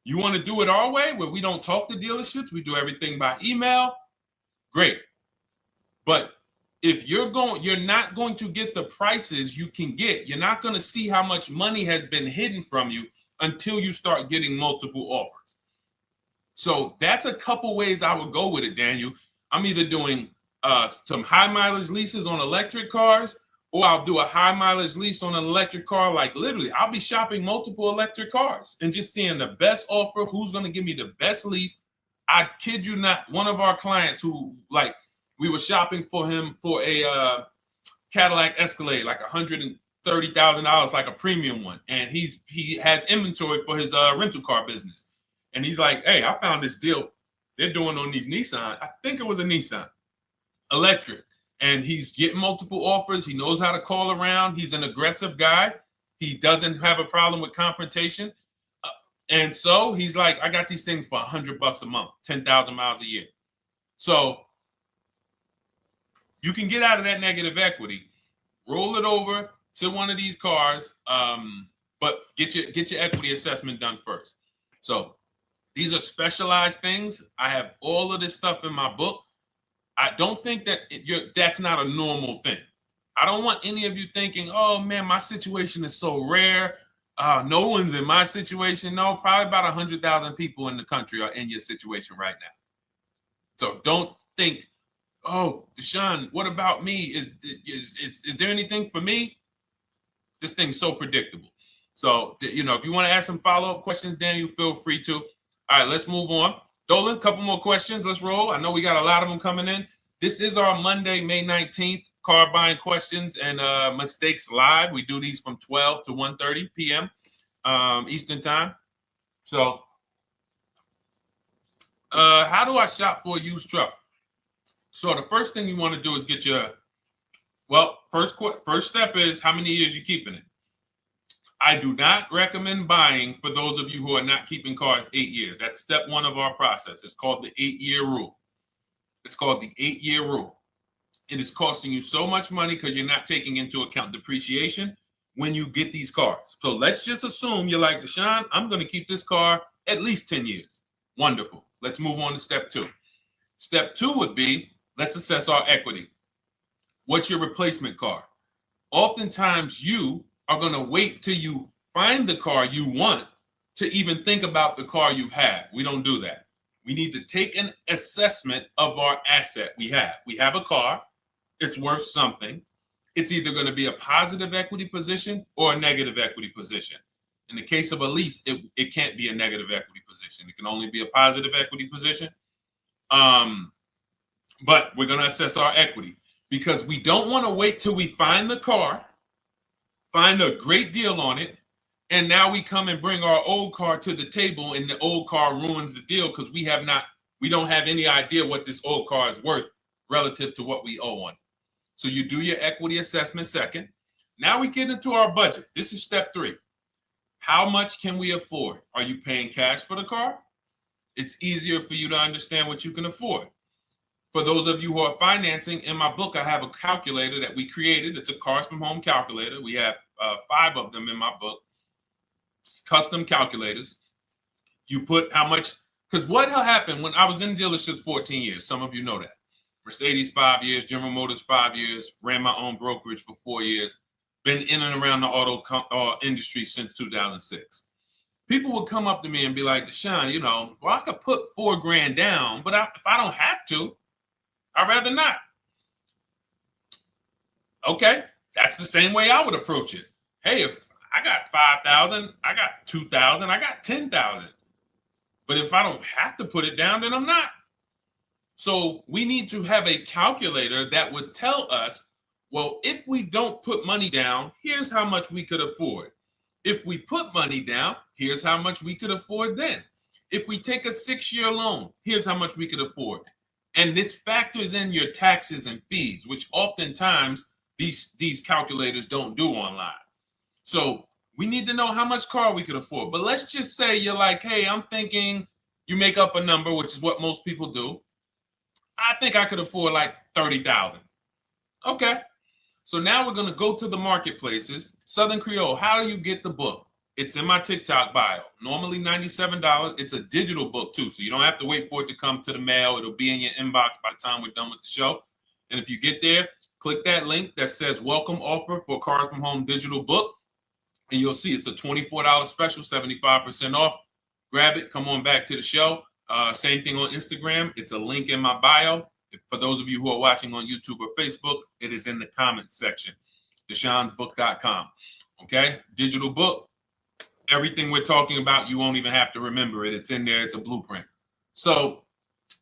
S1: You want to do it our way, where we don't talk to dealerships? We do everything by email? Great. But if you're not going to get the prices you can get. You're not going to see how much money has been hidden from you until you start getting multiple offers. So that's a couple ways I would go with it, Daniel. I'm either doing some high mileage leases on electric cars, or I'll do a high mileage lease on an electric car. Like literally, I'll be shopping multiple electric cars and just seeing the best offer, who's going to give me the best lease. I kid you not, one of our clients who, like, we were shopping for him for a Cadillac Escalade, like $30,000, like a premium one, and he has inventory for his rental car business, and he's like, hey, I found this deal they're doing on these Nissan. I think it was a Nissan electric, and he's getting multiple offers. He knows how to call around. He's an aggressive guy. He doesn't have a problem with confrontation, and so he's like, I got these things for $100 a month, 10,000 miles a year. So you can get out of that negative equity, roll it over to one of these cars, but get your equity assessment done first. So these are specialized things. I have all of this stuff in my book. I don't think that that's not a normal thing. I don't want any of you thinking, oh man, my situation is so rare. No one's in my situation. No, probably about 100,000 people in the country are in your situation right now. So don't think, oh, Deshone, what about me? Is there anything for me? This thing's so predictable. So, if you want to ask some follow-up questions, Daniel, feel free to. All right, let's move on. Dolan, a couple more questions. Let's roll. I know we got a lot of them coming in. This is our Monday, May 19th, car buying questions and mistakes live. We do these from 12 to 1:30 p.m. Eastern time. So, how do I shop for a used truck? So the first thing you want to do is get your, first step is how many years you're keeping it. I do not recommend buying for those of you who are not keeping cars 8 years. That's step one of our process. It's called the 8-year rule. It's called the 8-year rule. It is costing you so much money because you're not taking into account depreciation when you get these cars. So let's just assume you're like, Deshone, I'm going to keep this car at least 10 years. Wonderful. Let's move on to step two. Step two would be, let's assess our equity. What's your replacement car? Oftentimes you are going to wait till you find the car you want to even think about the car you have. We don't do that. We need to take an assessment of our asset we have. We have a car. It's worth something. It's either going to be a positive equity position or a negative equity position. In the case of a lease, it can't be a negative equity position. It can only be a positive equity position. But we're going to assess our equity because we don't want to wait till we find the car, find a great deal on it, and now we come and bring our old car to the table and the old car ruins the deal because we don't have any idea what this old car is worth relative to what we owe on it. So you do your equity assessment second. Now we get into our budget. This is step three. How much can we afford? Are you paying cash for the car? It's easier for you to understand what you can afford. For those of you who are financing, in my book, I have a calculator that we created. It's a Cars from Home calculator. We have 5 of them in my book, custom calculators. You put how much, because what happened when I was in dealerships 14 years, some of you know that. Mercedes 5 years, General Motors 5 years, ran my own brokerage for 4 years, been in and around the auto industry since 2006. People would come up to me and be like, Deshone, I could put $4,000 down, but if I don't have to, I'd rather not. Okay, that's the same way I would approach it. Hey, if I got 5,000, I got 2,000, I got 10,000. But if I don't have to put it down, then I'm not. So we need to have a calculator that would tell us, well, if we don't put money down, here's how much we could afford. If we put money down, here's how much we could afford then. If we take a 6-year loan, here's how much we could afford. And this factors in your taxes and fees, which oftentimes these calculators don't do online. So we need to know how much car we could afford. But let's just say you're like, hey, I'm thinking, you make up a number, which is what most people do. I think I could afford like 30,000. Okay. So now we're going to go to the marketplaces. Southern Creole, how do you get the book? It's in my TikTok bio. Normally $97. It's a digital book too, so you don't have to wait for it to come to the mail. It'll be in your inbox by the time we're done with the show. And if you get there, click that link that says welcome offer for Cars from Home digital book. And you'll see it's a $24 special, 75% off. Grab it. Come on back to the show. Same thing on Instagram. It's a link in my bio. For those of you who are watching on YouTube or Facebook, it is in the comments section. DeshonesBook.com. Okay? Digital book. Everything we're talking about, you won't even have to remember it. It's in there. It's a blueprint. So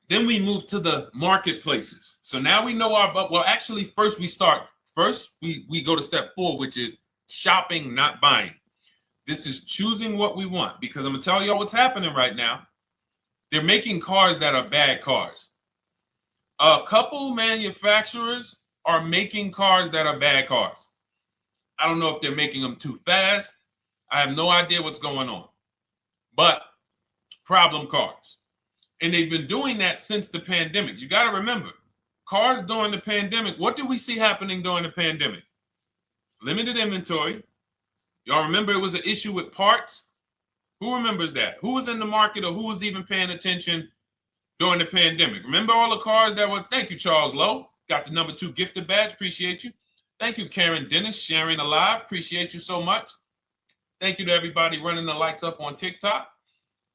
S1: then we move to the marketplaces. So now we know actually first we go to step 4, which is shopping, not buying. This is choosing what we want, because I'm gonna tell y'all what's happening right now. They're making cars that are bad cars. A couple manufacturers are making cars that are bad cars. I don't know if they're making them too fast. I have no idea what's going on, but problem cars. And they've been doing that since the pandemic. You got to remember, cars during the pandemic, what did we see happening during the pandemic? Limited inventory. Y'all remember it was an issue with parts? Who remembers that? Who was in the market or who was even paying attention during the pandemic? Remember all the cars that were, thank you, Charles Lowe. Got the #2 gifted badge, appreciate you. Thank you, Karen Dennis, sharing alive, appreciate you so much. Thank you to everybody running the likes up on TikTok.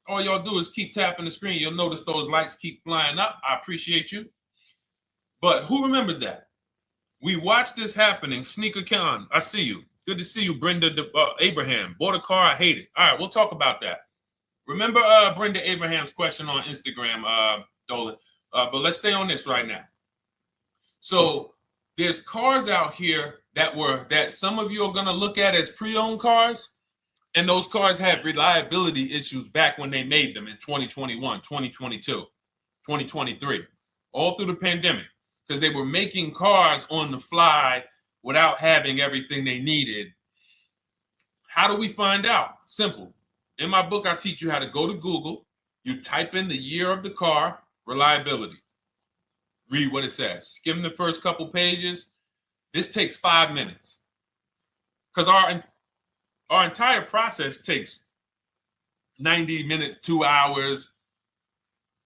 S1: All y'all do is keep tapping the screen. You'll notice those likes keep flying up. I appreciate you. But who remembers that? We watched this happening. Sneaker Con, I see you. Good to see you, Brenda Abraham. Bought a car, I hate it. All right, we'll talk about that. Remember Brenda Abraham's question on Instagram, Dolan. But let's stay on this right now. So there's cars out here that some of you are going to look at as pre-owned cars. And those cars had reliability issues back when they made them in 2021, 2022, 2023, all through the pandemic, because they were making cars on the fly without having everything they needed. How do we find out? Simple. In my book, I teach you how to go to Google. You type in the year of the car, reliability. Read what it says. Skim the first couple pages. This takes 5 minutes. Because our entire process takes 90 minutes, 2 hours.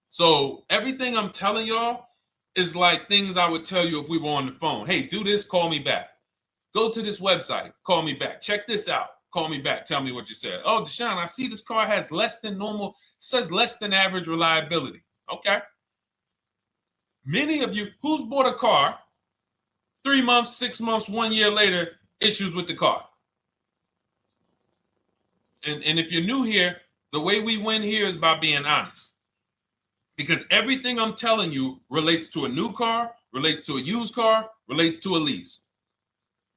S1: So everything I'm telling y'all is like things I would tell you if we were on the phone. Hey, do this, call me back. Go to this website, call me back. Check this out, call me back. Tell me what you said. Oh, Deshone, I see this car has less than normal, says less than average reliability. Okay. Many of you, who's bought a car 3 months, 6 months, 1 year later, issues with the car? And if you're new here, the way we win here is by being honest. Because everything I'm telling you relates to a new car, relates to a used car, relates to a lease.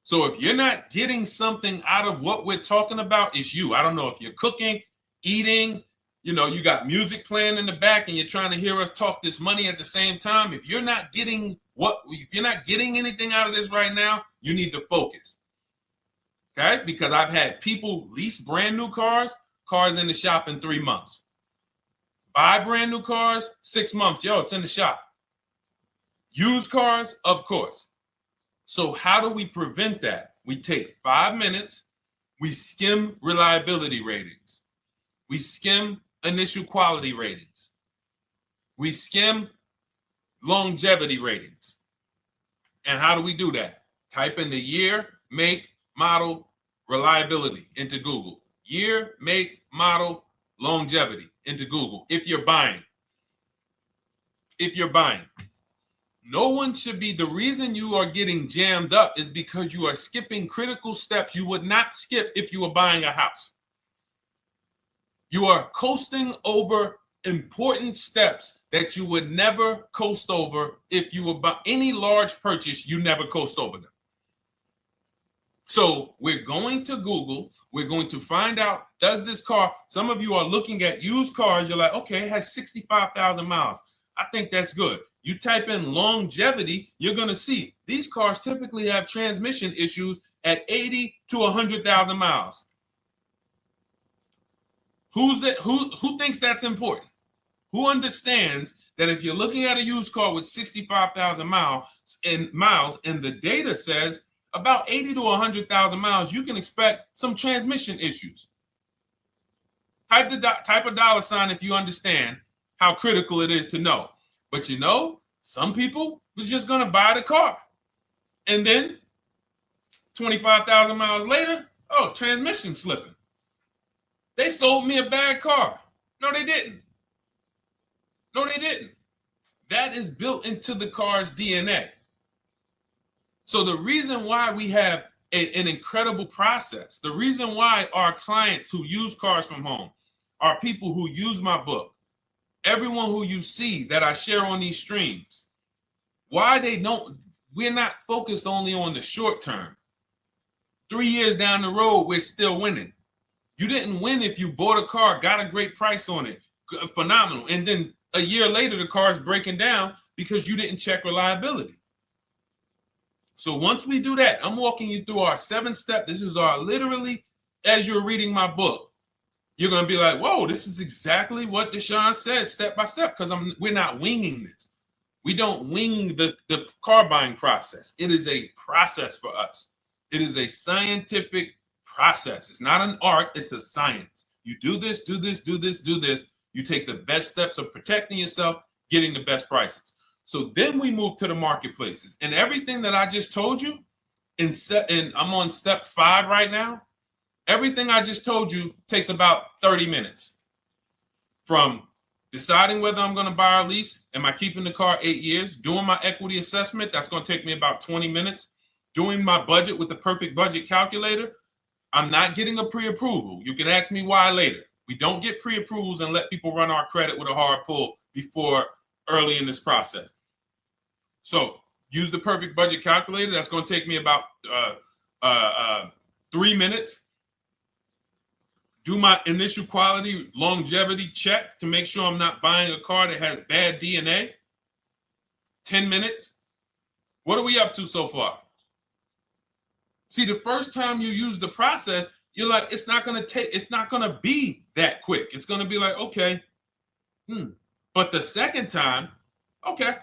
S1: So if you're not getting something out of what we're talking about, it's you. I don't know if you're cooking, eating, you got music playing in the back and you're trying to hear us talk this money at the same time. If you're not getting anything out of this right now, you need to focus. Okay? Because I've had people lease brand new cars in the shop in 3 months. Buy brand new cars, 6 months. Yo, it's in the shop. Used cars, of course. So how do we prevent that? We take 5 minutes. We skim reliability ratings. We skim initial quality ratings. We skim longevity ratings. And how do we do that? Type in the year, make, model, reliability into Google. Year, make, model, longevity into Google. If you're buying. No one should be, the reason you are getting jammed up is because you are skipping critical steps you would not skip if you were buying a house. You are coasting over important steps that you would never coast over if you were buying any large purchase, you never coast over them. So we're going to Google, we're going to find out, does this car, some of you are looking at used cars, you're like, okay, it has 65,000 miles. I think that's good. You type in longevity, you're going to see these cars typically have transmission issues at 80 to 100,000 miles. Who thinks that's important? Who understands that if you're looking at a used car with 65,000 miles and the data says about 80 to 100,000 miles, you can expect some transmission issues. Type a dollar sign if you understand how critical it is to know. But some people was just going to buy the car. And then 25,000 miles later, transmission slipping. They sold me a bad car. No, they didn't. That is built into the car's DNA. So the reason why we have an incredible process, the reason why our clients who use cars from home are people who use my book, everyone who you see that I share on these streams, we're not focused only on the short term. 3 years down the road, we're still winning. You didn't win if you bought a car, got a great price on it, phenomenal, and then a year later the car is breaking down because you didn't check reliability. So once we do that, I'm walking you through our 7-step. This is our literally, as you're reading my book, you're going to be like, whoa, this is exactly what Deshone said step by step, because we're not winging this. We don't wing the car buying process. It is a process for us. It is a scientific process. It's not an art, it's a science. You do this, do this, do this, do this. You take the best steps of protecting yourself, getting the best prices. So then we move to the marketplaces. And everything that I just told you, and I'm on step 5 right now, everything I just told you takes about 30 minutes. From deciding whether I'm going to buy or lease, am I keeping the car 8 years, doing my equity assessment, that's going to take me about 20 minutes, doing my budget with the perfect budget calculator. I'm not getting a pre-approval. You can ask me why later. We don't get pre-approvals and let people run our credit with a hard pull before early in this process. So use the perfect budget calculator. That's going to take me about 3 minutes. Do my initial quality longevity check to make sure I'm not buying a car that has bad DNA. 10 minutes. What are we up to so far? See, the first time you use the process, you're like, it's not going to be that quick. It's going to be like, okay. But the second time, okay.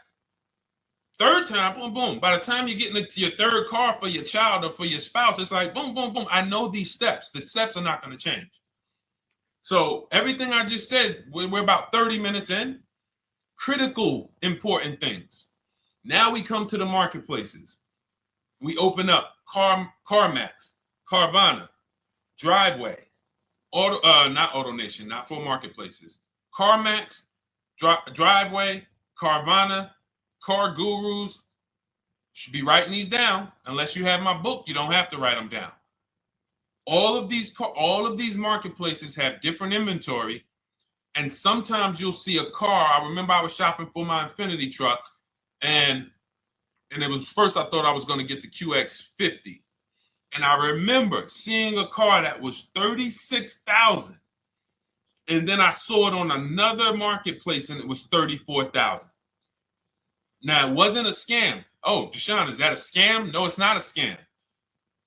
S1: Third time, boom, boom. By the time you're getting into your third car for your child or for your spouse, it's like, boom, boom, boom. I know these steps. The steps are not going to change. So everything I just said, we're about 30 minutes in. Critical, important things. Now we come to the marketplaces. We open up CarMax, Carvana, Driveway, not AutoNation, not for marketplaces. CarMax, Driveway, Carvana, Car Gurus. Should be writing these down. Unless you have my book, you don't have to write them down. All of these marketplaces have different inventory, and sometimes you'll see a car. I remember I was shopping for my Infinity truck, and it was first I thought I was going to get the QX50, and I remember seeing a car that was $36,000, and then I saw it on another marketplace, and it was $34,000. Now it wasn't a scam. Oh, Deshone, is that a scam? No, it's not a scam.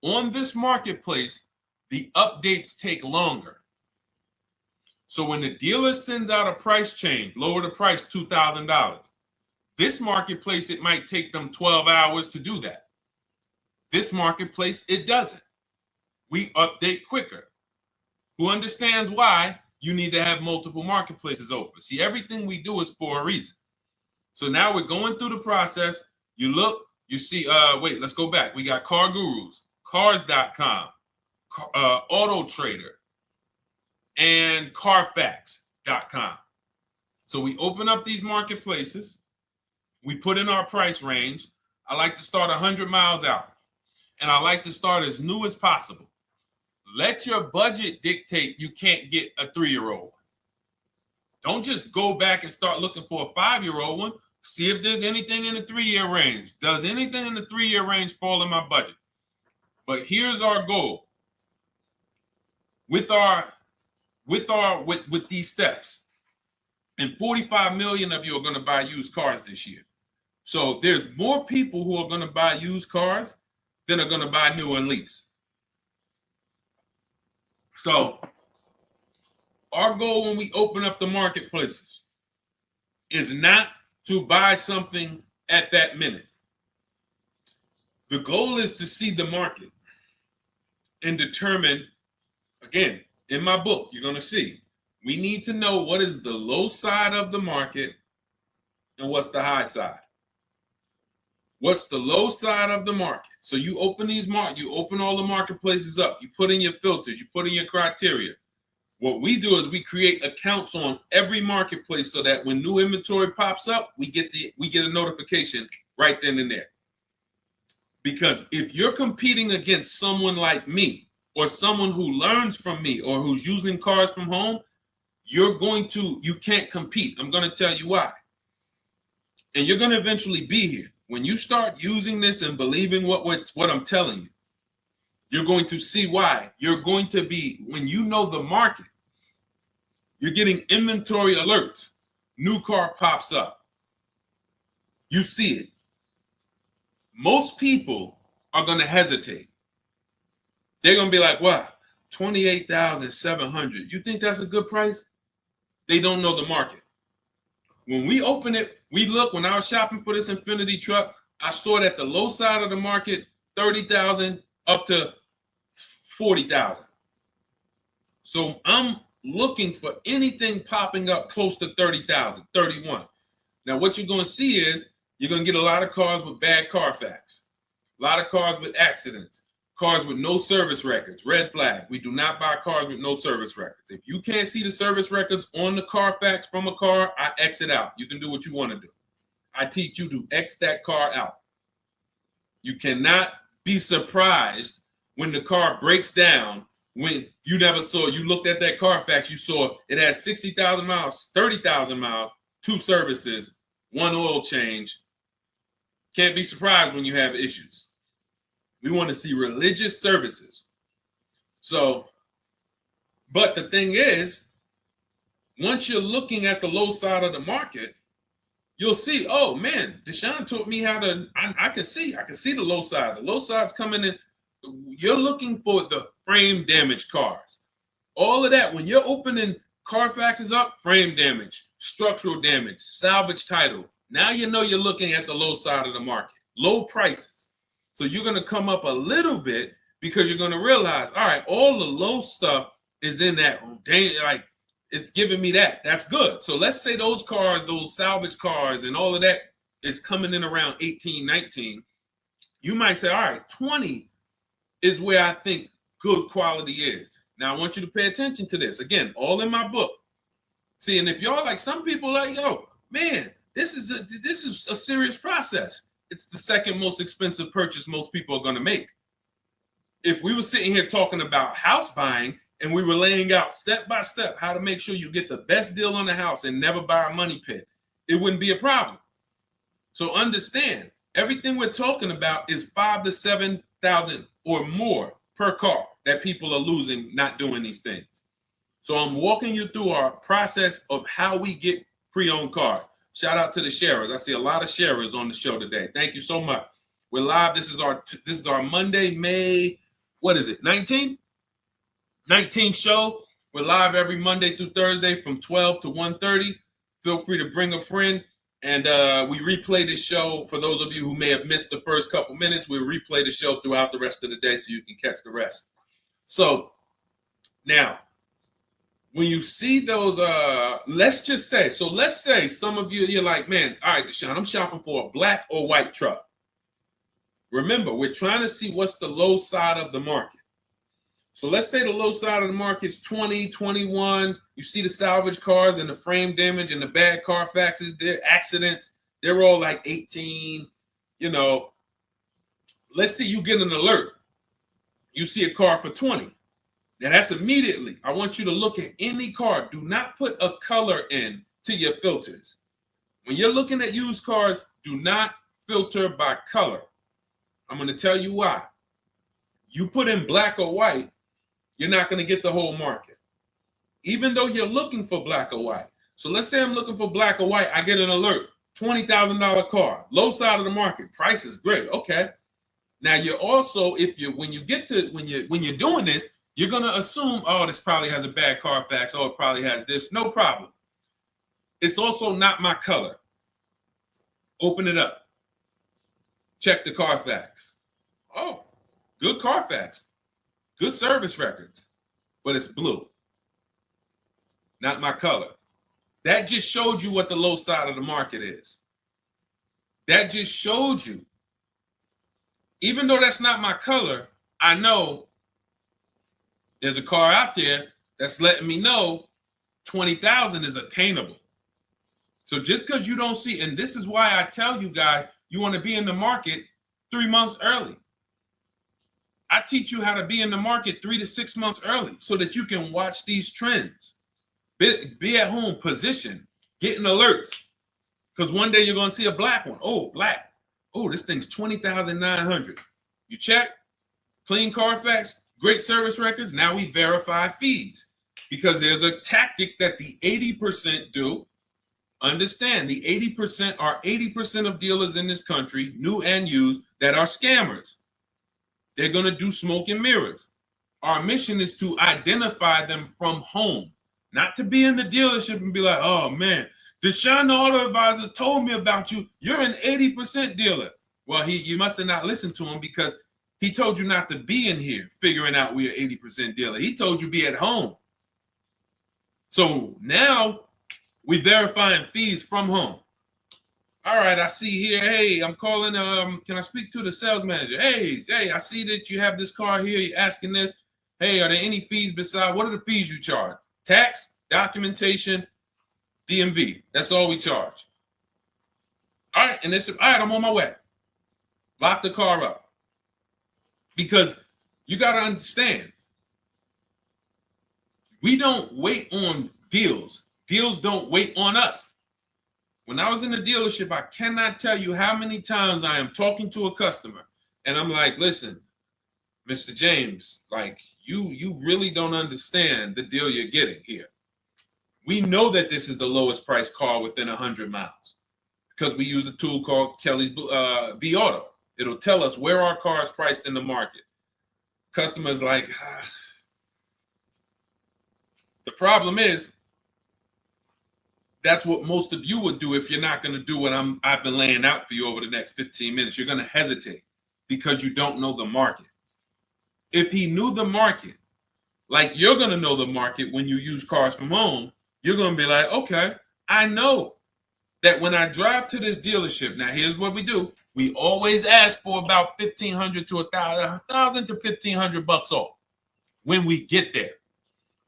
S1: On this marketplace, the updates take longer. So when the dealer sends out a price change, lower the price $2,000. This marketplace, it might take them 12 hours to do that. This marketplace, it doesn't. We update quicker. Who understands why you need to have multiple marketplaces open? See, everything we do is for a reason. So now we're going through the process. You look, you see, wait, let's go back. We got Car Gurus, Cars.com, Auto Trader, and Carfax.com. So we open up these marketplaces. We put in our price range. I like to start 100 miles out, and I like to start as new as possible. Let your budget dictate you can't get a 3-year-old. Don't just go back and start looking for a 5-year-old one. See if there's anything in the 3-year range. Does anything in the 3-year range fall in my budget? But here's our goal. With these steps, and 45 million of you are going to buy used cars this year. So there's more people who are going to buy used cars than are going to buy new and lease. So our goal when we open up the marketplaces is not to buy something at that minute. The goal is to see the market and determine, again, in my book, you're going to see, we need to know what is the low side of the market and what's the high side. What's the low side of the market? So you open you open all the marketplaces up. You put in your filters. You put in your criteria. What we do is we create accounts on every marketplace so that when new inventory pops up, we get a notification right then and there. Because if you're competing against someone like me or someone who learns from me or who's using cars from home, you can't compete. I'm going to tell you why. And you're going to eventually be here. When you start using this and believing what I'm telling you, You're going to see why. You're going to be, when you know the market, you're getting inventory alerts. New car pops up. You see it. Most people are going to hesitate. They're going to be like, wow, 28,700. You think that's a good price? They don't know the market. When we open it, we look, when I was shopping for this Infinity truck, I saw it at the low side of the market, 30,000 up to 40,000. So I'm looking for anything popping up close to 30,000, 31. Now, what you're going to see is you're going to get a lot of cars with bad Carfax, a lot of cars with accidents, cars with no service records, red flag. We do not buy cars with no service records. If you can't see the service records on the Carfax from a car, I exit out. You can do what you want to do. I teach you to X that car out. You cannot be surprised when the car breaks down, when you never saw, you looked at that Carfax, you saw it had 60,000 miles, 30,000 miles, 2 services, 1 oil change. Can't be surprised when you have issues. We want to see religious services. So, but the thing is, once you're looking at the low side of the market, you'll see, oh man, Deshone taught me how to, I can see the low side. The low side's coming in. You're looking for the frame damage cars. All of that, when you're opening Carfaxes up, frame damage, structural damage, salvage title. Now you know you're looking at the low side of the market, low prices. So you're going to come up a little bit because you're going to realize, all right, all the low stuff is in that, like, it's giving me that. That's good. So let's say those cars, those salvage cars and all of that is coming in around 18, 19. You might say, all right, 20 is where I think good quality is. Now, I want you to pay attention to this. Again, all in my book. See, and if y'all like, some people like, yo, man, this is a serious process. It's the second most expensive purchase most people are going to make. If we were sitting here talking about house buying and we were laying out step by step how to make sure you get the best deal on the house and never buy a money pit, it wouldn't be a problem. So understand, everything we're talking about is 5,000 to 7,000 or more per car that people are losing not doing these things. So I'm walking you through our process of how we get pre-owned cars. Shout out to the sharers. I see a lot of sharers on the show today. Thank you so much. We're live. This is our Monday, May, what is it, 19th? 19th show. We're live every Monday through Thursday from 12 to 1:30. Feel free to bring a friend. And we replay this show. For those of you who may have missed the first couple minutes, we'll replay the show throughout the rest of the day so you can catch the rest. So now, when you see those, let's say some of you, you're like, man, all right, Deshone, I'm shopping for a black or white truck. Remember, we're trying to see what's the low side of the market. So let's say the low side of the market is 20, 21. You see the salvage cars and the frame damage and the bad Carfaxes, their accidents, they're all like 18, you know. Let's say you get an alert. You see a car for 20. Now that's immediately, I want you to look at any car. Do not put a color in to your filters. When you're looking at used cars, do not filter by color. I'm going to tell you why. You put in black or white, you're not going to get the whole market, even though you're looking for black or white. So let's say I'm looking for black or white. I get an alert, $20,000 car, low side of the market. Price is great. Okay. Now you're also, when you're doing this, you're going to assume, oh, this probably has a bad Carfax. Oh, it probably has this. No problem. It's also not my color. Open it up. Check the Carfax. Oh, good Carfax. Good service records, but it's blue. Not my color. That just showed you what the low side of the market is. That just showed you. Even though that's not my color, I know there's a car out there that's letting me know 20,000 is attainable. So just because you don't see, and this is why I tell you guys, you want to be in the market 3 months early. I teach you how to be in the market 3 to 6 months early so that you can watch these trends. Be at home, position, getting alerts. Because one day you're going to see a black one. Oh, black. Oh, this thing's 20,900. You check. clean Carfax, great service records. Now we verify fees because there's a tactic that the 80% do. Understand, the 80% are 80% of dealers in this country, new and used, that are scammers. They're going to do smoke and mirrors. Our mission is to identify them from home, not to be in the dealership and be like, oh man, Deshone the Auto Advisor told me about you. You're an 80% dealer. Well, you must have not listened to him because he told you not to be in here figuring out we're 80% dealer. He told you be at home. So now we verifying fees from home. All right, I see here, hey, I'm calling, can I speak to the sales manager? Hey, I see that you have this car here, you're asking this. Hey, are there any fees besides, what are the fees you charge? Tax, documentation, DMV. That's all we charge. All right, and they said, all right, I'm on my way. Lock the car up. Because you got to understand, we don't wait on deals. Deals don't wait on us. When I was in the dealership, I cannot tell you how many times I am talking to a customer and I'm like, listen, Mr. James, like you really don't understand the deal you're getting here. We know that this is the lowest price car within 100 miles because we use a tool called Kelly's V Auto. It'll tell us where our car is priced in the market. Customers like, the problem is, that's what most of you would do if you're not going to do what I've been laying out for you over the next 15 minutes. You're going to hesitate because you don't know the market. If he knew the market, like you're going to know the market when you use cars from home, you're going to be like, okay, I know that when I drive to this dealership, now here's what we do. We always ask for about $1,500 to $1,000 to $1,500 off when we get there.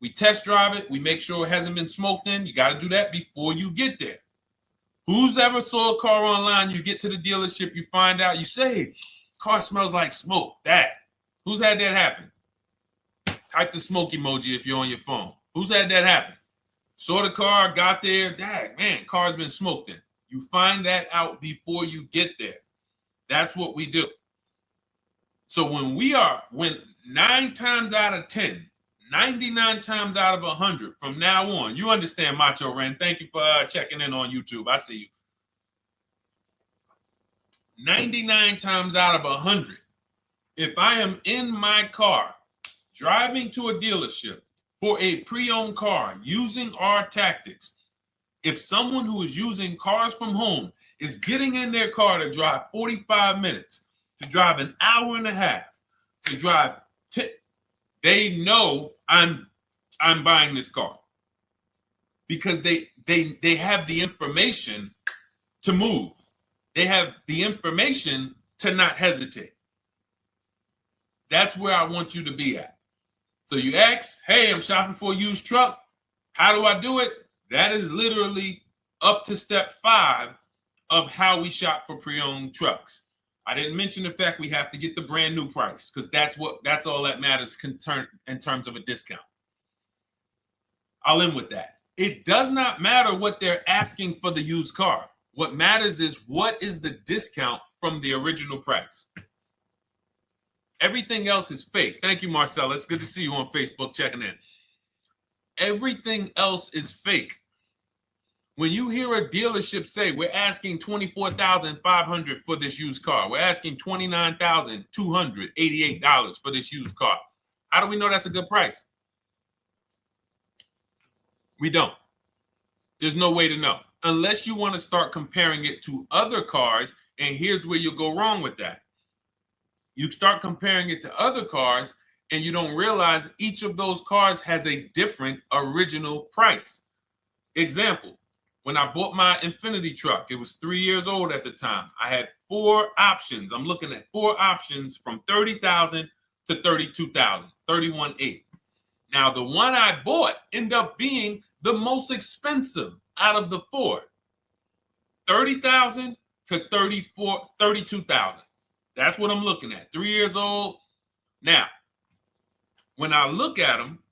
S1: We test drive it. We make sure it hasn't been smoked in. You got to do that before you get there. Who's ever saw a car online? You get to the dealership, you find out, you say, car smells like smoke. That. Who's had that happen? Type the smoke emoji if you're on your phone. Who's had that happen? Saw the car, got there, dang, man, car's been smoked in. You find that out before you get there. That's what we do. So when 9 times out of 10, 99 times out of 100 from now on, you understand, Macho Ren. Thank you for checking in on YouTube. I see you. 99 times out of 100, if I am in my car driving to a dealership for a pre-owned car using our tactics, if someone who is using cars from home is getting in their car to drive 45 minutes, to drive an hour and a half, to drive, they know I'm buying this car because they have the information to move. They have the information to not hesitate. That's where I want you to be at. So you ask, hey, I'm shopping for a used truck. How do I do it? That is literally up to step 5 of how we shop for pre-owned trucks. I didn't mention the fact we have to get the brand new price because that's all that matters in terms of a discount. I'll end with that. It does not matter what they're asking for the used car. What matters is what is the discount from the original price. Everything else is fake. Thank you, Marcella. It's good to see you on Facebook checking in. Everything else is fake. When you hear a dealership say, we're asking $24,500 for this used car, we're asking $29,288 for this used car, how do we know that's a good price? We don't. There's no way to know. Unless you want to start comparing it to other cars, and here's where you'll go wrong with that. You start comparing it to other cars, and you don't realize each of those cars has a different original price. Example. When I bought my Infinity truck, it was 3 years old at the time. I had 4 options. I'm looking at 4 options from $30,000 to $32,000, $31,800. Now, the one I bought ended up being the most expensive out of the 4. $30,000 to $32,000. That's what I'm looking at. 3 years old. Now, when I look at them,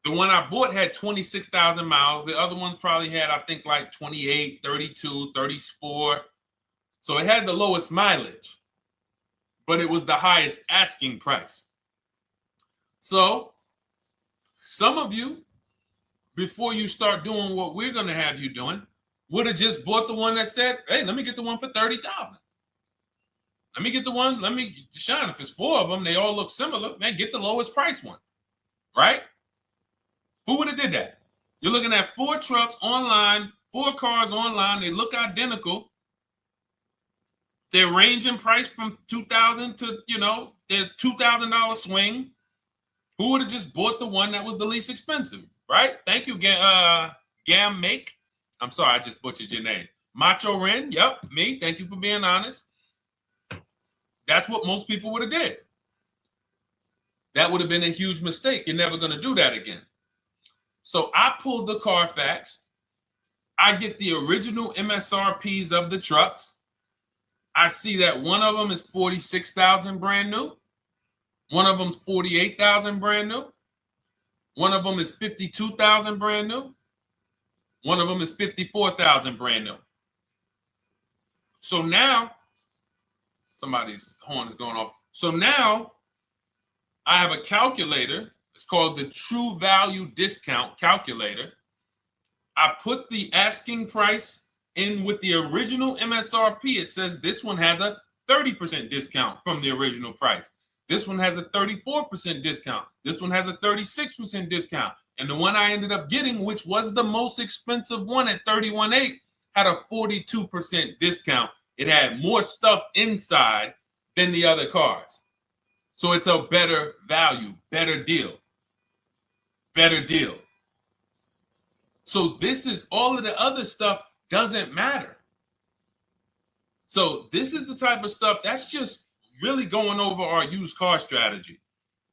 S1: the one I bought had 26,000 miles. The other one probably had, I think, like 28, 32, 34. So it had the lowest mileage. but it was the highest asking price. So some of you, before you start doing what we're going to have you doing, would have just bought the one that said, hey, let me get the one for $30,000. Let me get the one, Deshone, if it's 4 of them, they all look similar, man, get the lowest price one, right? Who would have did that? You're looking at 4 trucks online, 4 cars online, they look identical. They're ranging price from $2,000 to, their $2,000 swing. Who would have just bought the one that was the least expensive, right? Thank you, Gam Make. I'm sorry, I just butchered your name. Macho Ren, yep, me. Thank you for being honest. That's what most people would have did. That would have been a huge mistake. You're never going to do that again. So I pulled the Carfax. I get the original MSRPs of the trucks. I see that one of them is 46,000 brand new. One of them's 48,000 brand new. One of them is 52,000 brand new. One of them is 54,000 brand new. So now, somebody's horn is going off. So now I have a calculator. It's called the True Value Discount Calculator. I put the asking price in with the original MSRP. It says this one has a 30% discount from the original price. This one has a 34% discount. This one has a 36% discount. And the one I ended up getting, which was the most expensive one at $31,800, had a 42% discount. It had more stuff inside than the other cars. So it's a better value, better deal. Better deal. So this is all of the other stuff doesn't matter. So this is the type of stuff that's just really going over our used car strategy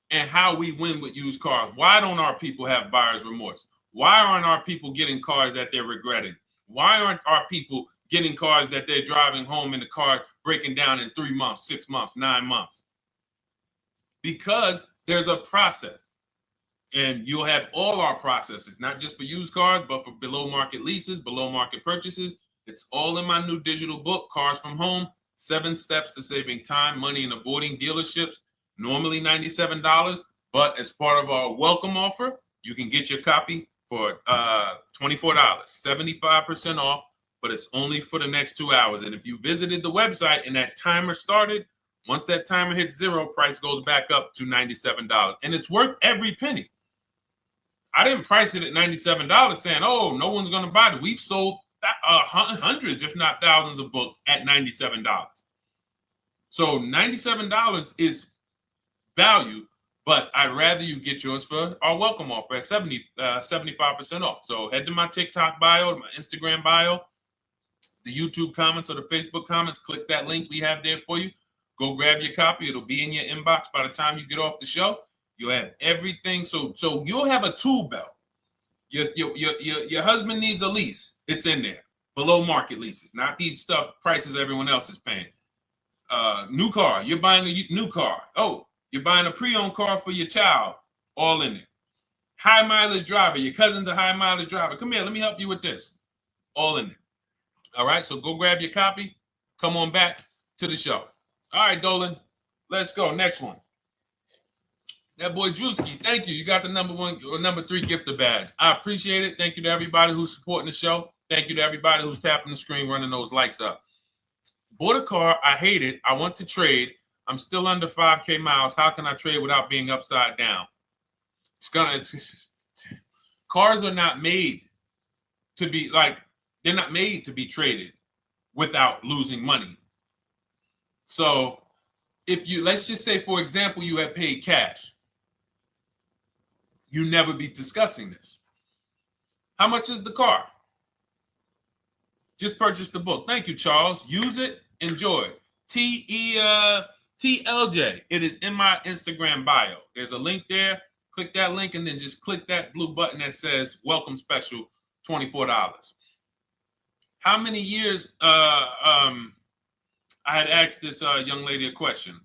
S1: and how we win with used cars. Why don't our people have buyer's remorse? Why aren't our people getting cars that they're regretting? Why aren't our people getting cars that they're driving home and the car breaking down in 3 months, 6 months, 9 months? Because there's a process. And you'll have all our processes, not just for used cars, but for below market leases, below market purchases. It's all in my new digital book, Cars from Home, 7 Steps to Saving Time, Money, and Avoiding Dealerships. Normally $97, but as part of our welcome offer, you can get your copy for $24, 75% off, but it's only for the next 2 hours. And if you visited the website and that timer started, once that timer hits 0, price goes back up to $97. And it's worth every penny. I didn't price it at $97 saying, oh, no one's going to buy it. We've sold hundreds, if not thousands of books at $97. So $97 is value, but I'd rather you get yours for our welcome offer at 75% off. So head to my TikTok bio, my Instagram bio, the YouTube comments or the Facebook comments, click that link we have there for you. Go grab your copy. It'll be in your inbox by the time you get off the show. You'll have everything. So you'll have a tool belt. Your husband needs a lease. It's in there. Below market leases, not these stuff prices everyone else is paying. New car. You're buying a new car. Oh, you're buying a pre-owned car for your child. All in there. High mileage driver. Your cousin's a high mileage driver. Come here. Let me help you with this. All in there. All right. So go grab your copy. Come on back to the show. All right, Dolan. Let's go. Next one. That boy Drewski, thank you. You got the number 1 or number 3 gifter badge. I appreciate it. Thank you to everybody who's supporting the show. Thank you to everybody who's tapping the screen, running those likes up. Bought a car. I hate it. I want to trade. I'm still under 5K miles. How can I trade without being upside down? Cars are not made to be they're not made to be traded without losing money. So if you, let's just say, for example, you have paid cash, you never be discussing this. How much is the car? Just purchase the book. Thank you, Charles. Use it, enjoy it. TLJ. It is in my Instagram bio. There's a link there. Click that link and then just click that blue button that says welcome special, $24. How many years I had asked this young lady a question.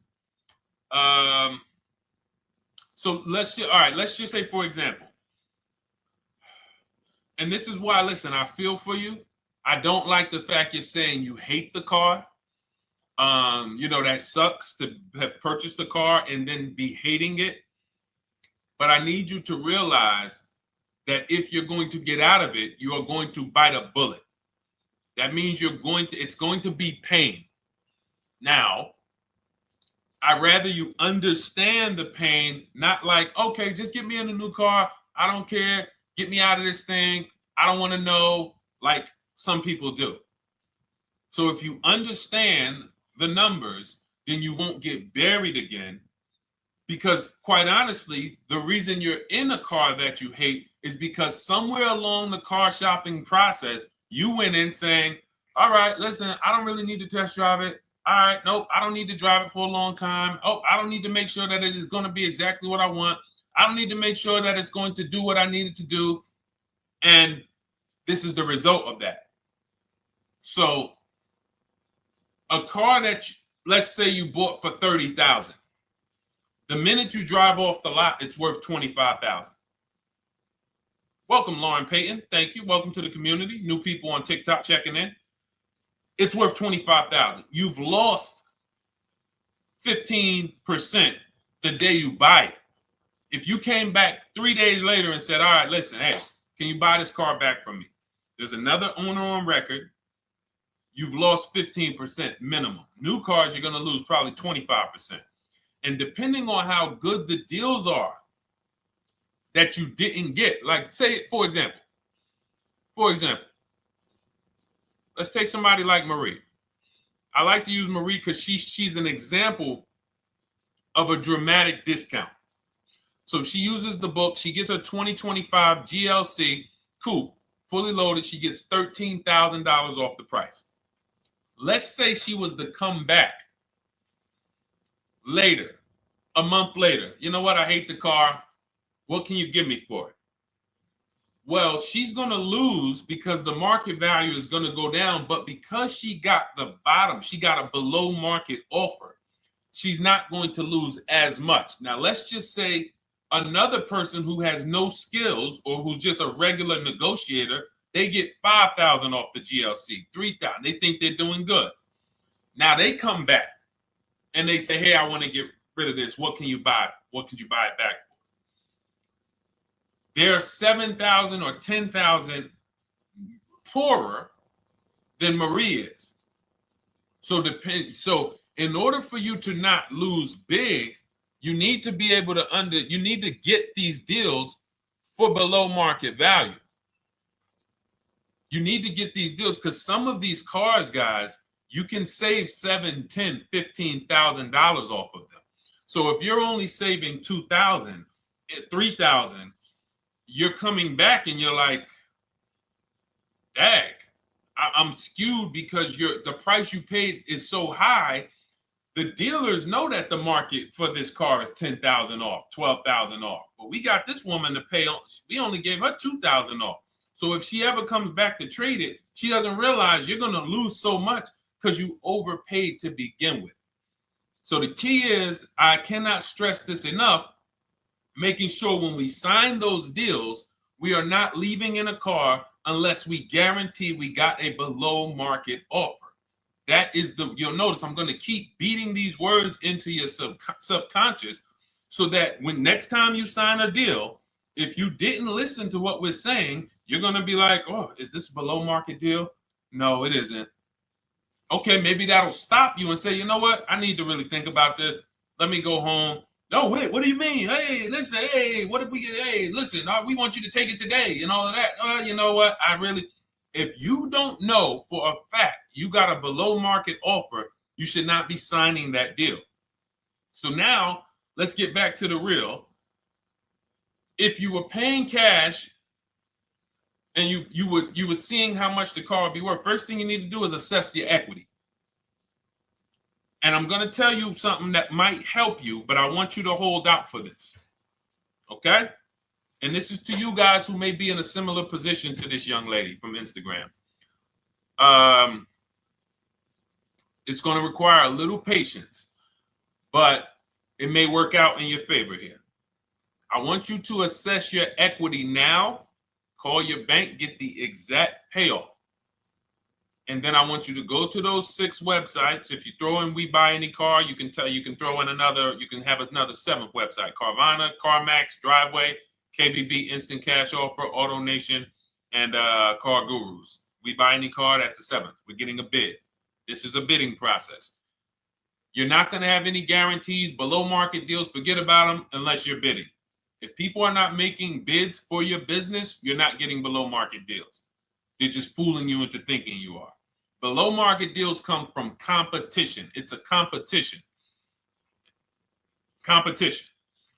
S1: So let's just say, for example, and this is why, listen, I feel for you. I don't like the fact you're saying you hate the car. That sucks to have purchased a car and then be hating it. But I need you to realize that if you're going to get out of it, you are going to bite a bullet. That means it's going to be pain. Now, I'd rather you understand the pain, not like, okay, just get me in a new car. I don't care. Get me out of this thing. I don't want to know, like some people do. So if you understand the numbers, then you won't get buried again. Because quite honestly, the reason you're in a car that you hate is because somewhere along the car shopping process, you went in saying, all right, listen, I don't really need to test drive it. All right, nope, I don't need to drive it for a long time. Oh, I don't need to make sure that it is going to be exactly what I want. I don't need to make sure that it's going to do what I need it to do. And this is the result of that. So a car that, let's say you bought for $30,000. The minute you drive off the lot, it's worth $25,000. Welcome, Lauren Payton. Thank you. Welcome to the community. New people on TikTok checking in. It's worth $25,000. You've lost 15% the day you buy it. If you came back 3 days later and said, all right, listen, hey, can you buy this car back from me? There's another owner on record. You've lost 15% minimum. New cars, you're going to lose probably 25%. And depending on how good the deals are that you didn't get, like say, for example, let's take somebody like Marie. I like to use Marie because she's an example of a dramatic discount. So she uses the book. She gets her 2025 GLC coupe, fully loaded. She gets $13,000 off the price. Let's say she was to come back later, a month later. You know what? I hate the car. What can you give me for it? Well, she's going to lose because the market value is going to go down. But because she got the bottom, she got a below market offer, she's not going to lose as much. Now, let's just say another person who has no skills or who's just a regular negotiator, they get $5,000 off the GLC, $3,000. They think they're doing good. Now they come back and they say, hey, I want to get rid of this. What can you buy? What could you buy it back for? They're 7,000 or 10,000 poorer than Marie is. So in order for you to not lose big, you need to be able to you need to get these deals for below market value. You need to get these deals because some of these cars, guys, you can save $7,000, $10,000, $15,000 off of them. So if you're only saving $2,000, $3,000, you're coming back and you're like, dang, I'm skewed because the price you paid is so high. The dealers know that the market for this car is $10,000 off, $12,000 off. But we got this woman to pay, we only gave her $2,000 off. So if she ever comes back to trade it, she doesn't realize you're going to lose so much because you overpaid to begin with. So the key is, I cannot stress this enough, making sure when we sign those deals, we are not leaving in a car unless we guarantee we got a below market offer. That is you'll notice I'm going to keep beating these words into your subconscious so that when next time you sign a deal, if you didn't listen to what we're saying, you're going to be like, oh, is this a below market deal? No, it isn't. Okay, maybe that'll stop you and say, you know what? I need to really think about this. Let me go home. No, wait, what do you mean? Hey, listen, hey, what if we get, hey, listen, we want you to take it today and all of that. You know what? If you don't know for a fact you got a below market offer, you should not be signing that deal. So now let's get back to the real. If you were paying cash and you were seeing how much the car would be worth, first thing you need to do is assess your equity. And I'm going to tell you something that might help you, but I want you to hold out for this. Okay? And this is to you guys who may be in a similar position to this young lady from Instagram. It's going to require a little patience, but it may work out in your favor here. I want you to assess your equity now. Call your bank, get the exact payoff. And then I want you to go to those 6 websites. If you throw in We Buy Any Car, you can throw in you can have another 7th website: Carvana, CarMax, Driveway, KBB, Instant Cash Offer, AutoNation, and Car Gurus. We Buy Any Car, that's the 7th. We're getting a bid. This is a bidding process. You're not going to have any guarantees, below market deals. Forget about them unless you're bidding. If people are not making bids for your business, you're not getting below market deals. They're just fooling you into thinking you are. Below market deals come from competition. It's a competition. Competition.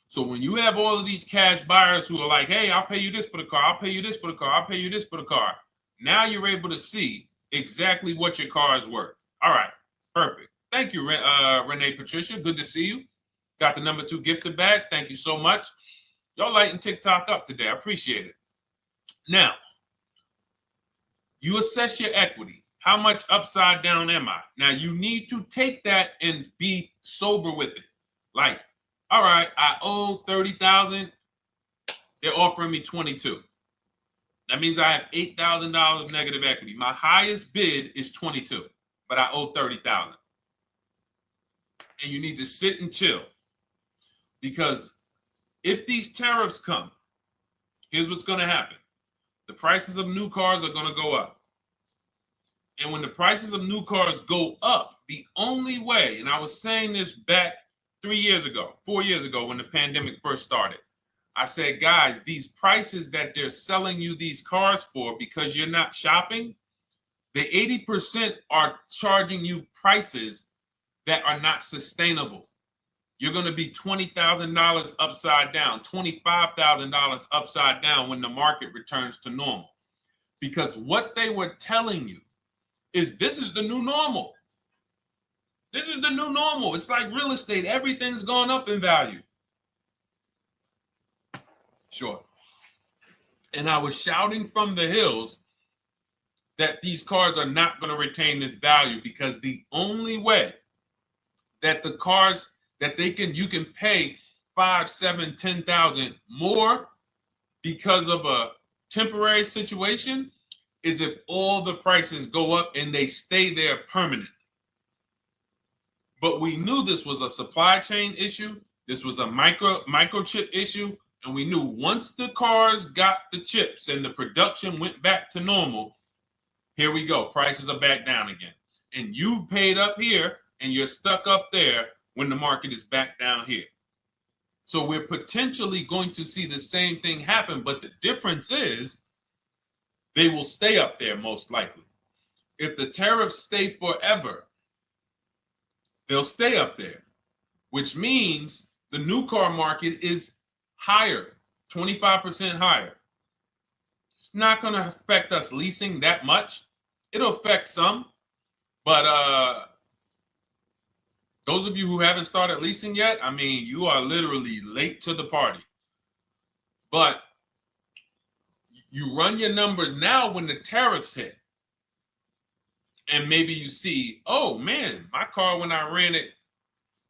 S1: So when you have all of these cash buyers who are like, hey, I'll pay you this for the car, I'll pay you this for the car, I'll pay you this for the car. Now you're able to see exactly what your car is worth. All right, perfect. Thank you, Renee Patricia. Good to see you. Got the number 2 gifted badge. Thank you so much. Y'all lighting TikTok up today. I appreciate it. Now, you assess your equity. How much upside down am I? Now, you need to take that and be sober with it. Like, all right, I owe $30,000. They're offering me 22. That means I have $8,000 negative equity. My highest bid is 22, but I owe 30,000. And you need to sit and chill, because if these tariffs come, here's what's going to happen. The prices of new cars are going to go up. And when the prices of new cars go up, the only way, and I was saying this back 4 years ago, when the pandemic first started, I said, guys, these prices that they're selling you these cars for, because you're not shopping, the 80% are charging you prices that are not sustainable. You're going to be $20,000 upside down, $25,000 upside down when the market returns to normal. Because what they were telling you is this is the new normal. This is the new normal. It's like real estate. Everything's gone up in value. Sure. And I was shouting from the hills that these cars are not going to retain this value, because the only way that the cars that you can pay 5, 7, 10,000 more because of a temporary situation is if all the prices go up and they stay there permanently. But we knew this was a supply chain issue. This was a microchip issue. And we knew once the cars got the chips and the production went back to normal, here we go. Prices are back down again. And you paid up here and you're stuck up there when the market is back down here. So we're potentially going to see the same thing happen. But the difference is they will stay up there most likely. If the tariffs stay forever, they'll stay up there, which means the new car market is higher, 25% higher. It's not going to affect us leasing that much. It'll affect some, but those of you who haven't started leasing yet, I mean, you are literally late to the party. But you run your numbers now when the tariffs hit. And maybe you see, oh man, my car when I ran it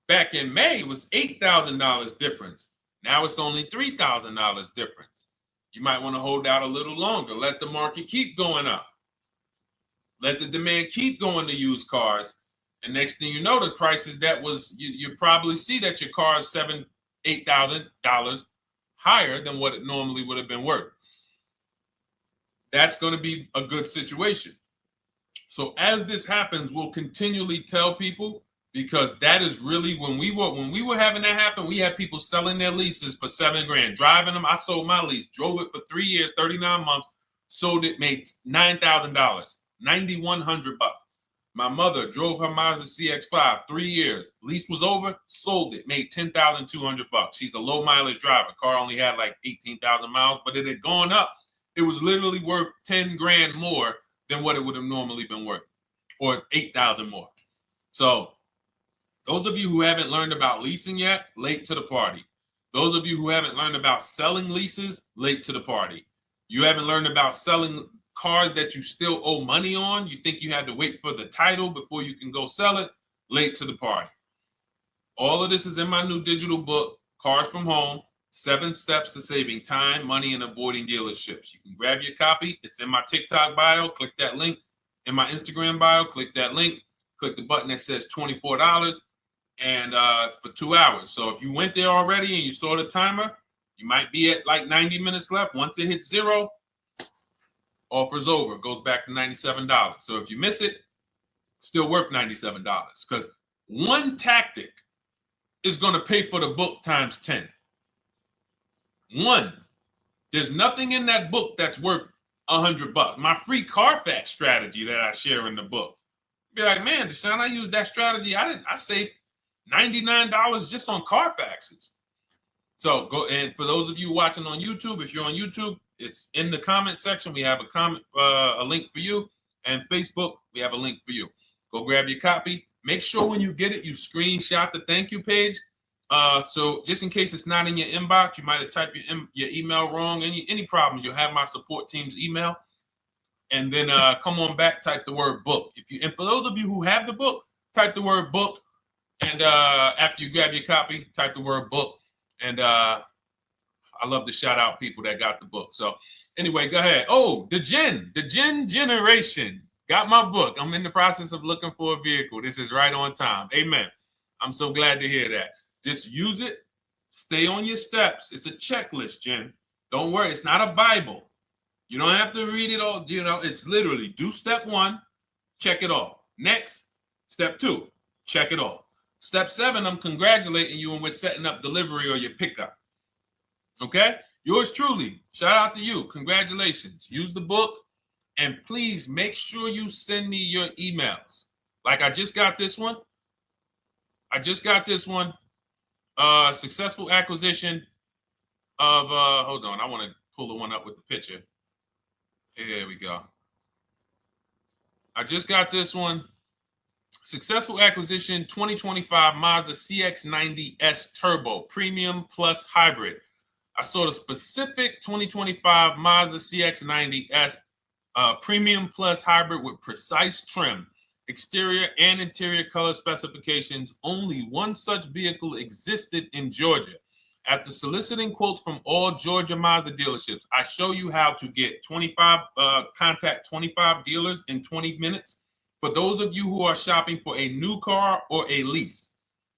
S1: back in May was $8,000 difference. Now it's only $3,000 difference. You might want to hold out a little longer. Let the market keep going up. Let the demand keep going to used cars. And next thing you know, the prices that was, you probably see that your car is $7,000, $8,000 higher than what it normally would have been worth. That's going to be a good situation. So as this happens, we'll continually tell people, because that is really when we were having that happen, we had people selling their leases for $7,000, driving them. I sold my lease, drove it for 3 years, 39 months, sold it, made $9,000, $9,100. My mother drove her Mazda CX-5, 3 years, lease was over, sold it, made $10,200. She's a low mileage driver. Car only had like 18,000 miles, but it had gone up. It was literally worth $10,000 more than what it would have normally been worth, or 8,000 more. So those of you who haven't learned about leasing yet, late to the party. Those of you who haven't learned about selling leases, late to the party. You haven't learned about selling cars that you still owe money on. You think you had to wait for the title before you can go sell it, late to the party. All of this is in my new digital book, Cars from Home, 7 Steps to Saving Time, Money, and Avoiding Dealerships. You can grab your copy. It's in my TikTok bio. Click that link. in my Instagram bio. Click that link. Click the button that says $24, and it's for 2 hours. So if you went there already and you saw the timer, you might be at like 90 minutes left. Once it hits 0, offer's over. It goes back to $97. So if you miss it, still worth $97, because one tactic is going to pay for the book times 10. One. There's nothing in that book that's worth $100. My free Carfax strategy that I share in the book. Be like, man, Deshone, I used that strategy. I saved $99 just on Carfaxes. So go, and for those of you watching on YouTube, if you're on YouTube, it's in the comment section. We have a link for you, and Facebook, we have a link for you. Go grab your copy. Make sure when you get it, you screenshot the thank you page. So just in case it's not in your inbox, you might have typed your email wrong. Any problems, you'll have my support team's email. And then come on back, type the word book. And for those of you who have the book, type the word book. And after you grab your copy, type the word book. And I love to shout out people that got the book. So anyway, go ahead. Oh, the Gen Generation got my book. I'm in the process of looking for a vehicle. This is right on time. Amen. I'm so glad to hear that. Just use it. Stay on your steps. It's a checklist, Jen. Don't worry. It's not a Bible. You don't have to read it all. You know, it's literally do step 1, check it off. Next, step 2, check it off. Step 7, I'm congratulating you and we're setting up delivery or your pickup. Okay? Yours truly. Shout out to you. Congratulations. Use the book, and please make sure you send me your emails. Like I just got this one. Successful acquisition of, hold on, I want to pull the one up with the picture. Here we go. I just got this one. Successful acquisition 2025 Mazda CX-90S Turbo Premium Plus Hybrid. I saw the specific 2025 Mazda CX-90S Premium Plus Hybrid with precise trim, exterior and interior color specifications. Only one such vehicle existed in Georgia. After soliciting quotes from all Georgia Mazda dealerships, I show you how to get contact 25 dealers in 20 minutes. For those of you who are shopping for a new car or a lease,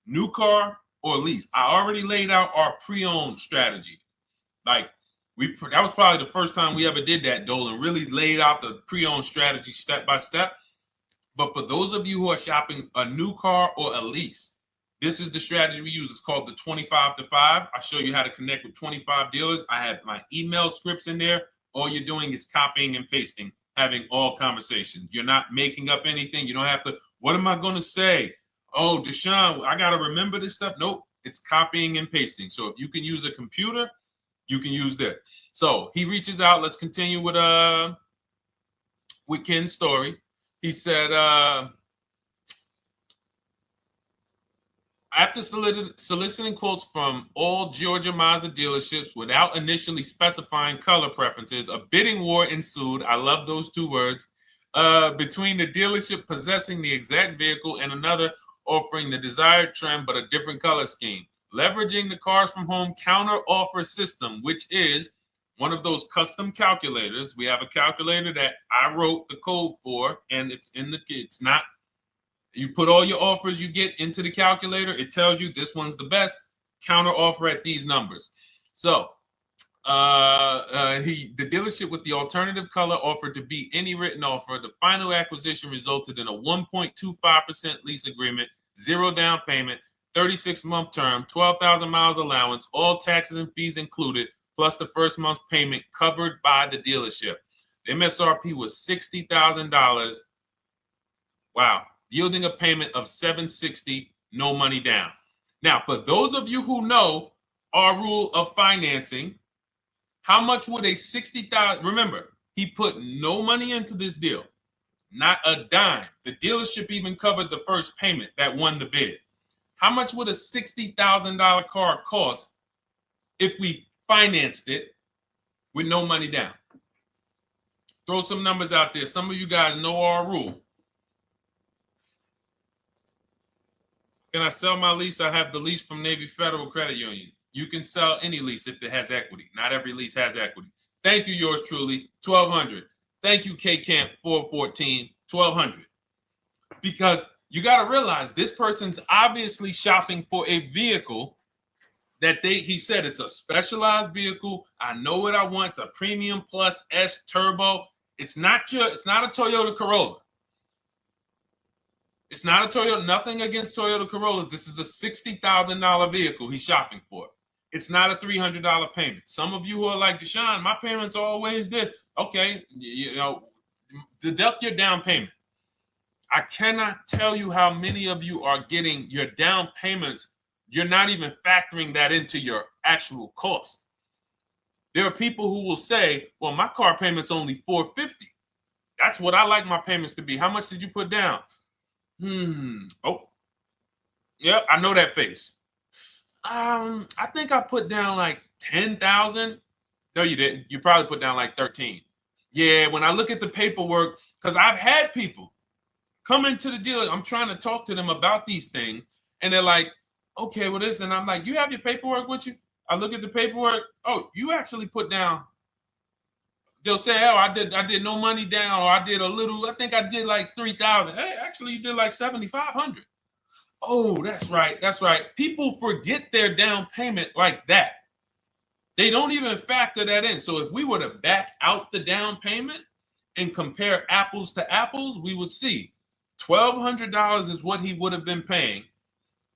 S1: new car or lease, I already laid out our pre-owned strategy. Like that was probably the first time we ever did that, Dolan, really laid out the pre-owned strategy step by step. But for those of you who are shopping a new car or a lease, this is the strategy we use. It's called the 25 to 5. I show you how to connect with 25 dealers. I have my email scripts in there. All you're doing is copying and pasting, having all conversations. You're not making up anything. You don't have to, what am I going to say? Oh, Deshone, I got to remember this stuff. Nope, it's copying and pasting. So if you can use a computer, you can use that. So he reaches out. Let's continue with Ken's story. He said, after soliciting quotes from all Georgia Mazda dealerships without initially specifying color preferences, a bidding war ensued. I love those 2 words. Between the dealership possessing the exact vehicle and another offering the desired trim but a different color scheme. Leveraging the Cars from Home counter offer system, which is one of those custom calculators. We have a calculator that I wrote the code for, and it's not. You put all your offers you get into the calculator. It tells you this one's the best. Counter offer at these numbers. So the dealership with the alternative color offered to beat any written offer. The final acquisition resulted in a 1.25% lease agreement, 0 down payment, 36-month term, 12,000 miles allowance, all taxes and fees included, plus the first month's payment covered by the dealership. The MSRP was $60,000. Wow. Yielding a payment of $760, no money down. Now, for those of you who know our rule of financing, how much would a $60,000, remember, he put no money into this deal, not a dime. The dealership even covered the first payment that won the bid. How much would a $60,000 car cost if we financed it with no money down? Throw some numbers out there. Some of you guys know our rule. Can I sell my lease? I have the lease from Navy Federal Credit Union. You can sell any lease if it has equity. Not every lease has equity. Thank you, yours truly, 1200. Thank you, K Camp 414, $1,200. Because you got to realize this person's obviously shopping for a vehicle that he said it's a specialized vehicle. I know what I want. It's a premium plus S turbo. It's not a Toyota Corolla. It's not a Toyota, nothing against Toyota Corollas. This is a $60,000 vehicle he's shopping for. It's not a $300 payment. Some of you who are like, Deshone, my payments are always there. Okay, deduct your down payment. I cannot tell you how many of you are getting your down payments. You're not even factoring that into your actual cost. There are people who will say, well, my car payment's only $450. That's what I like my payments to be. How much did you put down? Oh, yeah, I know that face. I think I put down like 10,000. No, you didn't. You probably put down like 13. Yeah, when I look at the paperwork, because I've had people come into the dealer, I'm trying to talk to them about these things, and they're like, okay, well, this, and I'm like, you have your paperwork with you? I look at the paperwork. Oh, you actually put down. They'll say, oh, I did no money down, or I did a little. I think I did like 3,000. Hey, actually, you did like 7,500. Oh, that's right. That's right. People forget their down payment like that. They don't even factor that in. So if we were to back out the down payment and compare apples to apples, we would see $1,200 is what he would have been paying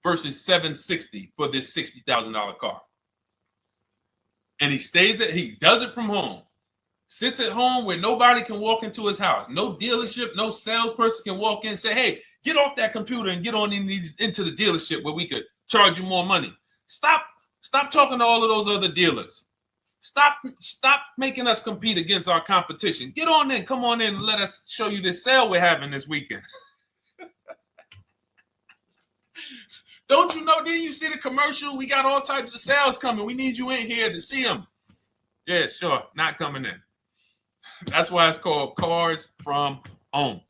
S1: versus $760 for this $60,000 car. And he does it from home. Sits at home where nobody can walk into his house. No dealership, no salesperson can walk in and say, hey, get off that computer and get on into the dealership where we could charge you more money. Stop talking to all of those other dealers. Stop making us compete against our competition. Get on in, come on in and let us show you this sale we're having this weekend. Don't you know, didn't you see the commercial? We got all types of sales coming. We need you in here to see them. Yeah, sure, not coming in. That's why it's called Cars from Home.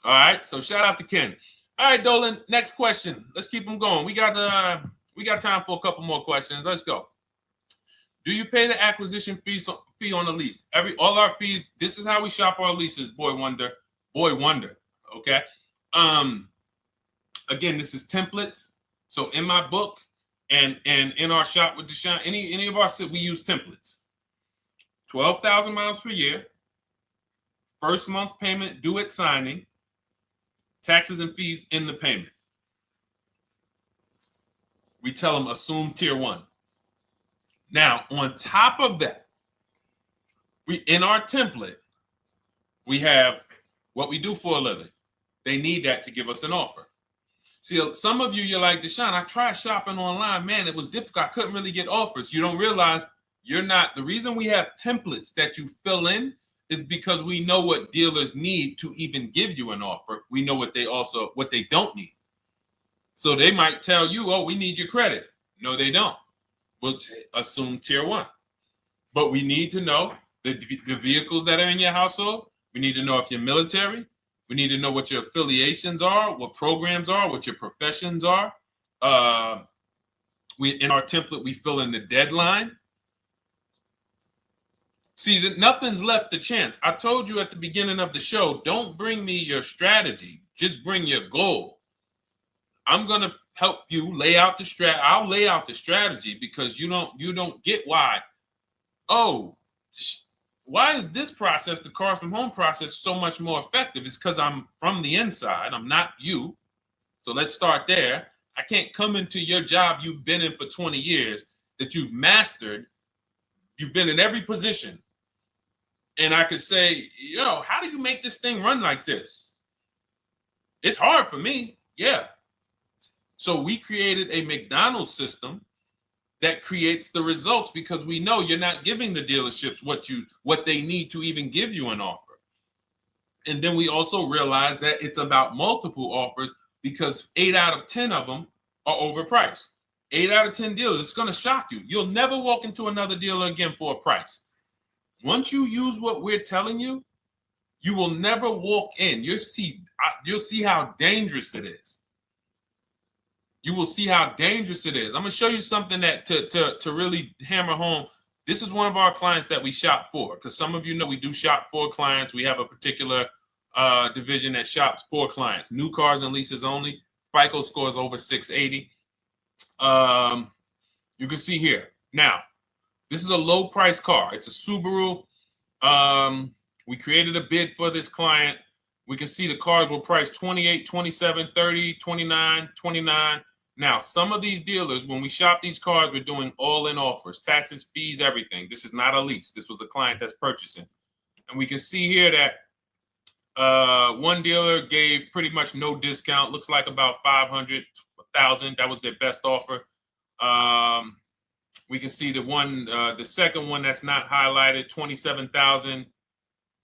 S1: All right, so shout out to Ken. All right, Dolan, next question. Let's keep them going. We got time for a couple more questions. Let's go. Do you pay the acquisition fee on the lease? All our fees, this is how we shop our leases, Boy Wonder. Okay. Again, this is templates. So in my book and in our shop with Deshone, any of our we use templates. 12,000 miles per year, first month's payment due at signing, taxes and fees in the payment. We tell them assume tier 1. Now, on top of that, in our template, we have what we do for a living. They need that to give us an offer. See, some of you, you're like, Deshone, I tried shopping online. Man, it was difficult. I couldn't really get offers. You don't realize you're not. The reason we have templates that you fill in is because we know what dealers need to even give you an offer. We know what they don't need. So they might tell you, oh, we need your credit. No, they don't. We'll assume tier 1. But we need to know the vehicles that are in your household. We need to know if you're military. We need to know what your affiliations are, what programs are, what your professions are. In our template, we fill in the deadline. See, nothing's left to chance. I told you at the beginning of the show, don't bring me your strategy. Just bring your goal. I'm going to help you lay out the strat. I'll lay out the strategy because you don't get why. Oh, why is this process, the Cars from Home process, so much more effective? It's because I'm from the inside. I'm not you. So let's start there. I can't come into your job you've been in for 20 years that you've mastered. You've been in every position. And I could say, how do you make this thing run like this? It's hard for me. Yeah. So we created a McDonald's system that creates the results because we know you're not giving the dealerships what they need to even give you an offer. And then we also realize that it's about multiple offers because 8 out of 10 of them are overpriced. 8 out of 10 dealers, it's going to shock you. You'll never walk into another dealer again for a price. Once you use what we're telling you, you will never walk in. You'll see how dangerous it is. You will see how dangerous it is. I'm going to show you something that to really hammer home. This is one of our clients that we shop for because some of you know we do shop for clients. We have a particular division that shops for clients. New cars and leases only. FICO scores over 680. You can see here. Now, this is a low price car. It's a Subaru. We created a bid for this client. We can see the cars were priced 28, 27, 30, 29, 29. Now, some of these dealers, when we shop these cars, we're doing all-in offers, taxes, fees, everything. This is not a lease. This was a client that's purchasing. And we can see here that one dealer gave pretty much no discount. Looks like about 500, 1,000. That was their best offer. We can see the second one that's not highlighted, 27,000.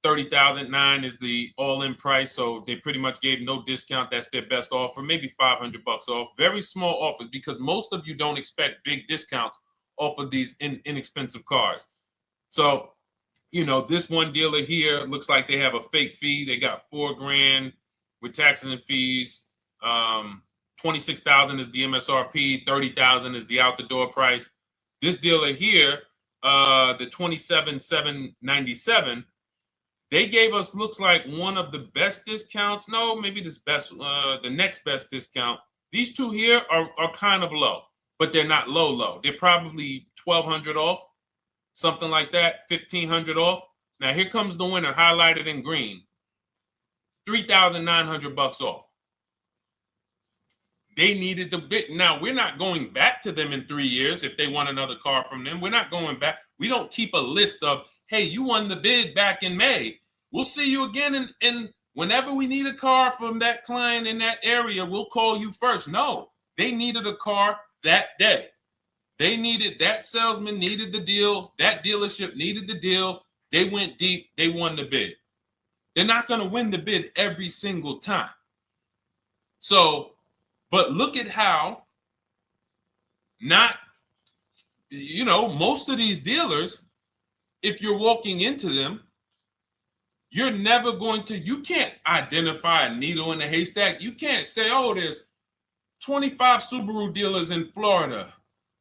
S1: 30,009 is the all-in price, so they pretty much gave no discount. That's their best offer, maybe $500 off. Very small offers because most of you don't expect big discounts off of these inexpensive cars. So, you know, this one dealer here looks like they have a fake fee. They got $4,000 with taxes and fees. 26,000 is the MSRP. 30,000 is the out-the-door price. This dealer here, the 27,797. They gave us, looks like, one of the best discounts. No, maybe the next best discount. These two here are kind of low, but they're not low. They're probably 1,200 off, something like that, 1,500 off. Now here comes the winner, highlighted in green, 3,900 bucks off. They needed the bid. Now we're not going back to them in 3 years if they want another car from them. We're not going back. We don't keep a list of, hey, you won the bid back in May. We'll see you again. And whenever we need a car from that client in that area, we'll call you first. No, they needed a car that day. They needed, that salesman needed the deal. That dealership needed the deal. They went deep. They won the bid. They're not going to win the bid every single time. So, but look at how most of these dealers, if you're walking into them, you're never going to, you can't identify a needle in a haystack. You can't say, oh, there's 25 Subaru dealers in Florida.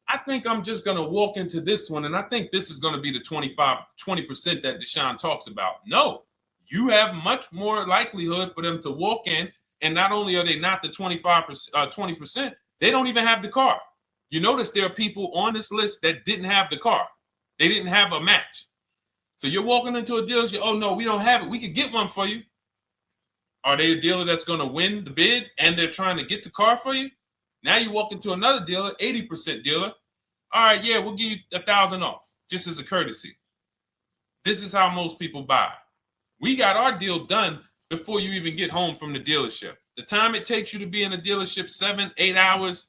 S1: I think I'm just going to walk into this one, and I think this is going to be the 20% that Deshone talks about. No, you have much more likelihood for them to walk in, and not only are they not the 20%, they don't even have the car. You notice there are people on this list that didn't have the car. They didn't have a match. So you're walking into a dealership, oh no, we don't have it. We could get one for you. Are they a dealer that's going to win the bid and they're trying to get the car for you? Now you walk into another dealer, 80% dealer. All right, yeah, we'll give you 1,000 off, just as a courtesy. This is how most people buy. We got our deal done before you even get home from the dealership. The time it takes you to be in a dealership, 7-8 hours,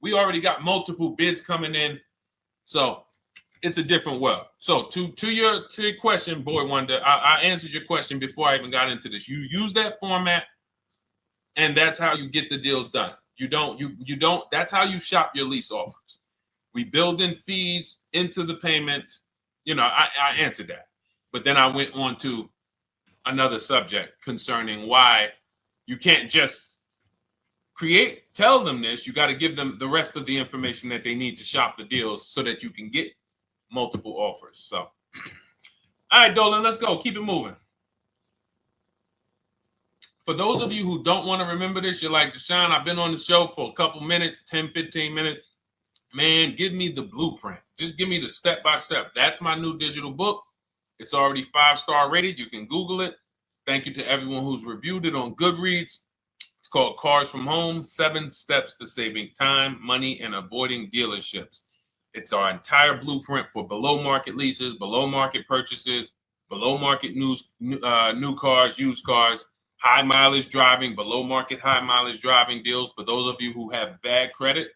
S1: we already got multiple bids coming in. So it's a different world. So to your question, Boy Wonder, I answered your question before I even got into this. You use that format, and that's how you get the deals done. You don't, that's how you shop your lease offers. We build in fees into the payments. I answered that. But then I went on to another subject concerning why you can't just tell them this. You got to give them the rest of the information that they need to shop the deals so that you can get multiple offers. So, all right, Dolan, let's go. Keep it moving. For those of you who don't want to remember this, you're like, Deshone, I've been on the show for a couple minutes, 10, 15 minutes. Man, give me the blueprint. Just give me the step-by-step. That's my new digital book. It's already 5-star rated. You can Google it. Thank you to everyone who's reviewed it on Goodreads. It's called Cars from Home, 7 Steps to Saving Time, Money, and Avoiding Dealerships. It's our entire blueprint for below market leases, below market purchases, below market new cars, used cars, high mileage driving, below market high mileage driving deals. For those of you who have bad credit,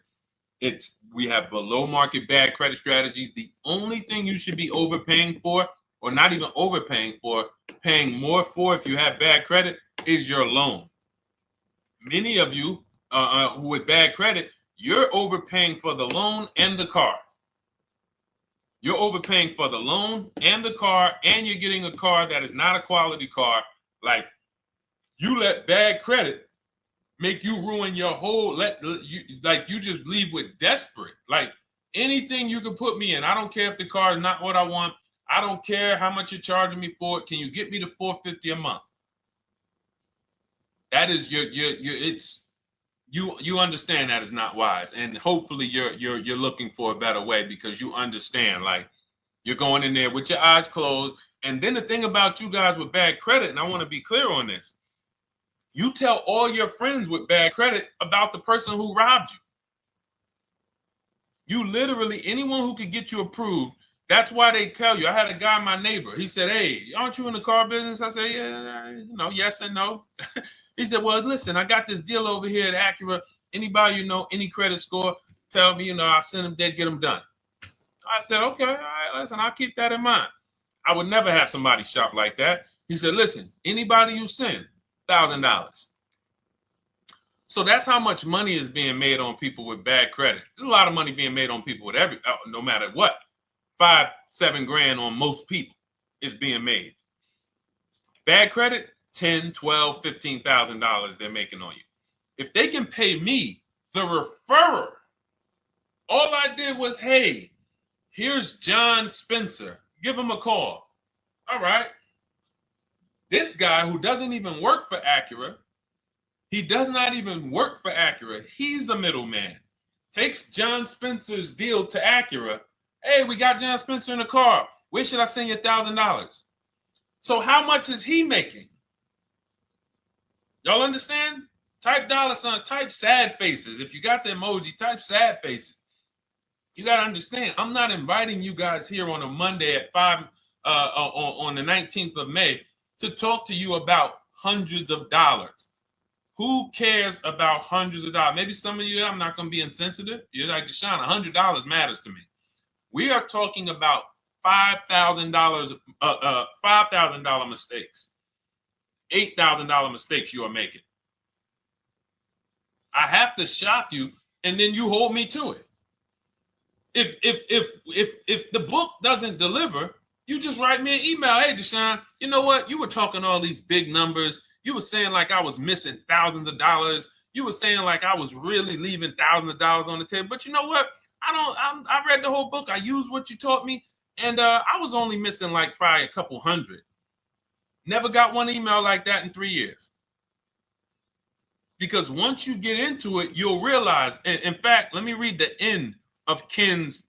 S1: we have below market bad credit strategies. The only thing you should be overpaying for, or not even overpaying for, paying more for if you have bad credit, is your loan. Many of you who with bad credit, you're overpaying for the loan and the car. You're overpaying for the loan and the car, and you're getting a car that is not a quality car. Like, you let bad credit make you ruin your whole, you just leave with desperate. Like, anything you can put me in. I don't care if the car is not what I want. I don't care how much you're charging me for it. Can you get me to $450 a month? That is you understand that is not wise, and hopefully you're looking for a better way, because you understand, like, you're going in there with your eyes closed. And then the thing about you guys with bad credit, and I want to be clear on this, you tell all your friends with bad credit about the person who robbed you. You literally, anyone who could get you approved, that's why they tell you. I had a guy, my neighbor, he said, "Hey, aren't you in the car business?" I said, "Yeah, yes and no." He said, "Well, listen, I got this deal over here at Acura. Anybody any credit score, tell me, I'll send them there, get them done." I said, "Okay, all right, listen, I'll keep that in mind." I would never have somebody shop like that. He said, "Listen, anybody you send, $1,000. So that's how much money is being made on people with bad credit. There's a lot of money being made on people with no matter what. 5-7 grand on most people is being made. Bad credit, $10, $12, $15,000 they're making on you. If they can pay me, the referrer, all I did was, hey, here's John Spencer. Give him a call. All right. This guy who doesn't even work for Acura, he does not even work for Acura. He's a middleman. Takes John Spencer's deal to Acura. Hey, we got John Spencer in the car. Where should I send you $1,000? So how much is he making? Y'all understand? Type dollar signs, type sad faces. If you got the emoji, type sad faces. You got to understand, I'm not inviting you guys here on a Monday at 5 on the 19th of May to talk to you about hundreds of dollars. Who cares about hundreds of dollars? Maybe some of you, I'm not going to be insensitive. You're like, Deshone, $100 matters to me. We are talking about $5,000 mistakes, $8,000 mistakes you are making. I have to shock you, and then you hold me to it. If the book doesn't deliver, you just write me an email. Hey, Deshone, you know what? You were talking all these big numbers. You were saying like I was missing thousands of dollars. You were saying like I was really leaving thousands of dollars on the table. But you know what? I read the whole book. I used what you taught me, and I was only missing like probably a couple hundred. Never got one email like that in 3 years. Because once you get into it, you'll realize. And in fact, let me read the end of Ken's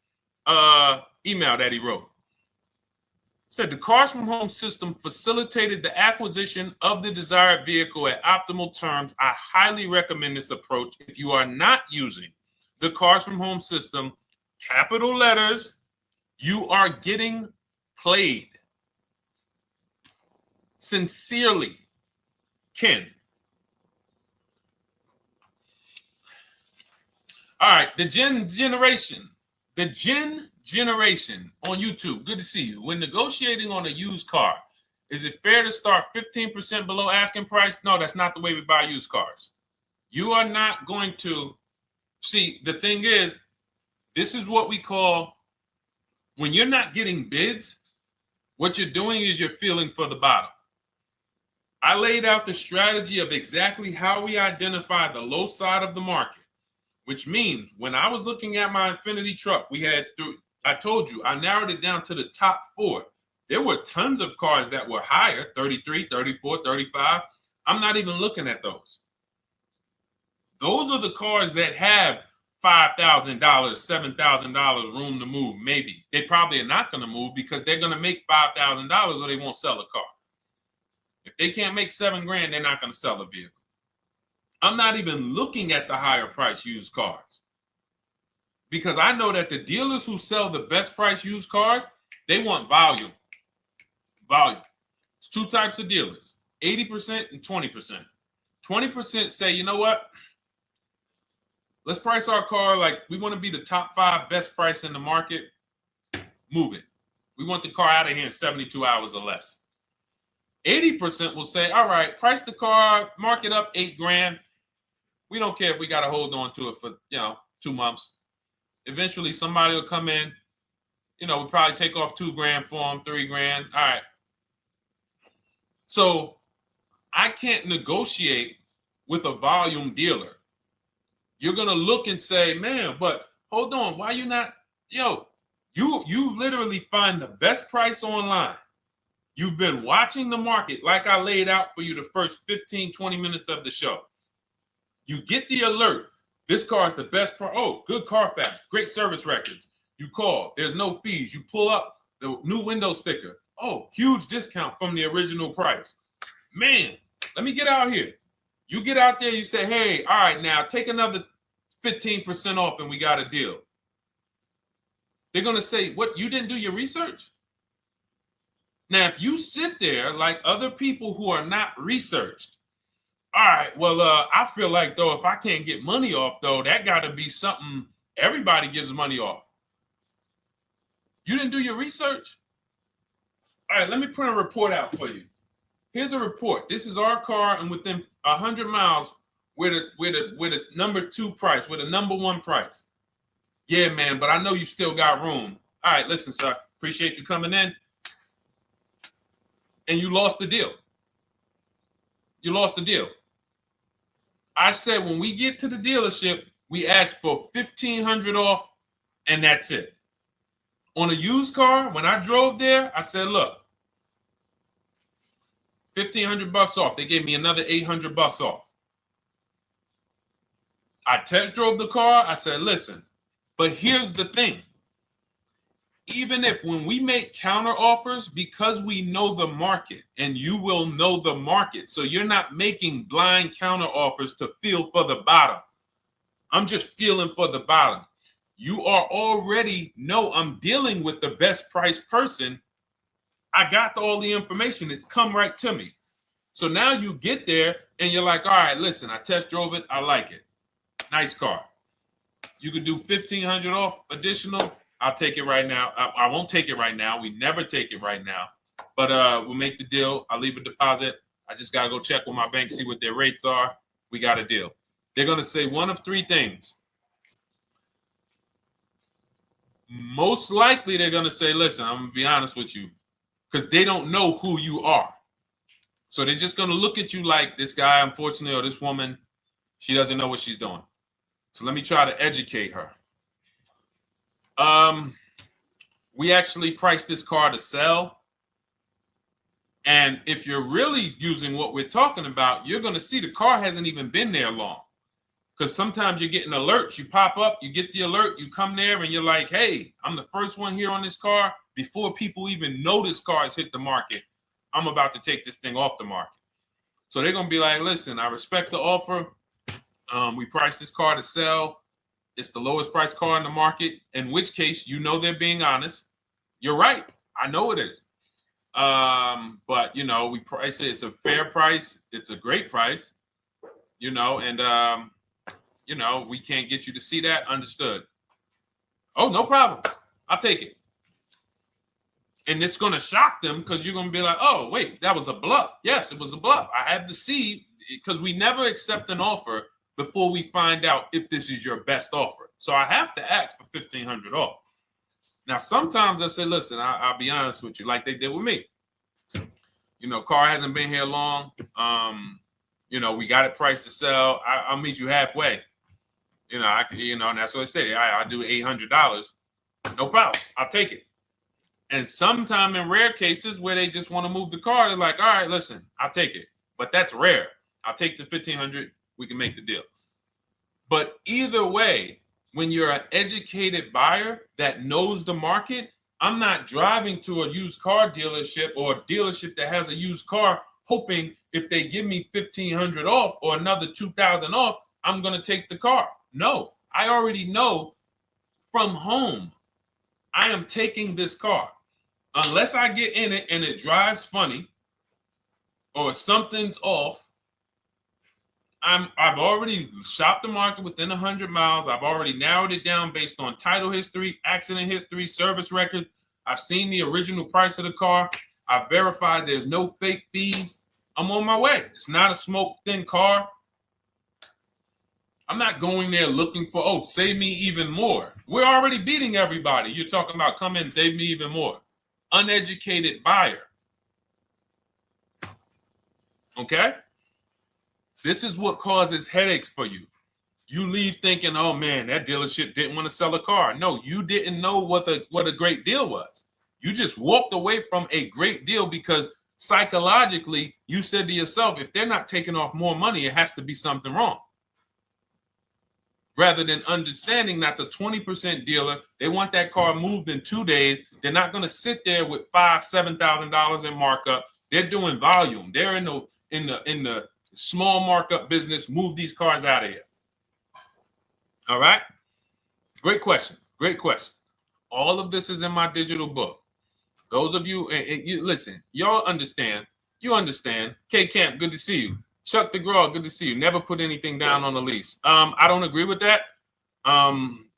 S1: email that he wrote. It said, the Cars from Home system facilitated the acquisition of the desired vehicle at optimal terms. I highly recommend this approach. If you are not using the Cars from Home system, capital letters, you are getting played. Sincerely, Ken. All right, the Gen Generation on YouTube. Good to see you. When negotiating on a used car, is it fair to start 15% below asking price? No, that's not the way we buy used cars. You are not going to see. The thing is, this is what we call, when you're not getting bids, what you're doing is you're feeling for the bottom. I laid out the strategy of exactly how we identify the low side of the market. Which means when I was looking at my Infinity truck, I told you, I narrowed it down to the top 4. There were tons of cars that were higher, 33, 34, 35. I'm not even looking at those. Those are the cars that have $5,000, $7,000 room to move, maybe. They probably are not going to move because they're going to make $5,000 or they won't sell a car. If they can't make $7 grand, they're not going to sell a vehicle. I'm not even looking at the higher price used cars because I know that the dealers who sell the best price used cars, they want volume. Volume. It's 2 types of dealers, 80% and 20%. 20% say, you know what? Let's price our car like we want to be the top 5 best price in the market. Move it. We want the car out of here in 72 hours or less. 80% will say, all right, price the car, mark it up 8 grand. We don't care if we got to hold on to it for, 2 months. Eventually, somebody will come in. We'll probably take off 2 grand for them, 3 grand. All right. So I can't negotiate with a volume dealer. You're going to look and say, man, but hold on. Why you not? You literally find the best price online. You've been watching the market like I laid out for you the first 15, 20 minutes of the show. You get the alert. This car is the best car. Oh, good Carfax, great service records. You call. There's no fees. You pull up the new window sticker. Oh, huge discount from the original price. Man, let me get out here. You get out there, you say, hey, all right, now take another 15% off and we got a deal. They're going to say, what, you didn't do your research? Now, if you sit there like other people who are not researched, all right, well, I feel like, though, if I can't get money off, though, that got to be something everybody gives money off. You didn't do your research? All right, let me print a report out for you. Here's a report. This is our car, and within 100 miles, we're the number 2 price, we're the number 1 price. Yeah, man, but I know you still got room. All right, listen, sir, appreciate you coming in. And you lost the deal. You lost the deal. I said when we get to the dealership, we ask for $1,500 off, and that's it. On a used car, when I drove there, I said, look, $1,500 off. They gave me another $800 off. I test drove the car. I said, listen, but here's the thing. Even if when we make counter offers, because we know the market, and you will know the market, so you're not making blind counter offers to feel for the bottom. I'm just feeling for the bottom. You are already know I'm dealing with the best price person. I got all the information. It come right to me. So now you get there and you're like, all right, listen, I test drove it. I like it. Nice car. You could do $1,500 off additional. I'll take it right now. I won't take it right now. We never take it right now. But we'll make the deal. I'll leave a deposit. I just got to go check with my bank, see what their rates are. We got a deal. They're going to say one of 3 things. Most likely they're going to say, listen, I'm going to be honest with you, because they don't know who you are. So they're just going to look at you like this guy, unfortunately, or this woman, she doesn't know what she's doing. So let me try to educate her. We actually priced this car to sell. And if you're really using what we're talking about, you're going to see the car hasn't even been there long. Because sometimes you're getting alerts. You pop up, you get the alert, you come there, and you're like, hey, I'm the first one here on this car. Before people even know this car has hit the market, I'm about to take this thing off the market. So they're going to be like, listen, I respect the offer. We priced this car to sell. It's the lowest price car in the market, in which case, you know, they're being honest. You're right. I know it is. But, you know, we price it. It's a fair price. It's a great price, you know, and, you know, we can't get you to see that. Understood. Oh, no problem. I'll take it. And it's going to shock them because you're going to be like, oh, wait, that was a bluff. Yes, it was a bluff. I had to see, because we never accept an offer before we find out if this is your best offer. So I have to ask for $1,500 off. Now, sometimes I say, listen, I'll be honest with you, like they did with me. You know, car hasn't been here long. You know, we got it priced to sell. I'll meet you halfway. You know, and that's what I say. I do $800. No problem. I'll take it. And sometimes in rare cases where they just want to move the car, they're like, all right, listen, I'll take it. But that's rare. I'll take the $1,500. We can make the deal. But either way, when you're an educated buyer that knows the market, I'm not driving to a used car dealership or a dealership that has a used car hoping if they give me $1,500 off or another $2,000 off, I'm going to take the car. No, I already know from home, I am taking this car. Unless I get in it and it drives funny or something's off, I've already shopped the market within 100 miles. I've already narrowed it down based on title history, accident history, service record. I've seen the original price of the car. I've verified there's no fake fees. I'm on my way. It's not a smoke thin car. I'm not going there looking for, oh, save me even more. We're already beating everybody. You're talking about come in, save me even more. Uneducated buyer. Okay? This is what causes headaches for you. You leave thinking, oh man, that dealership didn't want to sell a car. No, you didn't know what a great deal was. You just walked away from a great deal because psychologically you said to yourself, if they're not taking off more money, it has to be something wrong. Rather than understanding that's a 20% dealer, they want that car moved in 2 days. They're not going to sit there with $5,000-$7,000 in markup. They're doing volume. They're in the small markup business. Move these cars out of here. All right. Great question. Great question. All of this is in my digital book. Those of you, and you listen, y'all understand. You understand. K Camp, good to see you. Chuck DeGraw, good to see you. Never put anything down on a lease. I don't agree with that.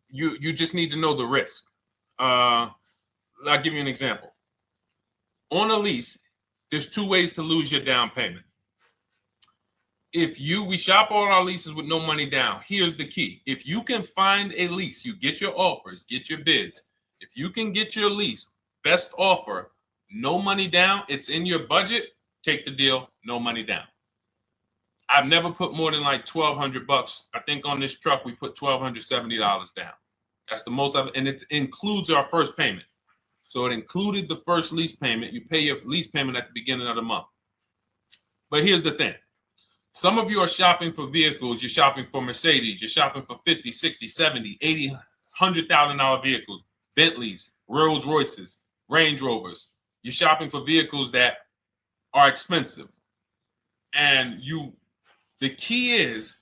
S1: You just need to know the risk. I'll give you an example. On a lease, there's 2 ways to lose your down payment. We shop all our leases with no money down. Here's the key. If you can find a lease, you get your offers, get your bids. If you can get your lease, best offer, no money down, it's in your budget, take the deal, no money down. I've never put more than like $1,200. I think on this truck, we put $1,270 down. That's the most of it. And it includes our first payment. So it included the first lease payment. You pay your lease payment at the beginning of the month. But here's the thing. Some of you are shopping for vehicles. You're shopping for Mercedes. You're shopping for 50, 60, 70, 80, $100,000 vehicles, Bentleys, Rolls Royces, Range Rovers. You're shopping for vehicles that are expensive. And the key is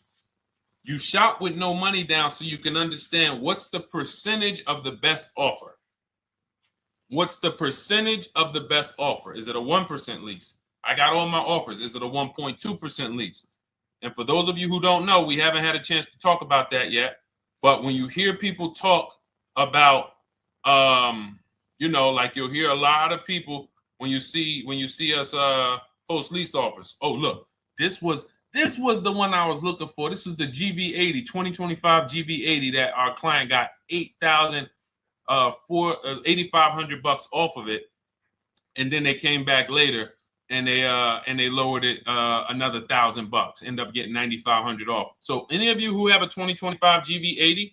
S1: you shop with no money down so you can understand what's the percentage of the best offer. What's the percentage of the best offer? Is it a 1% lease? I got all my offers. Is it a 1.2% lease? And for those of you who don't know, we haven't had a chance to talk about that yet. But when you hear people talk about, like you'll hear a lot of people when you see us post lease offers. Oh, look, this was the one I was looking for. This is the GV80, 2025 GV80 that our client got $8,500 off of it, and then they came back later and they lowered it another $1,000. End up getting $9,500 off. So any of you who have a 2025 GV80,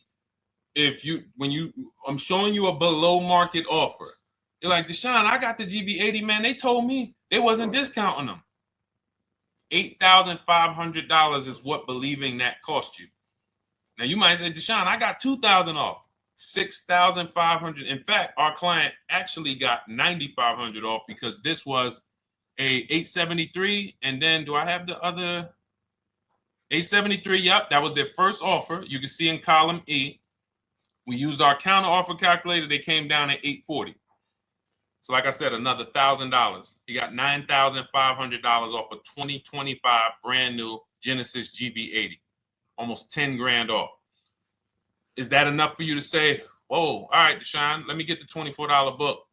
S1: I'm showing you a below market offer. You're like, Deshone, I got the GV80, man. They told me they wasn't discounting them. $8,500 is what believing that cost you. Now you might say, Deshone, I got $2,000 off. $6,500. In fact, our client actually got $9,500 off because this was a 873. And then do I have the other 873? Yep, that was their first offer. You can see in column E. We used our counter offer calculator. They came down at 840. So like I said, another $1,000. He got $9,500 off a 2025 brand new Genesis GV80, almost 10 grand off. Is that enough for you to say, whoa, all right, Deshone, let me get the $24 book?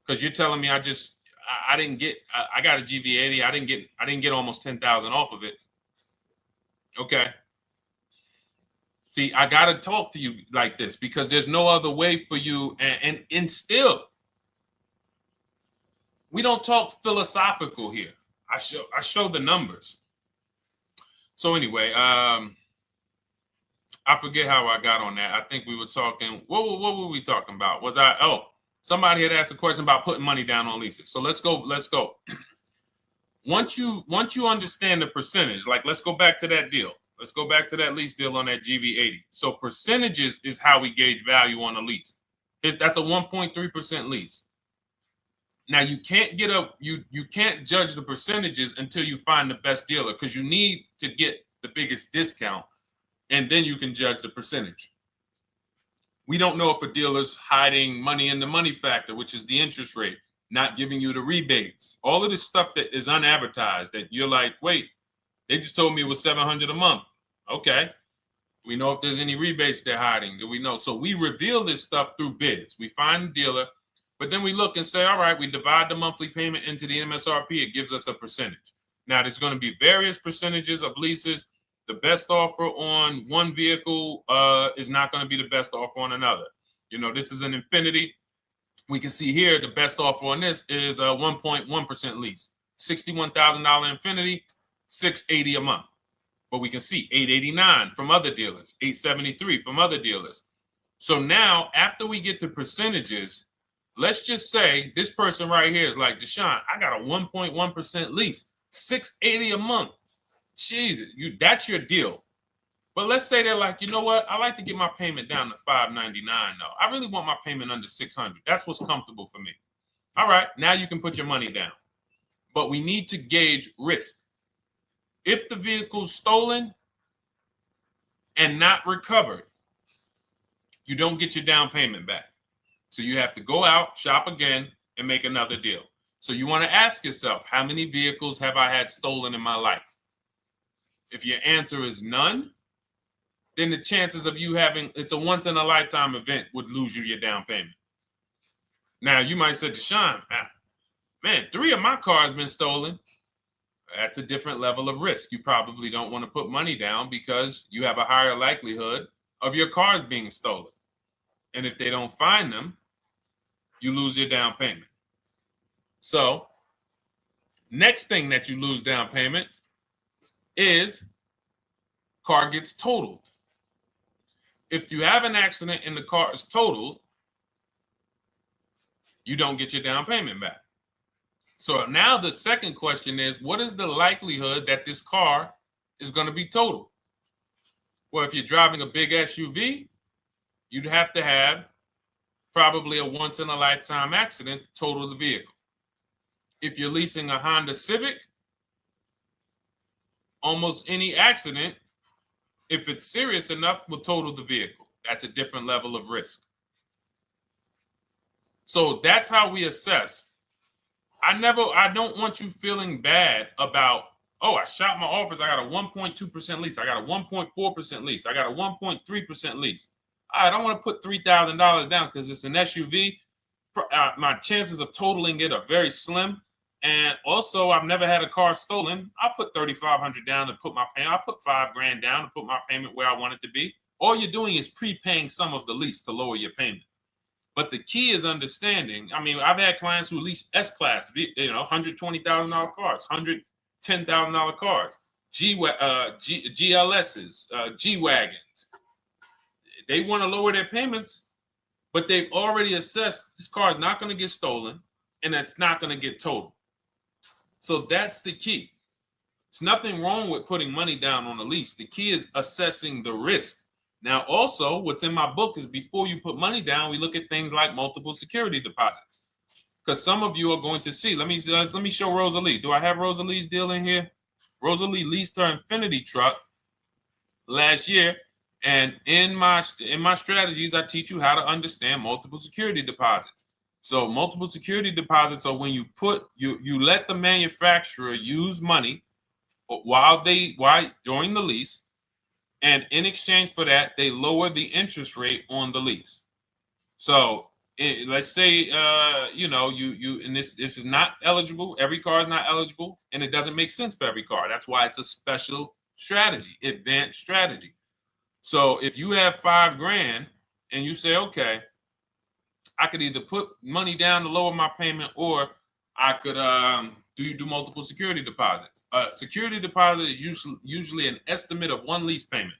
S1: Because you're telling me I got a GV80. I didn't get almost 10,000 off of it. Okay. See, I got to talk to you like this because there's no other way for you. And still, we don't talk philosophical here. I show the numbers. So anyway, I forget how I got on that. I think we were talking. What were we talking about? Somebody had asked a question about putting money down on leases. So let's go. Once you understand the percentage, like let's go back to that deal. Let's go back to that lease deal on that GV80. So percentages is how we gauge value on a lease. That's a 1.3% lease. Now you can't you can't judge the percentages until you find the best dealer because you need to get the biggest discount, and then you can judge the percentage. We don't know if a dealer's hiding money in the money factor, which is the interest rate, not giving you the rebates, all of this stuff that is unadvertised that you're like, wait, they just told me it was $700 a month. Okay. We know if there's any rebates they're hiding. Do we know? So we reveal this stuff through bids. We find the dealer, but then we look and say, all right, we divide the monthly payment into the MSRP. It gives us a percentage. Now, there's going to be various percentages of leases. The best offer on one vehicle is not going to be the best offer on another. This is an Infiniti. We can see here the best offer on this is a 1.1% lease. $61,000 Infiniti, $680 a month. But we can see $889 from other dealers, $873 from other dealers. So now, after we get the percentages, let's just say this person right here is like, Deshone, I got a 1.1% lease, $680 a month. Jesus, that's your deal. But let's say they're like, you know what? I like to get my payment down to $599 though. I really want my payment under $600. That's what's comfortable for me. All right, now you can put your money down. But we need to gauge risk. If the vehicle's stolen and not recovered, you don't get your down payment back. So you have to go out, shop again, and make another deal. So you want to ask yourself, how many vehicles have I had stolen in my life? If your answer is none, then the chances of you having, it's a once in a lifetime event, would lose you your down payment. Now you might say, Deshone, man, 3 of my cars been stolen. That's a different level of risk. You probably don't want to put money down because you have a higher likelihood of your cars being stolen. And if they don't find them, you lose your down payment. So next thing that you lose down payment is car gets totaled. If you have an accident and the car is totaled, you don't get your down payment back. So now the second question is, what is the likelihood that this car is going to be totaled? Well, if you're driving a big SUV, you'd have to have probably a once in a lifetime accident to total the vehicle. If you're leasing a Honda Civic, almost any accident, if it's serious enough, will total the vehicle. That's a different level of risk. So that's how we assess. I don't want you feeling bad about, oh, I shot my office, I got a 1.2% lease, I got a 1.4% lease, I got a 1.3% lease. I don't want to put $3,000 down because it's an SUV. My chances of totaling it are very slim. And also, I've never had a car stolen. I put $3,500 down to put my payment. I put $5,000 down to put my payment where I want it to be. All you're doing is prepaying some of the lease to lower your payment. But the key is understanding. I mean, I've had clients who lease S-Class, $120,000 cars, $110,000 cars, GLSs, G-Wagons. They want to lower their payments, but they've already assessed this car is not going to get stolen and it's not going to get totaled. So that's the key. It's nothing wrong with putting money down on a lease. The key is assessing the risk. Now, also, what's in my book is before you put money down, we look at things like multiple security deposit. Because some of you are going to see, let me show Rosalie. Do I have Rosalie's deal in here? Rosalie leased her Infinity truck last year. And in my strategies, I teach you how to understand multiple security deposits. So multiple security deposits are when you let the manufacturer use money during the lease, and in exchange for that, they lower the interest rate on the lease. So let's say and this is not eligible. Every car is not eligible, and it doesn't make sense for every car. That's why it's a special strategy, advanced strategy. So if you have $5,000 and you say, okay, I could either put money down to lower my payment, or I could do multiple security deposits. Security deposit is usually an estimate of one lease payment.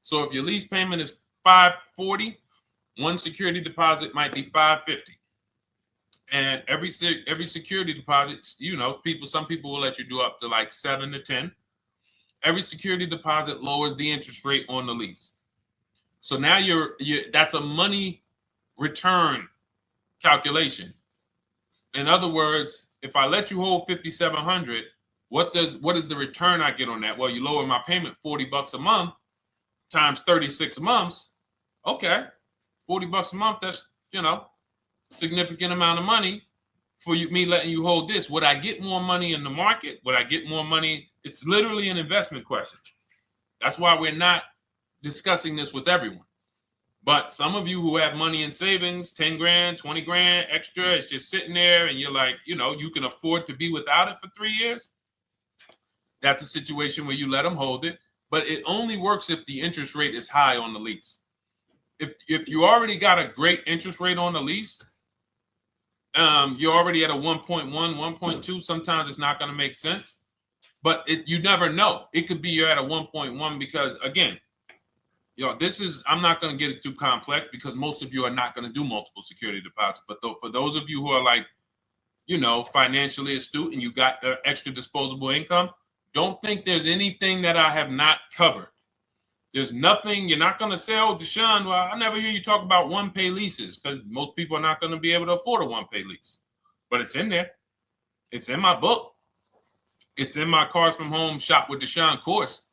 S1: So if your lease payment is $540, one security deposit might be $550. And every security deposit, some people will let you do up to like 7 to 10. Every security deposit lowers the interest rate on the lease. So now that's a money return calculation. In other words, if I let you hold $5,700, what is the return I get on that? Well, you lower my payment $40 a month times 36 months. Okay, $40 a month. That's significant amount of money for me letting you hold this. Would I get more money in the market? Would I get more money? It's literally an investment question. That's why we're not discussing this with everyone. But some of you who have money in savings, 10 grand, 20 grand extra, it's just sitting there and you're like, you can afford to be without it for 3 years. That's a situation where you let them hold it, but it only works if the interest rate is high on the lease. If you already got a great interest rate on the lease, you're already at a 1.1, 1.2. Sometimes it's not going to make sense, but you never know. It could be you're at a 1.1 because, again, this is, I'm not going to get it too complex because most of you are not going to do multiple security deposits. But for those of you who are like, financially astute and you got extra disposable income, don't think there's anything that I have not covered. There's nothing. You're not going to say, oh, Deshone, well, I never hear you talk about one-pay leases, because most people are not going to be able to afford a one-pay lease. But it's in there. It's in my book. It's in my Cars from Home Shop with Deshone course.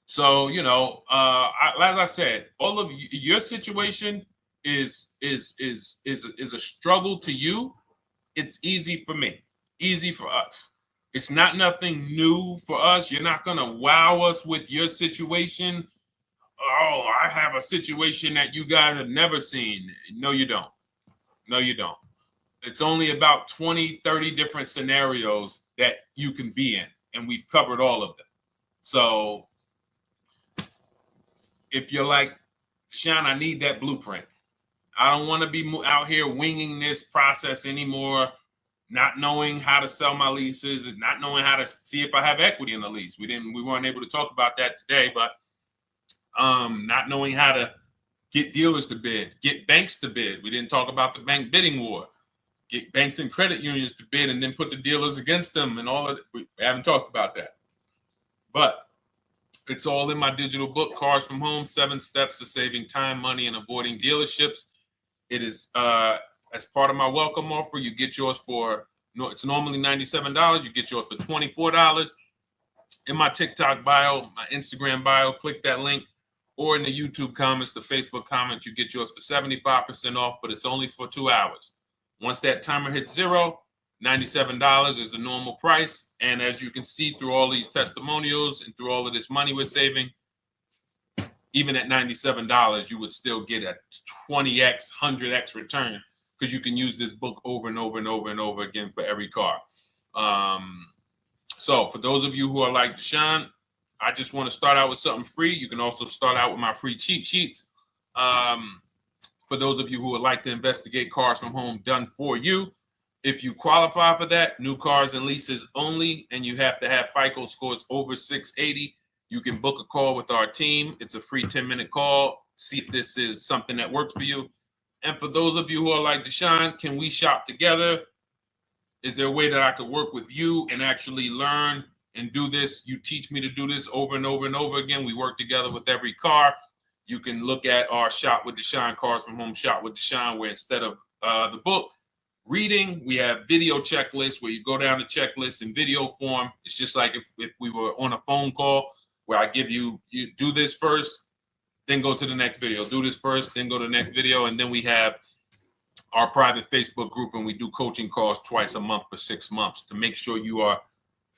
S1: So, as I said, all of your situation is a struggle to you. It's easy for me, easy for us. It's not nothing new for us. You're not going to wow us with your situation. Oh, I have a situation that you guys have never seen. No, you don't. No, you don't. It's only about 20, 30 different scenarios that you can be in, and we've covered all of them. So if you're like, Deshone, I need that blueprint. I don't want to be out here winging this process anymore, not knowing how to sell my leases and not knowing how to see if I have equity in the lease. We weren't able to talk about that today, but not knowing how to get dealers to bid, get banks to bid. We didn't talk about the bank bidding war. Get banks and credit unions to bid and then put the dealers against them and all of it. We haven't talked about that. But it's all in my digital book, Cars from Home, 7 Steps to Saving Time, Money, and Avoiding Dealerships. It is as part of my welcome offer. You get yours it's normally $97. You get yours for $24. In my TikTok bio, my Instagram bio, click that link, or in the YouTube comments, the Facebook comments, you get yours for 75% off, but it's only for 2 hours. Once that timer hits 0, $97 is the normal price. And as you can see through all these testimonials and through all of this money we're saving, even at $97, you would still get a 20x, 100x return, because you can use this book over and over and over and over again for every car. So for those of you who are like, Deshone, I just want to start out with something free. You can also start out with my free cheat sheets. For those of you who would like to investigate Cars from Home done for you, if you qualify for that, new cars and leases only, and you have to have FICO scores over 680, you can book a call with our team. It's a free 10-minute call. See if this is something that works for you. And for those of you who are like, Deshone, can we shop together? Is there a way that I could work with you and actually learn and do this? You teach me to do this over and over and over again. We work together with every car. You can look at our Shop with Deshone, Cars from Home Shop with Deshone, where instead of the book reading, we have video checklists where you go down the checklist in video form. It's just like if we were on a phone call, where I give you do this first, then go to the next video. Do this first, then go to the next video. And then we have our private Facebook group, and we do coaching calls twice a month for 6 months to make sure you are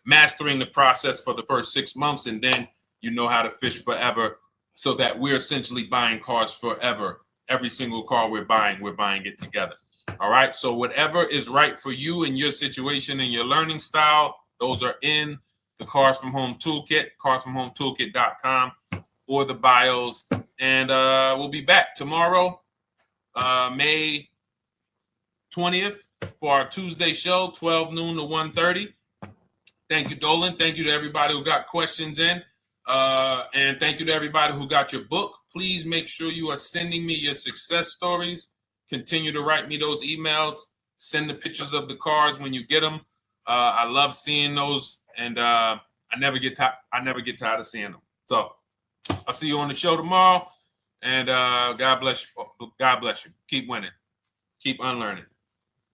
S1: mastering the process for the first 6 months, and then you know how to fish forever, so that we're essentially buying cars forever. Every single car we're buying it together. All right. So whatever is right for you and your situation and your learning style, those are in the Cars from Home Toolkit, carsfromhometoolkit.com, or the bios. And we'll be back tomorrow, May 20th, for our Tuesday show, 12 noon to 1:30. Thank you, Dolan. Thank you to everybody who got questions in. And thank you to everybody who got your book. Please make sure you are sending me your success stories. Continue to write me those emails. Send the pictures of the cars when you get them. I love seeing those, and I never get tired of seeing them. So I'll see you on the show tomorrow, and God bless you. God bless you. Keep winning. Keep unlearning.